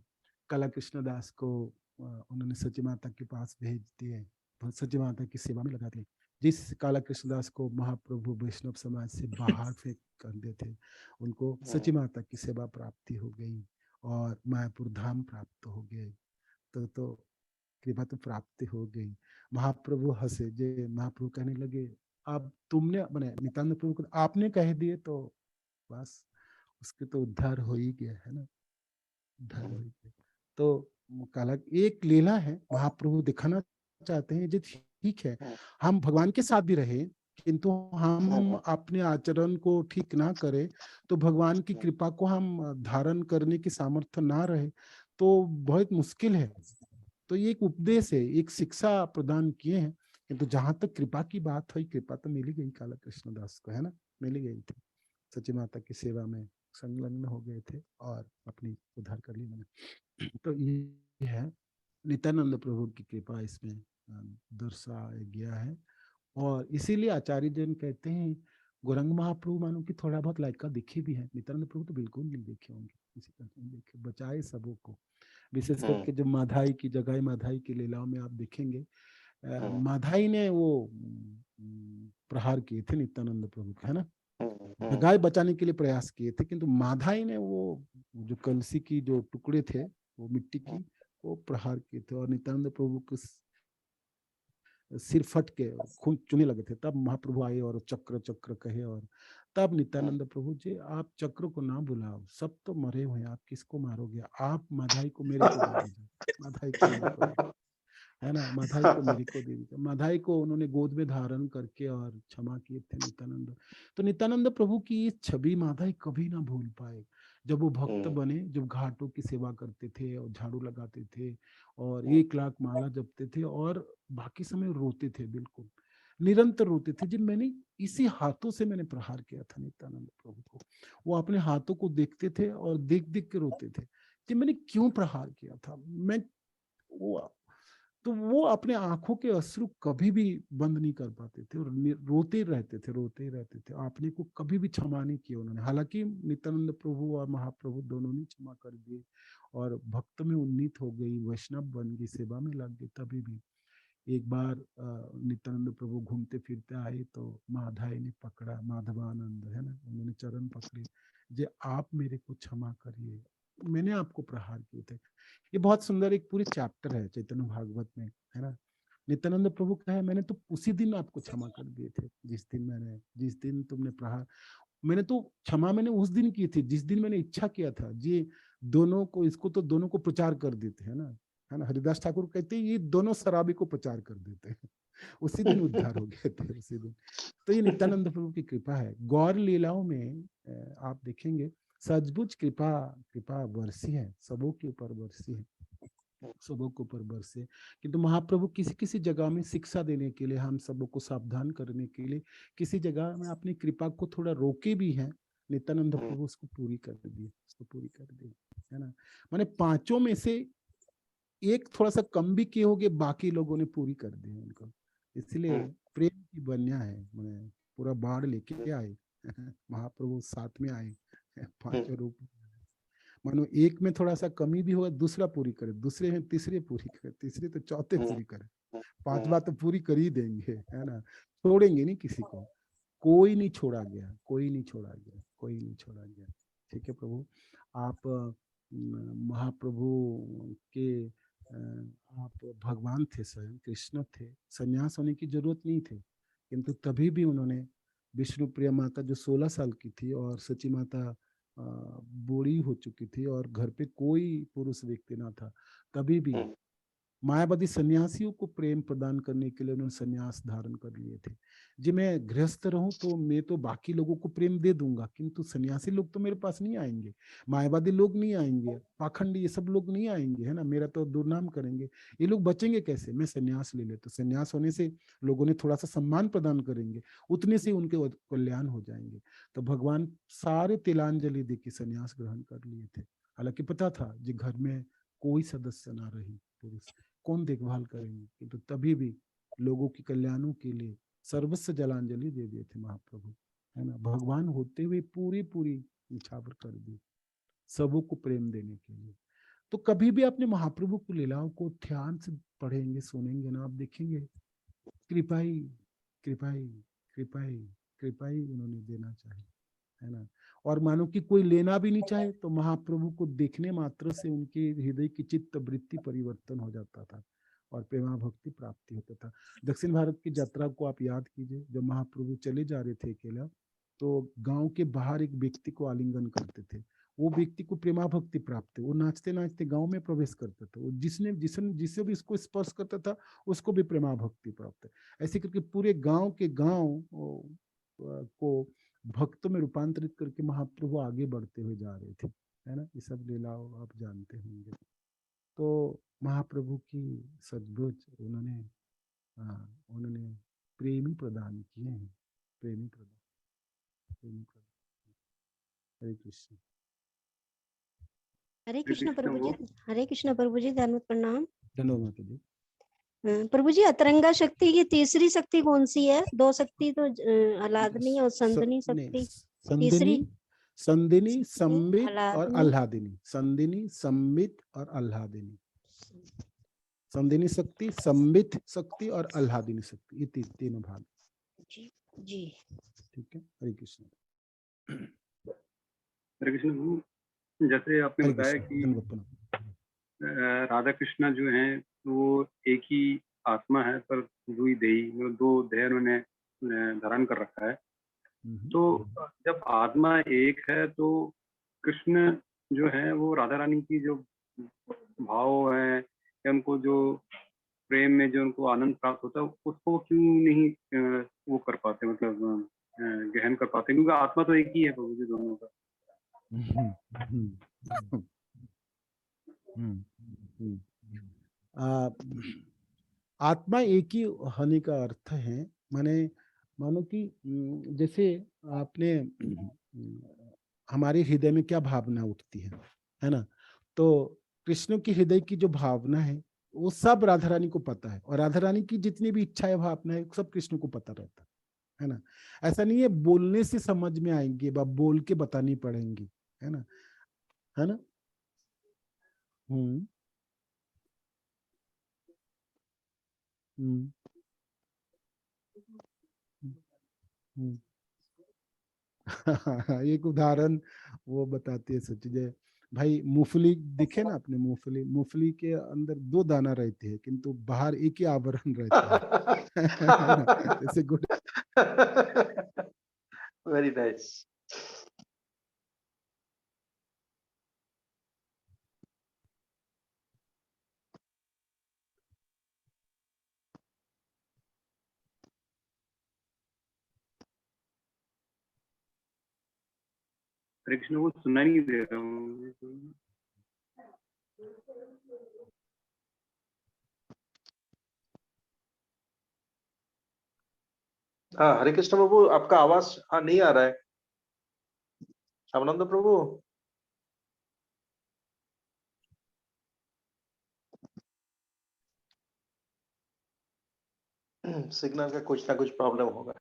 काला कृष्णदास को उन्होंने सची माता के पास भेज दिए, सची माता की सेवा में लगा दिए। जिस काला कृष्णदास को महाप्रभु वैष्णव समाज से बाहर फेंक कर देते, उनको सची माता की सेवा प्राप्ति हो गई और मायापुर धाम प्राप्त हो गए। तो कृपा तो प्राप्ति हो गई। महाप्रभु हंसे, जे महाप्रभु कहने लगे अब तुमने मैंने नित्यानंद प्रभु को आपने कह दिए तो बस उसके तो उद्धार हो ही गया, है ना, उद्धार हो ही गया। तो काला एक लीला है, महाप्रभु दिखाना चाहते हैं जो ठीक है, हम भगवान के साथ भी रहे, किंतु हम अपने आचरण को ठीक ना करें, तो भगवान की कृपा को हम धारण करने की सामर्थ्य ना रहे तो बहुत मुश्किल है। तो ये एक उपदेश है, एक शिक्षा प्रदान किए हैं, किंतु जहां तक कृपा की बात हुई, कृपा तो मिल ही गई काला कृष्णदास को, है ना, मिल गई थी, सची माता की सेवा में संलग्न हो गए थे और अपनी उद्धार कर ली मैंने। तो ये है नित्यानंद प्रभु की कृपा इसमें दर्शाया गया है। और इसीलिए आचार्य जन कहते हैं गौरंग महाप्रभु मानो कि थोड़ा बहुत लायका दिखे भी है, नित्यानंद प्रभु तो बिल्कुल नहीं देखे होंगे, किसी तरह नहीं देखे, बचाए सबों को। विशेष करके जो माधाई की जगह, माधाई की लीलाओं में आप देखेंगे, माधाई ने वो प्रहार किए थे नित्यानंद प्रभु को, है ना, जगाए बचाने के लिए प्रयास किए थे, किंतु माधाई ने वो जो कलसी की जो टुकड़े थे वो मिट्टी की, वो प्रहार किए थे और नित्यानंद प्रभु के सिर फट के खून चुने लगे थे। तब महाप्रभु आए और चक्र चक्र कहे, और तब नित्यानंद प्रभु जी आप चक्र को ना बुलाओ, सब तो मरे हुए हैं, आप किसको मारोगे, आप माधाई को मेरे को दे दीजिए, माधाई को मेरे को दे, है ना, माधाई को मेरे को दे दीजिए। माधाई को उन्होंने गोद में धारण करके और क्षमा किए थे नित्यानंद। तो नित्यानंद प्रभु की ये छवि माधाई कभी ना भूल पाए। जब वो भक्त बने, जब घाटों की सेवा करते थे और झाड़ू लगाते थे और 1 लाख माला जपते थे और बाकी समय रोते थे, बिल्कुल निरंतर रोते थे। जब मैंने इसी हाथों से मैंने प्रहार किया था नित्यानंद प्रभु को, वो अपने हाथों को देखते थे और देख देख के रोते थे कि मैंने क्यों प्रहार किया था, मैं तो वो अपने आंखों के अश्रु कभी भी बंद नहीं कर पाते थे और रोते ही रहते थे। आपने को कभी भी क्षमा नहीं किया उन्होंने। हालांकि नित्यानंद प्रभु और महाप्रभु दोनों ने क्षमा कर दिए और भक्त में उन्नीत हो गई, वैष्णव बन गई, सेवा में लग गई। तभी भी एक बार नित्यानंद प्रभु घूमते फिरते आए तो माधाई ने पकड़ा, माधवानंद है ना, उन्होंने चरण पकड़े, जे आप मेरे को क्षमा करिए, मैंने आपको प्रहार किए थे। ये बहुत सुंदर एक पूरे चैप्टर है चैतन्य भागवत में, है ना। नित्यानंद प्रभु कहा है मैंने तो उसी दिन आपको क्षमा कर दिए थे, जिस दिन तुमने प्रहार, मैंने तो क्षमा मैंने उस दिन की थी जिस दिन मैंने इच्छा किया था जी दोनों को, इसको तो दोनों को प्रचार कर देते हैं ना, है ना। हरिदास ठाकुर कहते हैं ये दोनों शराबी को प्रचार कर देते हैं। उसी दिन उद्धार हो गए थे, उसी दिन। तो ये नित्यानंद प्रभु की कृपा है। गौर लीलाओं में आप देखेंगे सचमुच कृपा बरसी है, सबों के ऊपर बरसी है, सबों के ऊपर बरसे। किंतु महाप्रभु किसी किसी जगह में शिक्षा देने के लिए, हम सबों को सावधान करने के लिए किसी जगह में अपनी कृपा को थोड़ा रोके भी हैं। नित्यानंद प्रभु उसको पूरी कर दी, है ना। माने पांचों में से एक थोड़ा सा कम भी किए होगे, बाकी लोगों ने पूरी कर दी उनको। इसलिए प्रेम की बन्या है, मैंने पूरा बाढ़ लेके आए। महाप्रभु साथ में आए, पांचों रूप। मानो एक में थोड़ा सा कमी भी होगा, दूसरा पूरी करे, दूसरे में तीसरे पूरी करे, तीसरे तो चौथे पूरी करे, पांचवा तो पूरी कर ही देंगे, है ना। छोड़ेंगे नहीं किसी को, कोई नहीं छोड़ा गया। ठीक है प्रभु, आप महाप्रभु के आप भगवान थे, स्वयं कृष्ण थे, संन्यास होने की जरूरत नहीं थी, किंतु तभी भी उन्होंने विष्णु प्रिया माता जो 16 साल की थी और सची माता बूढ़ी हो चुकी थी और घर पे कोई पुरुष व्यक्ति ना था, तभी भी मायावादी सन्यासियों को प्रेम प्रदान करने के लिए उन्होंने सन्यास धारण कर लिए थे। जी मैं गृहस्थ रहूं तो मैं तो बाकी लोगों को प्रेम दे दूंगा, किंतु सन्यासी लोग तो मेरे पास नहीं आएंगे, मायावादी लोग नहीं आएंगे, पाखंडी ये सब लोग नहीं आएंगे, है ना, मेरा तो दुर्नाम करेंगे, ये लोग बचेंगे कैसे। मैं सन्यास ले ले, तो सन्यास होने से लोगों ने थोड़ा सा सम्मान प्रदान करेंगे, उतने से उनके कल्याण हो जाएंगे। तो भगवान सारे तिलांजलि दे के सन्यास ग्रहण कर लिए थे। हालांकि पता था जी घर में कोई सदस्य ना रही, पुरुष कौन देखभाल करेंगे, किंतु तभी भी लोगों के कल्याणों के लिए सर्वस्व जलांजलि दे दिए थे महाप्रभु, है ना। भगवान होते हुए पूरी निछावर कर दी सबों को प्रेम देने के लिए। तो कभी भी अपने महाप्रभु की लीलाओं को ध्यान से पढ़ेंगे, सुनेंगे ना, आप देखेंगे कृपा ही उन्होंने देना चाहिए, है ना। और मानो कि कोई लेना भी नहीं चाहे तो महाप्रभु को देखने मात्र से उनके हृदय की चित्त वृत्ति परिवर्तन हो जाता था और प्रेमा भक्ति प्राप्ति होता था। दक्षिण भारत की यात्रा को आप याद कीजिए, जब महाप्रभु चले जा रहे थे अकेला, तो गांव के बाहर एक व्यक्ति को आलिंगन करते थे, वो व्यक्ति को प्रेमा भक्ति प्राप्त है, वो नाचते नाचते गांव में प्रवेश करता था, वो जिसे भी इसको स्पर्श करता था उसको भी प्रेमा भक्ति प्राप्त है। ऐसे करके पूरे गांव के गांव को भक्तों में रूपांतरित करके महाप्रभु आगे बढ़ते हुए जा रहे थे, है ना। ये सब लीलाओं आप जानते होंगे। तो महाप्रभु की सद्भुज उन्होंने प्रेमी प्रदान किए हैं, प्रेमी प्रदान। हरे कृष्ण। हरे कृष्ण प्रभु जी, हरे कृष्ण प्रभु जी, धन्यवाद, प्रणाम। धन्यवाद जी। प्रभु जी, अतरंगा शक्ति की तीसरी शक्ति कौन सी है? दो शक्ति तो आह्लादनी और संदनी शक्ति, तीसरी संदिनी, संबित और आह्लादिनी। संदिनी, संबित और आह्लादिनी। संदिनी शक्ति, संबित शक्ति और आह्लादिनी शक्ति, ये तीनों भाग। जी ठीक है। हरे कृष्ण। हरे कृष्ण। जैसे आपने बताया कि राधा कृष्णा जो हैं वो एक ही आत्मा है, पर दुई देही, दो देह उन्होंने धारण कर रखा है। तो जब आत्मा एक है तो कृष्ण जो है वो राधा रानी की जो भाव है या उनको जो प्रेम में जो उनको आनंद प्राप्त होता है उसको क्यों नहीं वो कर पाते, मतलब गहन कर पाते, क्योंकि आत्मा तो एक ही है प्रभु जी दोनों का। आत्मा एक ही होने का अर्थ है, मानो कि जैसे आपने हमारे हृदय में क्या भावना उठती है ना। तो कृष्ण की हृदय की जो भावना है वो सब राधा रानी को पता है, और राधा रानी की जितनी भी इच्छा है भावना है सब कृष्ण को पता रहता है ना। ऐसा नहीं है बोलने से समझ में आएंगे, बोल के बतानी पड़ेंगी, है ना, है ना। हम्म हम्म हम्म। एक उदाहरण वो बताती है सच्ची जय भाई, मूंगफली दिखे ना आपने, मूंगफली, मूंगफली के अंदर 2 दाना रहते हैं किंतु बाहर एक ही आवरण रहता है ना? जैसे good. Very nice. Hare Krishna को सुनना नहीं दे रहा हूँ। हाँ हरे कृष्ण प्रभु, आपका आवाज हाँ नहीं आ रहा है। श्यामानंद प्रभु, सिग्नल का कुछ ना कुछ प्रॉब्लम होगा।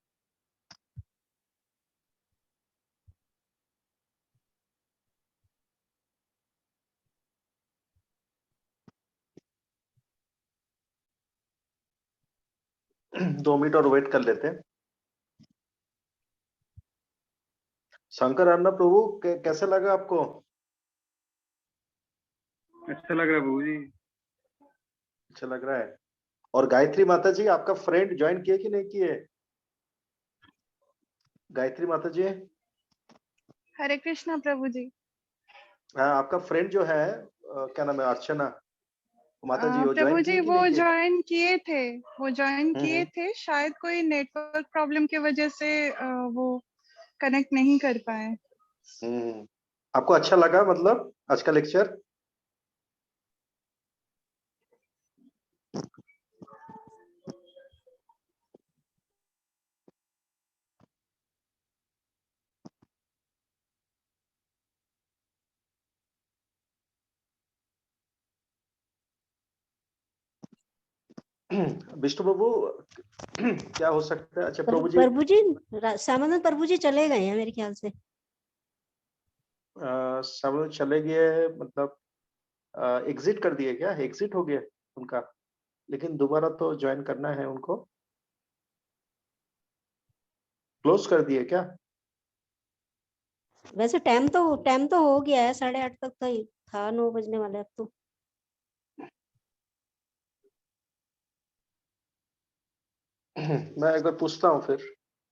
दो मिनट और वेट कर लेते हैं। शंकर अन्ना प्रभु, कैसे लगा आपको? अच्छा लग रहा है प्रभु जी। अच्छा लग रहा है। और गायत्री माता जी, आपका फ्रेंड ज्वाइन किए कि नहीं किए? गायत्री माता जी, हरे कृष्णा प्रभु जी। हाँ आपका फ्रेंड जो है क्या नाम है, अर्चना माता जी, वो प्रभु ज्वाइन जी किए कि वो नहीं किए? ज्वाइन किए थे, वो ज्वाइन किए हम्म। थे, शायद कोई नेटवर्क प्रॉब्लम की वजह से वो कनेक्ट नहीं कर पाए। आपको अच्छा लगा मतलब आज का लेक्चर? विष्णु प्रभु, क्या हो सकता है? अच्छा प्रभु जी, प्रभु जी श्यामानंद प्रभु जी चले गए हैं मेरे ख्याल से। सब लोग चले गए मतलब एग्जिट कर दिए क्या? एग्जिट हो गया उनका, लेकिन दोबारा तो ज्वाइन करना है उनको। क्लोज कर दिए क्या? वैसे टाइम तो हो गया है, 8:30 तक तो ही था, 9 बजने वाले अब तो। मैं एक बार पूछता हूँ फिर,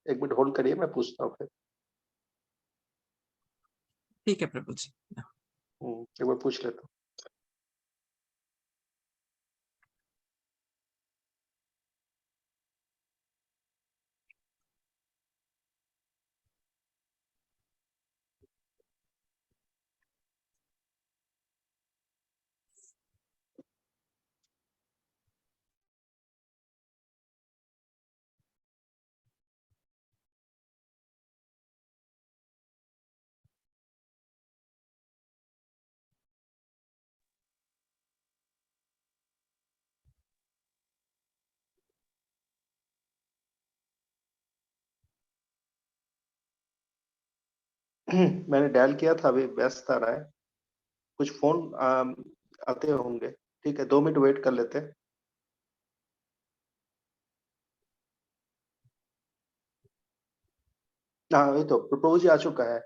1 मिनट होल्ड करिए, मैं पूछता हूँ फिर। ठीक है प्रभु जी। एक बार पूछ लेता हूँ। मैंने डायल किया था, अभी व्यस्त आ रहा है, कुछ फोन आते होंगे। ठीक है, 2 मिनट वेट कर लेते हैं। हाँ वही तो, प्रभु जी आ चुका है।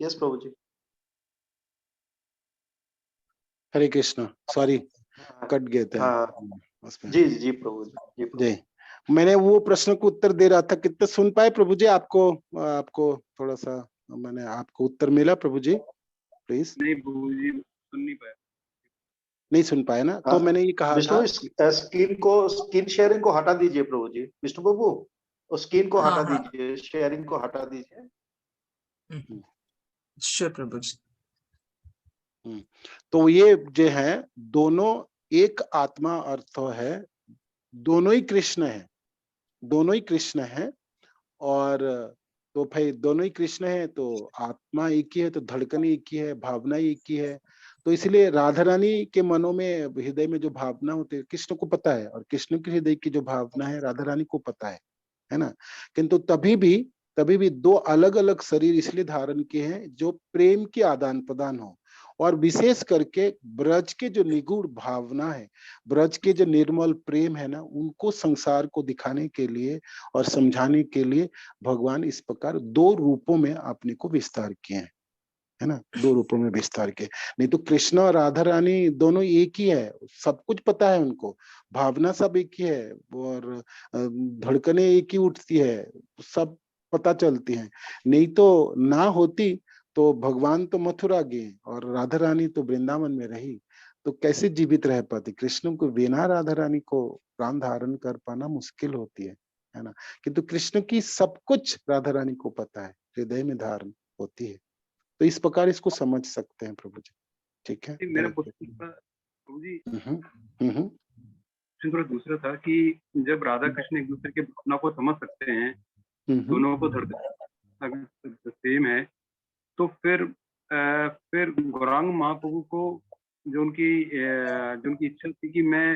यस प्रभु जी। हरे कृष्ण, सॉरी हाँ कट गए थे हाँ, उसमें। जी जी प्रभु जी, जी प्रभु। जी, मैंने वो प्रश्न को उत्तर दे रहा था, कितने सुन पाए प्रभु जी? आपको थोड़ा सा मैंने आपको उत्तर मिला प्रभु जी? प्लीज। नहीं प्रभु जी, सुन नहीं पाया। नहीं सुन पाए ना? तो मैंने ये कहा विष्णु था। स्क्रीन शेयरिंग को हटा दीजिए प्रभु जी। विष्णु प्रभु, उस स्क्रीन को हाँ हटा हाँ दीजिए, शेयरिंग को हटा दीजिए। श्योर प्रभु जी। तो ये जो है दोनों एक आत्मा अर्थ है, दोनों ही कृष्ण है, दोनों ही कृष्ण है। और तो भाई दोनों ही कृष्ण है तो आत्मा एक ही है, तो धड़कन एक ही है, भावना एक ही है। तो इसलिए राधा रानी के मनों में, हृदय में जो भावना होती है कृष्ण को पता है, और कृष्ण के हृदय की जो भावना है राधा रानी को पता है ना। किंतु तभी भी दो अलग अलग शरीर इसलिए धारण किए हैं जो प्रेम की आदान प्रदान हो, और विशेष करके ब्रज के जो निगूढ़ भावना है, ब्रज के जो निर्मल प्रेम है ना, उनको संसार को दिखाने के लिए और समझाने के लिए भगवान इस प्रकार दो रूपों में अपने को विस्तार किए हैं, है ना, दो रूपों में विस्तार किए। नहीं तो कृष्ण और राधा रानी दोनों एक ही है, सब कुछ पता है उनको, भावना सब एक ही है, और धड़कने एक ही उठती है, सब पता चलती हैं। नहीं तो ना होती तो भगवान तो मथुरा गए और राधा रानी तो वृंदावन में रही, तो कैसे जीवित रह पाती। कृष्ण को बिना राधा रानी को प्राण धारण कर पाना मुश्किल होती है ना। किंतु कृष्ण की सब कुछ राधा रानी को पता है, हृदय में धारण होती है। तो इस प्रकार इसको समझ सकते हैं प्रभु जी, ठीक है। मेरा क्वेश्चन था प्रभु जी, हम्म। थोड़ा दूसरा था कि जब राधा कृष्ण एक दूसरे के भावना को समझ सकते हैं, दोनों को धड़कन सेम है, तो फिर गौरांग महाप्रभु को जो उनकी इच्छा थी कि मैं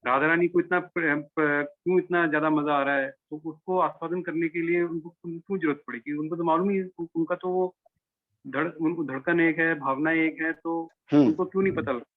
राधा रानी को क्यों इतना ज्यादा मजा आ रहा है, तो उसको आस्वादन करने के लिए उनको क्यों जरूरत पड़ी? कि उनको तो मालूम ही है, उनका तो वो उनको धड़कन एक है, भावना एक है, तो उनको क्यों नहीं पता लगता?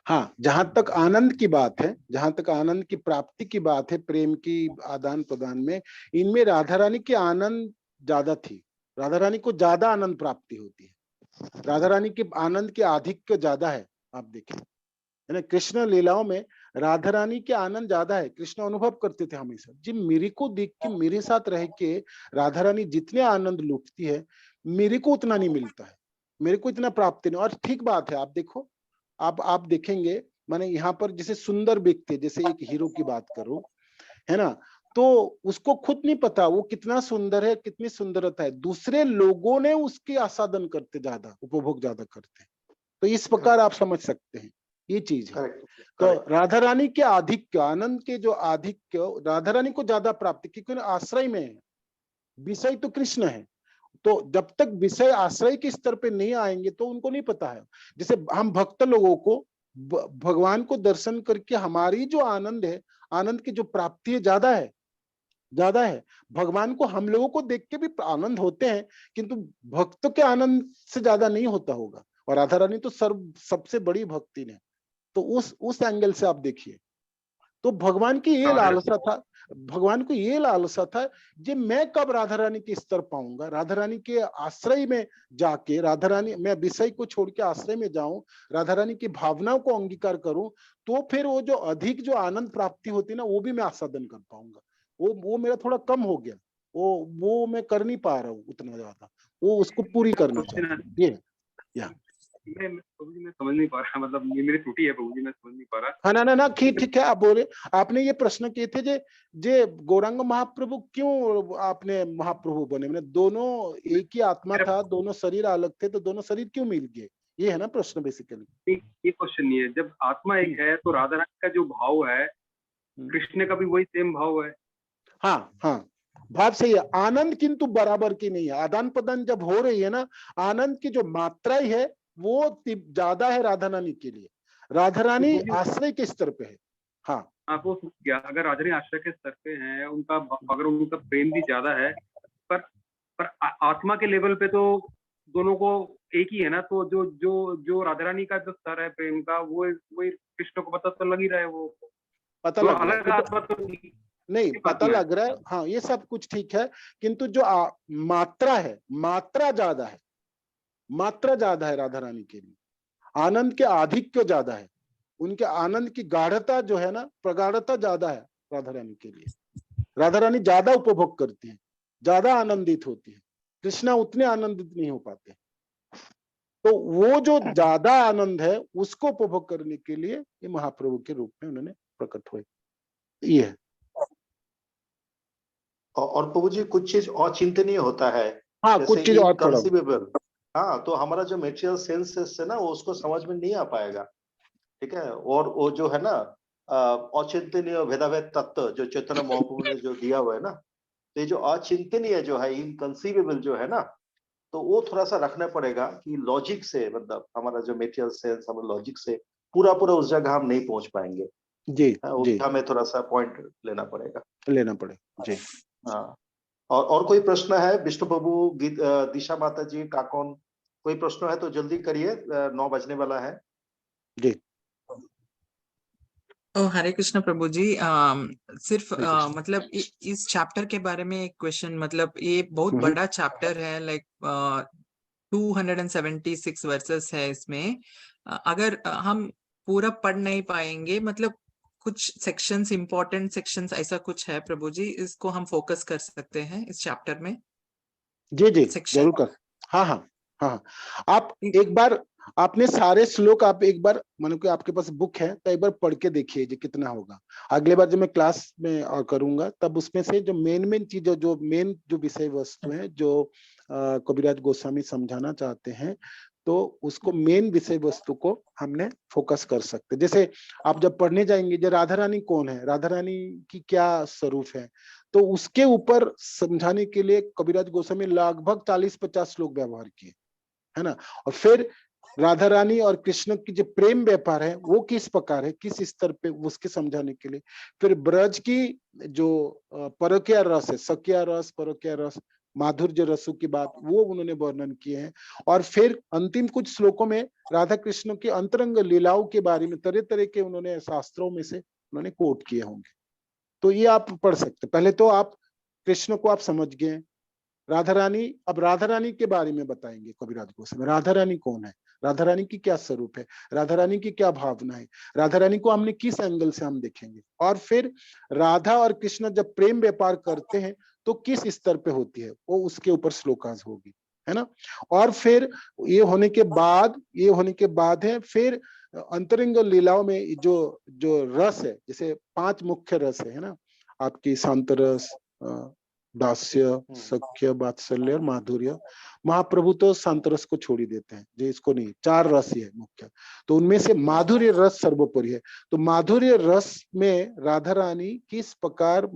हाँ, जहां तक आनंद की बात है, जहां तक आनंद की प्राप्ति की बात है, प्रेम की आदान प्रदान में, इनमें राधा रानी की आनंद ज्यादा थी, राधा रानी को ज्यादा आनंद प्राप्ति होती है, राधा रानी के आनंद की आधिक्य ज्यादा है। आप देखें, है ना, कृष्ण लीलाओं में राधा रानी के आनंद ज्यादा है। कृष्ण अनुभव करते थे हमेशा, जी मेरे को देख के, मेरे साथ रह के राधा रानी जितने आनंद लूटती है, मेरे को उतना नहीं मिलता है, मेरे को इतना प्राप्ति नहीं। और ठीक बात है, आप देखो, आप देखेंगे, माने यहाँ पर जैसे सुंदर व्यक्ति, जैसे एक हीरो की बात करो, है ना, तो उसको खुद नहीं पता वो कितना सुंदर है, कितनी सुंदरता है, दूसरे लोगों ने उसकी आस्वादन करते, ज्यादा उपभोग ज्यादा करते हैं। तो इस प्रकार आप समझ सकते हैं, ये चीज है। तो राधा रानी के आधिक्य, आनंद के जो आधिक्य, राधा रानी को ज्यादा प्राप्ति, क्योंकि आश्रय में है, विषय तो कृष्ण है, तो जब तक विषय आश्रय के स्तर पे नहीं आएंगे तो उनको नहीं पता है। जैसे हम भक्त लोगों को भगवान को दर्शन करके हमारी जो आनंद है, आनंद की जो प्राप्ति है, ज्यादा है। भगवान को हम लोगों को देख के भी आनंद होते हैं, किंतु भक्त के आनंद से ज्यादा नहीं होता होगा। और राधा रानी तो सबसे बड़ी भक्ति ने, तो उस एंगल से आप देखिए, तो भगवान की ये लालसा था, भगवान को ये लालसा था, कि मैं कब राधा रानी के स्तर पाऊंगा, राधा रानी के आश्रय में जाके, राधा रानी, मैं विषय को छोड़ के आश्रय में जाऊं, राधा रानी की भावनाओं को अंगीकार करूं, तो फिर वो जो अधिक जो आनंद प्राप्ति होती है ना, वो भी मैं आस्वादन कर पाऊंगा। वो मेरा थोड़ा कम हो गया, वो मैं कर नहीं पा रहा हूँ उतना ज्यादा, वो उसको पूरी करना चाहिए। ये मैं समझ नहीं पा रहा, मतलब ये मेरी त्रुटि है प्रभु जी, मैं समझ नहीं पा रहा। हाँ, ना ठीक है, आप बोले, आपने ये प्रश्न किए थे जे गौरांग महाप्रभु क्यों आपने महाप्रभु बने, मैंने दोनों एक ही आत्मा था, दोनों शरीर अलग थे, तो दोनों शरीर क्यों मिल गए, ये है ना प्रश्न बेसिकली। ये क्वेश्चन नहीं है, जब आत्मा एक है तो राधा रानी का जो भाव है, कृष्ण का भी वही सेम भाव है। हाँ, भाव सही है, आनंद किंतु बराबर की नहीं है। आदान प्रदान जब हो रही है ना, आनंद की जो मात्रा है वो ज्यादा है राधा रानी के लिए, राधा रानी आश्रय के स्तर पे है। हाँ, आपको क्या, अगर राधा रानी आश्रय के स्तर पे है, अगर उनका प्रेम भी ज्यादा है, पर आत्मा के लेवल पे तो दोनों को एक ही है ना, तो जो राधा रानी का जो स्तर है प्रेम का, वो कृष्ण को पता तो लग ही रहा है, वो पता तो लग अलग रहा है, आत्मा तो नहीं पता लग रहा है। हाँ, ये सब कुछ ठीक है, किंतु जो मात्रा है, मात्रा ज्यादा है राधा रानी के लिए, आनंद के आधिक्य ज्यादा है, उनके आनंद की गाढ़ता जो है ना, प्रगाढ़ता ज्यादा है राधा रानी के लिए। राधा रानी ज्यादा उपभोग करती है, ज्यादा आनंदित होती है, कृष्णा उतने आनंदित नहीं हो पाते। तो वो जो ज्यादा आनंद है उसको उपभोग करने के लिए ये महाप्रभु के रूप में उन्होंने प्रकट हुए, ये है। और प्रभु जी कुछ चीज अचिंतनीय होता है, हाँ, कुछ चीज और इनकंसीवेबल, हाँ, तो हमारा जो मेटेरियल सेंस है ना, वो उसको समझ में नहीं आ पाएगा, ठीक है। और वो जो है ना अचिंतनीय भेदाभेद तत्व जो चैतन्य महाप्रभु ने जो दिया हुआ है ना, तो ये जो अचिंतनीय जो है, इनकंसीवेबल जो है ना, तो वो थोड़ा सा रखना पड़ेगा कि लॉजिक से, मतलब हमारा जो मेटेरियल सेंस, हमारे लॉजिक से पूरा उस जगह हम नहीं पहुंच पाएंगे जी जी, उसका हमें थोड़ा सा पॉइंट लेना पड़ेगा जी। हाँ, और कोई प्रश्न है? विष्णु प्रभु, दिशा माता जी, काकोन, कोई प्रश्न है तो जल्दी करिए, 9 बजने वाला है जी। ओ हरे कृष्ण प्रभु जी, सिर्फ हरे कृष्ण। मतलब इस चैप्टर के बारे में एक क्वेश्चन, मतलब ये बहुत हम्म। बड़ा चैप्टर है, लाइक 276 वर्सेस है इसमें। अगर हम पूरा पढ़ नहीं पाएंगे, मतलब कुछ सेक्शंस, इंपॉर्टेंट सेक्शंस ऐसा कुछ है प्रभु जी, इसको हम फोकस कर सकते हैं इस चैप्टर में? जी जी, सेक्शन जरूर कर। हाँ हाँ हाँ, आप एक बार, आपने सारे श्लोक आप एक बार, मानो कि आपके पास बुक है तो एक बार पढ़ के देखिए जी कितना होगा। अगले बार जब मैं क्लास में और करूंगा तब उसमें से जो मेन चीजें, जो मेन जो विषय वस्तु है, जो कविराज गोस्वामी समझाना चाहते हैं, तो उसको मेन विषय वस्तु को हमने फोकस कर सकते। जैसे आप जब पढ़ने जाएंगे, जो राधा रानी कौन है, राधा रानी की क्या स्वरूप है, तो उसके ऊपर समझाने के लिए कविराज गोस्वामी लगभग 40-50 श्लोक व्यवहार किए, है ना। और फिर राधा रानी और कृष्ण की जो प्रेम व्यापार है वो किस प्रकार है, किस स्तर पे, उसके समझाने के लिए। फिर ब्रज की जो परकीय रस है, सकिया रस, परकीय रस, माधुर्य रसों की बात, वो उन्होंने वर्णन किए हैं। और फिर अंतिम कुछ श्लोकों में राधा कृष्ण की अंतरंग लीलाओं के बारे में तरह तरह के उन्होंने शास्त्रों में से उन्होंने कोट किए होंगे। तो ये आप पढ़ सकते। पहले तो आप कृष्ण को आप समझ गए, राधा रानी, अब राधा रानी के बारे में बताएंगे कविराज गोस्वामी। राधा रानी कौन है, राधा रानी की क्या स्वरूप है, राधा रानी की क्या भावना है, राधा रानी को हमने किस एंगल से हम देखेंगे। और फिर राधा और कृष्ण जब प्रेम व्यापार करते हैं तो किस स्तर पे होती है, वो उसके ऊपर श्लोकाज होगी, है ना। और फिर ये होने के बाद है फिर अंतरंग लीलाओं में जो जो रस है, जैसे 5 मुख्य रस है ना, आपकी शांत रस, दास्य, सख्य, वात्सल्य और माधुर्य। महाप्रभु तो शांत रस को छोड़ ही देते हैं, जो इसको नहीं, 4 रस ही है मुख्य। तो उनमें से माधुर्य रस सर्वोपरि है। तो माधुर्य रस में राधा रानी किस प्रकार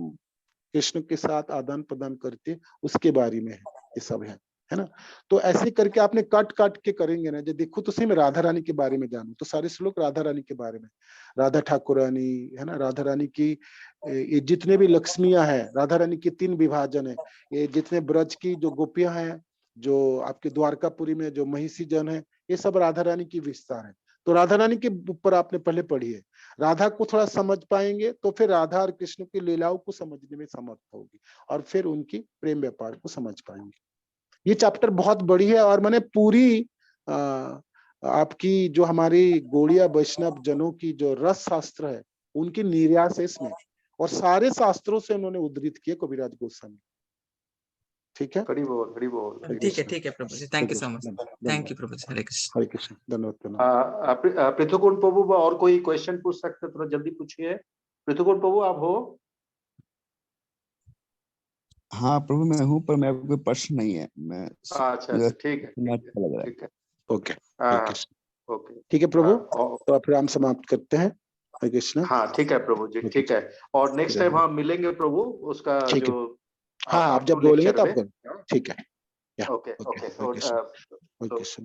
कृष्ण के साथ आदान प्रदान करते, उसके बारे में है ये सब है ना। तो ऐसे करके आपने काट के करेंगे ना, जो देखो तो सही में राधा रानी के बारे में जानू, तो सारे श्लोक राधा रानी के बारे में, राधा ठाकुर रानी, है ना। राधा रानी की ये जितने भी लक्ष्मियां हैं, राधा रानी के 3 विभाजन है। ये जितने ब्रज की जो गोपियां हैं, जो आपके द्वारकापुरी में जो महिषी जन है, ये सब राधा रानी की विस्तार है। तो राधा रानी के ऊपर आपने पहले पढ़ी है। राधा को थोड़ा समझ पाएंगे तो फिर राधा और कृष्ण की लीलाओं को समझने में समर्थ होगी, और फिर उनकी प्रेम व्यापार को समझ पाएंगे। ये चैप्टर बहुत बड़ी है, और मैंने पूरी आपकी जो हमारी गौड़िया वैष्णव जनों की जो रस शास्त्र है, उनकी निर्यास है इसमें, और सारे शास्त्रों से उन्होंने उद्धृत किए कविराज गोस्वामी। ठीक है, हरि बोल, हरि बोल। ठीक है प्रभु जी, thank you so much, thank you प्रभु जी, हरे कृष्ण। हरे कृष्ण, धन्यवाद। पृथुकुण प्रभु, और कोई क्वेश्चन पूछ सकते, थोड़ा जल्दी पूछिए। पृथुकुण प्रभु आप हो? हाँ प्रभु मैं हूँ, पर मेरा कोई प्रश्न नहीं है। मैं अच्छा, ठीक है, अच्छा लग रहा है। ठीक है, ओके ओके, ठीक है प्रभु, तो फिर हम समाप्त करते हैं। हरे कृष्ण। हाँ ठीक है प्रभु जी, ठीक है। और नेक्स्ट टाइम हम मिलेंगे प्रभु, उसका ठीक है। जो हाँ, आप जब बोलेंगे तब कर, ठीक है। ओके। धन्यवाद प्रभु जी, थैंक यू सो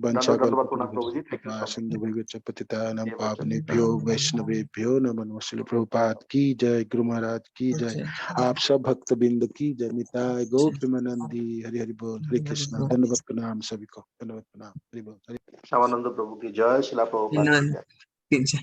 मच। पतितानां पावनेभ्यो वैष्णवेभ्यो नमो नमः। श्रील प्रभुपाद की जय, गुरु महाराज की जय, आप सब भक्त बिंद की जय, निताय गौर प्रेमानंदी। हरि हरि बोल, हरे कृष्ण। धन्यवाद प्रणाम सभी को, धन्यवाद प्रणाम, हरि बोल। श्यामानंद प्रभु की जय, शिला प्रभुपाद की जय।